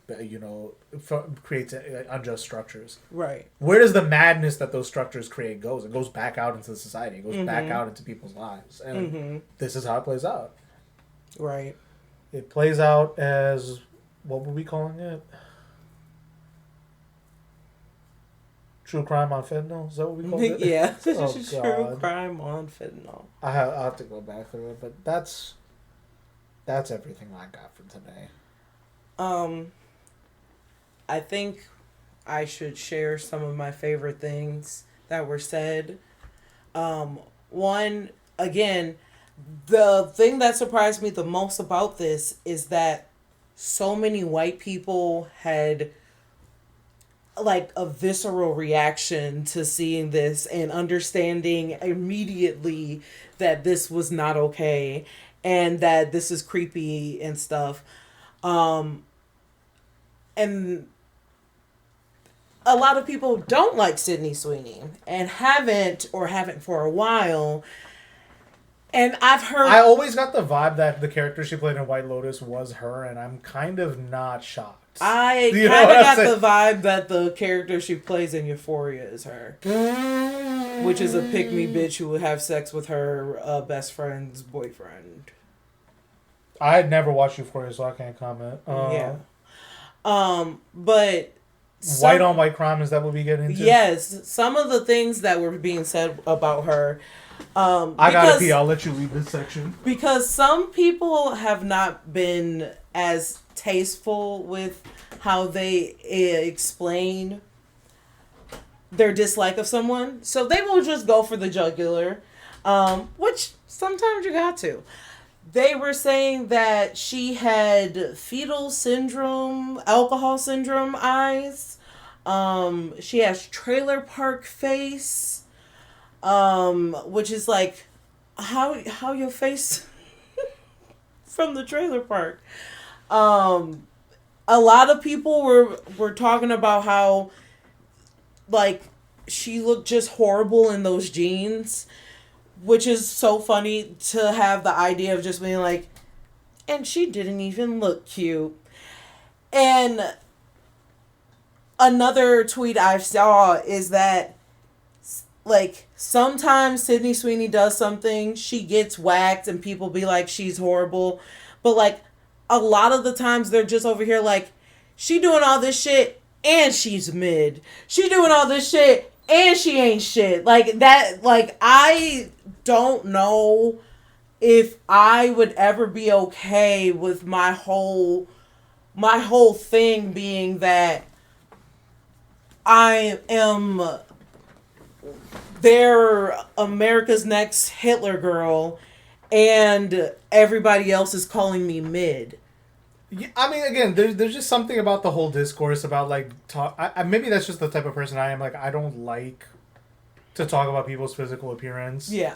creates unjust structures. Right. Where does the madness that those structures create goes? It goes back out into society. It goes back out into people's lives. And this is how it plays out. Right. It plays out as, what were we calling it? True crime on fentanyl? Is that what we called it? Yeah. True crime on fentanyl. I'll have to go back through it, but that's everything I got for today. I think I should share some of my favorite things that were said. One, again, the thing that surprised me the most about this is that so many white people had like a visceral reaction to seeing this and understanding immediately that this was not okay. And that this is creepy and stuff. And a lot of people don't like Sydney Sweeney and haven't for a while. And I've heard... I always got the vibe that the character she played in White Lotus was her, and I'm kind of not shocked. I kind of got the vibe that the character she plays in Euphoria is her. Which is a pick-me bitch who would have sex with her best friend's boyfriend. I had never watched Euphoria, so I can't comment. Yeah. But... White on white crime, is that what we get into? Yes. Some of the things that were being said about her... I gotta pee. I'll let you leave this section. Because some people have not been as tasteful with how they explain their dislike of someone. So they will just go for the jugular, which sometimes you got to. They were saying that she had fetal syndrome, alcohol syndrome eyes. She has trailer park face. Which is like how your face from the trailer park. A lot of people were talking about how, like, she looked just horrible in those jeans, which is so funny to have the idea of just being like, and she didn't even look cute. And another tweet I saw is that, like, sometimes Sydney Sweeney does something, she gets whacked, and people be like, she's horrible. But, like, a lot of the times they're just over here like, she doing all this shit and she's mid. She doing all this shit and she ain't shit. Like, that, like, I don't know if I would ever be okay with my whole thing being that I am they're America's Next Hitler girl and everybody else is calling me mid. Yeah, I mean, again, there's just something about the whole discourse about, like, maybe that's just the type of person I am. Like, I don't like to talk about people's physical appearance. Yeah.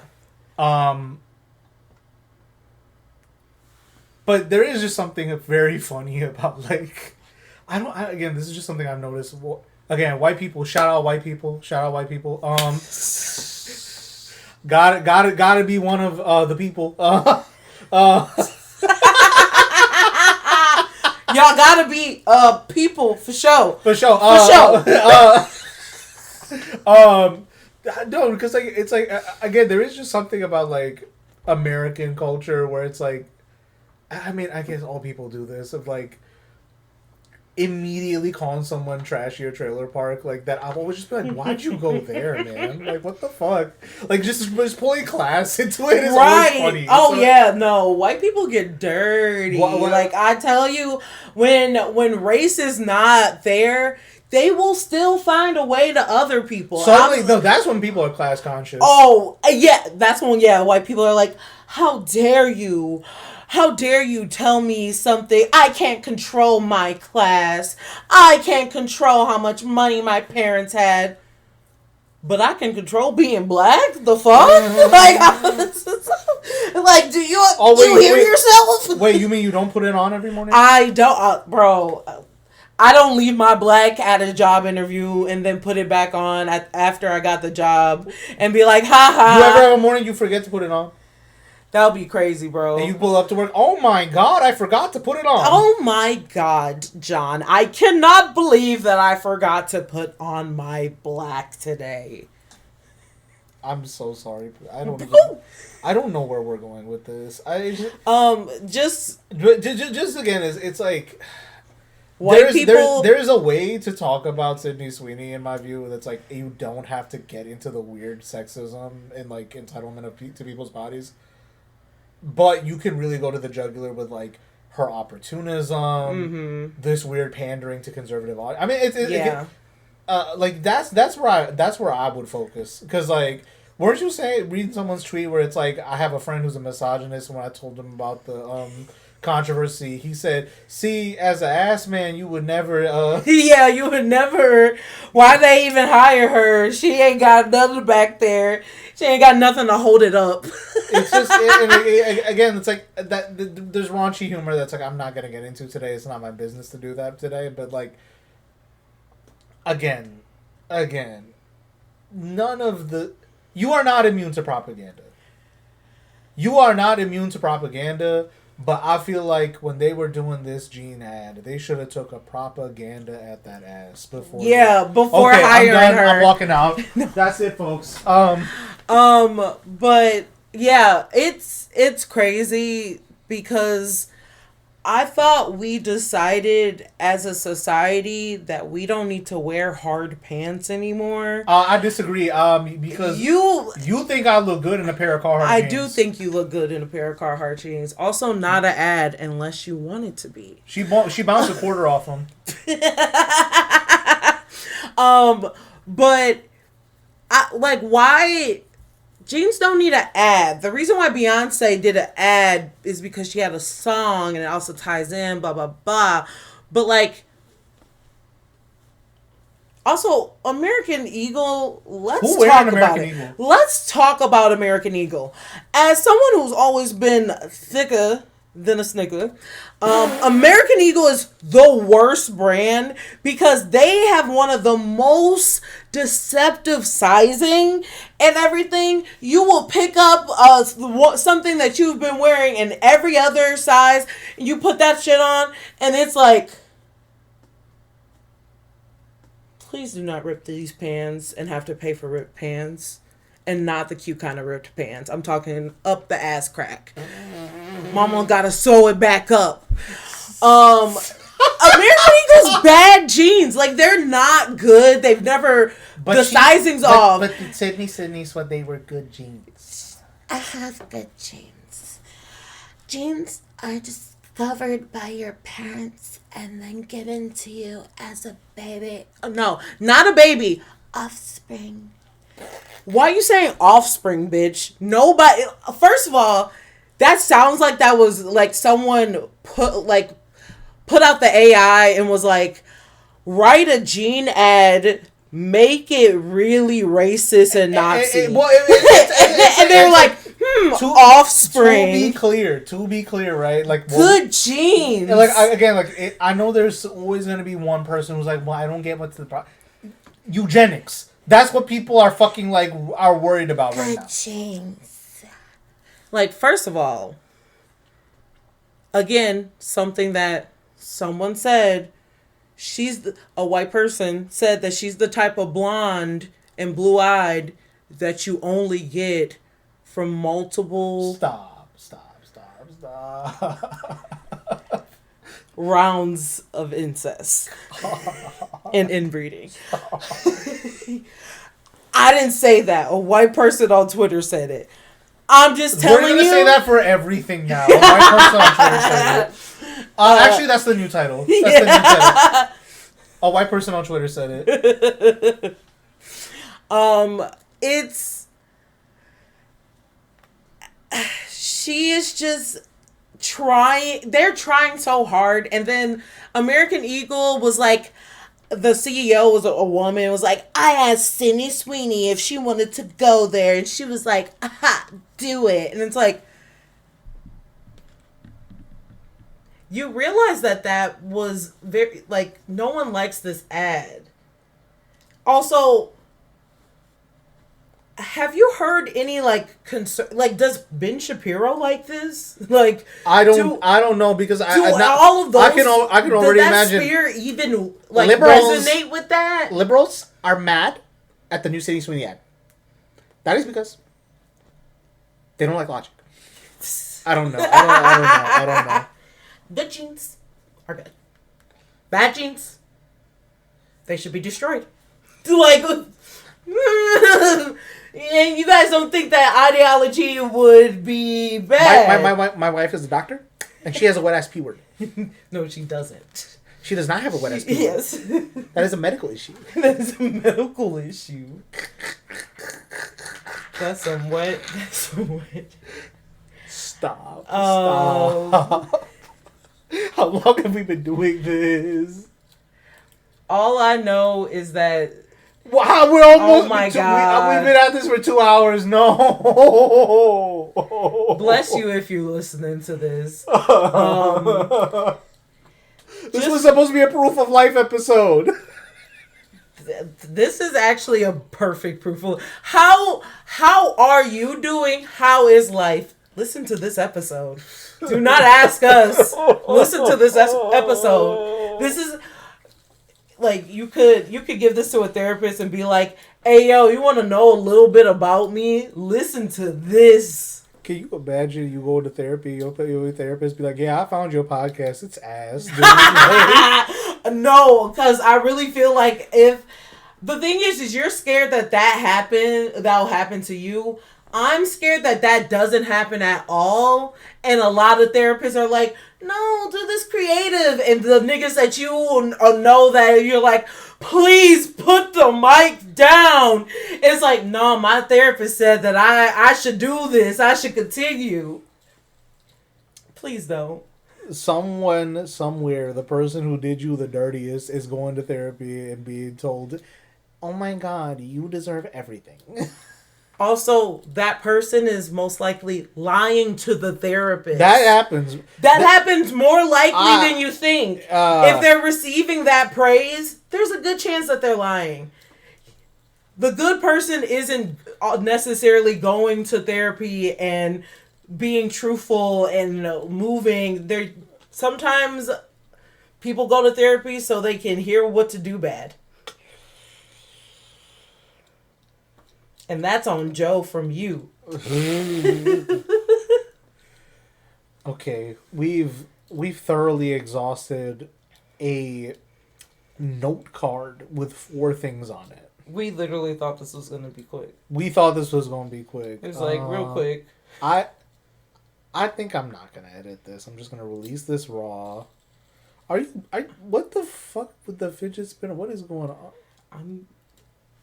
But there is just something very funny about, like, again, this is just something I've noticed. Again, white people, shout out white people. Gotta be one of the people. Y'all gotta be people for sure. For sure. No, because, like, it's like, again, there is just something about, like, American culture where it's like, I mean, I guess all people do this, of, like, immediately calling someone trashy or trailer park like that. I've always just been like, why'd you go there, man? Like, what the fuck? Like, just pulling class into it is always funny. Oh, so, yeah, no, white people get dirty. Like, I tell you, when race is not there, they will still find a way to other people. So, no, that's when people are class conscious. Oh, yeah, that's when, white people are like, how dare you? How dare you tell me something? I can't control my class. I can't control how much money my parents had. But I can control being black? The fuck? Like, do you, hear yourself? Wait, you mean you don't put it on every morning? I don't, bro. I don't leave my black at a job interview and then put it back on after I got the job and be like, ha ha. You ever have a morning you forget to put it on? That would be crazy, bro. And you pull up to work, oh my god, I forgot to put it on. Oh my god, John. I cannot believe that I forgot to put on my black today. I'm so sorry. I don't know where we're going with this. Just again, it's like, white people. There's a way to talk about Sydney Sweeney, in my view, that's like, you don't have to get into the weird sexism and, like, entitlement to people's bodies. But you can really go to the jugular with, like, her opportunism, this weird pandering to conservative audience. I mean, like, that's where I would focus, because, like, weren't you reading someone's tweet where it's like, I have a friend who's a misogynist, and when I told him about the controversy, he said, see, as an ass man, you would never yeah, you would never. Why they even hire her? She ain't got nothing back there. She ain't got nothing to hold it up. It's just, again, it's like that. There's raunchy humor that's like, I'm not gonna get into today. It's not my business to do that today. But, like, again, none of the. You are not immune to propaganda. You are not immune to propaganda. But I feel like when they were doing this Jean ad, they should have took a propaganda at that ass before. Yeah, before hiring her. I'm walking out. That's it, folks. But yeah, it's crazy because I thought we decided as a society that we don't need to wear hard pants anymore. I disagree. Because you think I look good in a pair of Carhartt jeans. I do think you look good in a pair of Carhartt jeans. Also, not an ad unless you want it to be. She bounced a quarter off them. But why? Jeans don't need an ad. The reason why Beyonce did an ad is because she had a song and it also ties in, blah, blah, blah. But, like, also, American Eagle, let's talk about it. Let's talk about American Eagle. As someone who's always been thicker than a Snickler. American Eagle is the worst brand because they have one of the most deceptive sizing and everything. You will pick up something that you've been wearing in every other size, and you put that shit on, and it's like, please do not rip these pants and have to pay for ripped pants. And not the cute kind of ripped pants. I'm talking up the ass crack. Mama gotta sew it back up. American Eagle's bad jeans. Like, they're not good. They've never... sizing's off. But Sydney's what they were good jeans. I have good jeans. Jeans are discovered by your parents and then given to you as a baby. No, not a baby. Offspring. Why are you saying offspring, bitch? Nobody... First of all, that sounds like that was like someone put out the AI and was like, write a gene ad, make it really racist and Nazi. And they're like, offspring. To be clear, right? Like, good genes. Like, I know there's always going to be one person who's like, well, I don't get what's the problem. Eugenics. That's what people are fucking, like, are worried about right now. Good genes. Like, first of all, again, something that someone said, a white person said that she's the type of blonde and blue-eyed that you only get from multiple... Stop. rounds of incest and inbreeding. I didn't say that. A white person on Twitter said it. I'm just telling you. We're going to say that for everything now. A white person on Twitter said it. Actually, that's the new title. That's the new title. A white person on Twitter said it. She is just they're trying so hard, and then American Eagle was like, the CEO was a woman, was like, I asked Sydney Sweeney if she wanted to go there, and she was like, aha, do it. And it's like, you realize that was very, like, no one likes this ad. Also, have you heard any, like, concern? Like, does Ben Shapiro like this? Like, I don't know, because all of those, I can already imagine. Does that sphere even, like, liberals, resonate with that? Liberals are mad at the new Sydney Sweeney ad. That is because they don't like logic. I don't know. I don't know. Good genes are good. Bad genes, they should be destroyed. Like, and you guys don't think that ideology would be bad? My wife is a doctor, and she has a wet ass P word. No, she doesn't. She does not have a wet ass P word. Yes. That is a medical issue. That is a medical issue. That's some wet. Stop. Stop. How long have we been doing this? All I know is that... Wow, we're almost... Oh my God. We've been at this for 2 hours. No. Bless you if you're listening to this. This was supposed to be a proof of life episode. This is actually a perfect proof of... How are you doing? How is life? Listen to this episode. Do not ask us. Listen to this episode. This is... Like, you could give this to a therapist and be like, hey, yo, you want to know a little bit about me? Listen to this. Can you imagine you go to therapy, your therapist be like, yeah, I found your podcast. It's ass. No, because I really feel like if... The thing is you're scared that'll happen to you. I'm scared that doesn't happen at all. And a lot of therapists are like, no, do this creative. And the niggas that you know that you're like, please put the mic down. It's like, no, my therapist said that I should do this. I should continue. Please don't. Someone, somewhere, the person who did you the dirtiest is going to therapy and being told, oh my God, you deserve everything. Also, that person is most likely lying to the therapist. That happens. That happens more likely than you think. Uh, If they're receiving that praise, there's a good chance that they're lying. The good person isn't necessarily going to therapy and being truthful and moving. They're sometimes people go to therapy so they can hear what to do bad. And that's on Joe from you. Okay, we've thoroughly exhausted a note card with 4 things on it. We literally thought this was going to be quick. We thought this was going to be quick. It was like real quick. I think I'm not gonna edit this. I'm just gonna release this raw. What the fuck with the fidget spinner? What is going on?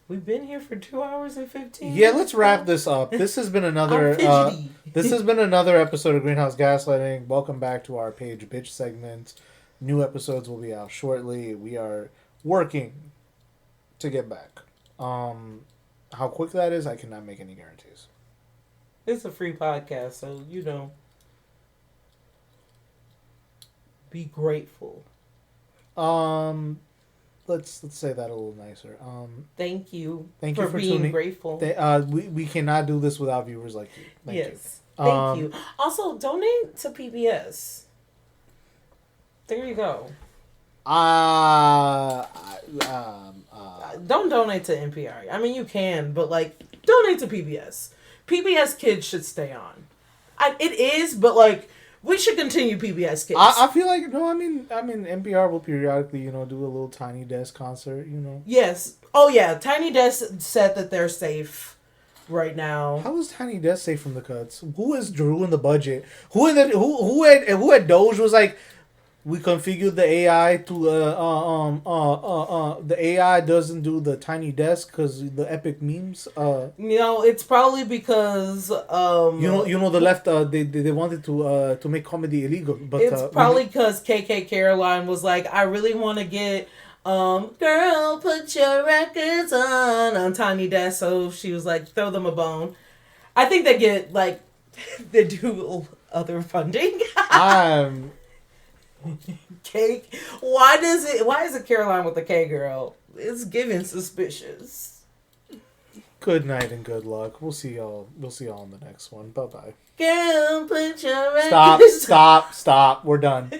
We've been here for 2 hours and 15 Yeah, let's wrap this up. This has been another this has been another episode of Greenhouse Gaslighting. Welcome back to our Page Bitch segment. New episodes will be out shortly. We are working to get back. How quick that is, I cannot make any guarantees. It's a free podcast, so be grateful. Let's say that a little nicer. Thank you for for being tuning. grateful. We cannot do this without viewers like you. Thank you. Thank you. Also, donate to PBS. There you go. Don't donate to NPR. I mean, you can, but donate to PBS. PBS Kids should stay on. It is, but we should continue PBS Kids. I feel like no. I mean, NPR will periodically, do a little Tiny Desk concert. Yes. Oh yeah. Tiny Desk said that they're safe right now. How is Tiny Desk safe from the cuts? Who is Drew in the budget? Who had Doge was like, we configured the AI to the AI doesn't do the Tiny Desk because the epic memes. It's probably because the left they wanted to make comedy illegal, but it's probably because KK Caroline was like, I really want to get girl, put your records on Tiny Desk, so she was like, throw them a bone. I think they get they do other funding. Cake. Why is it Caroline with the K girl? It's giving suspicious. Good night and good luck. We'll see y'all in the next one. Bye bye. Girl, put your records. Stop. We're done.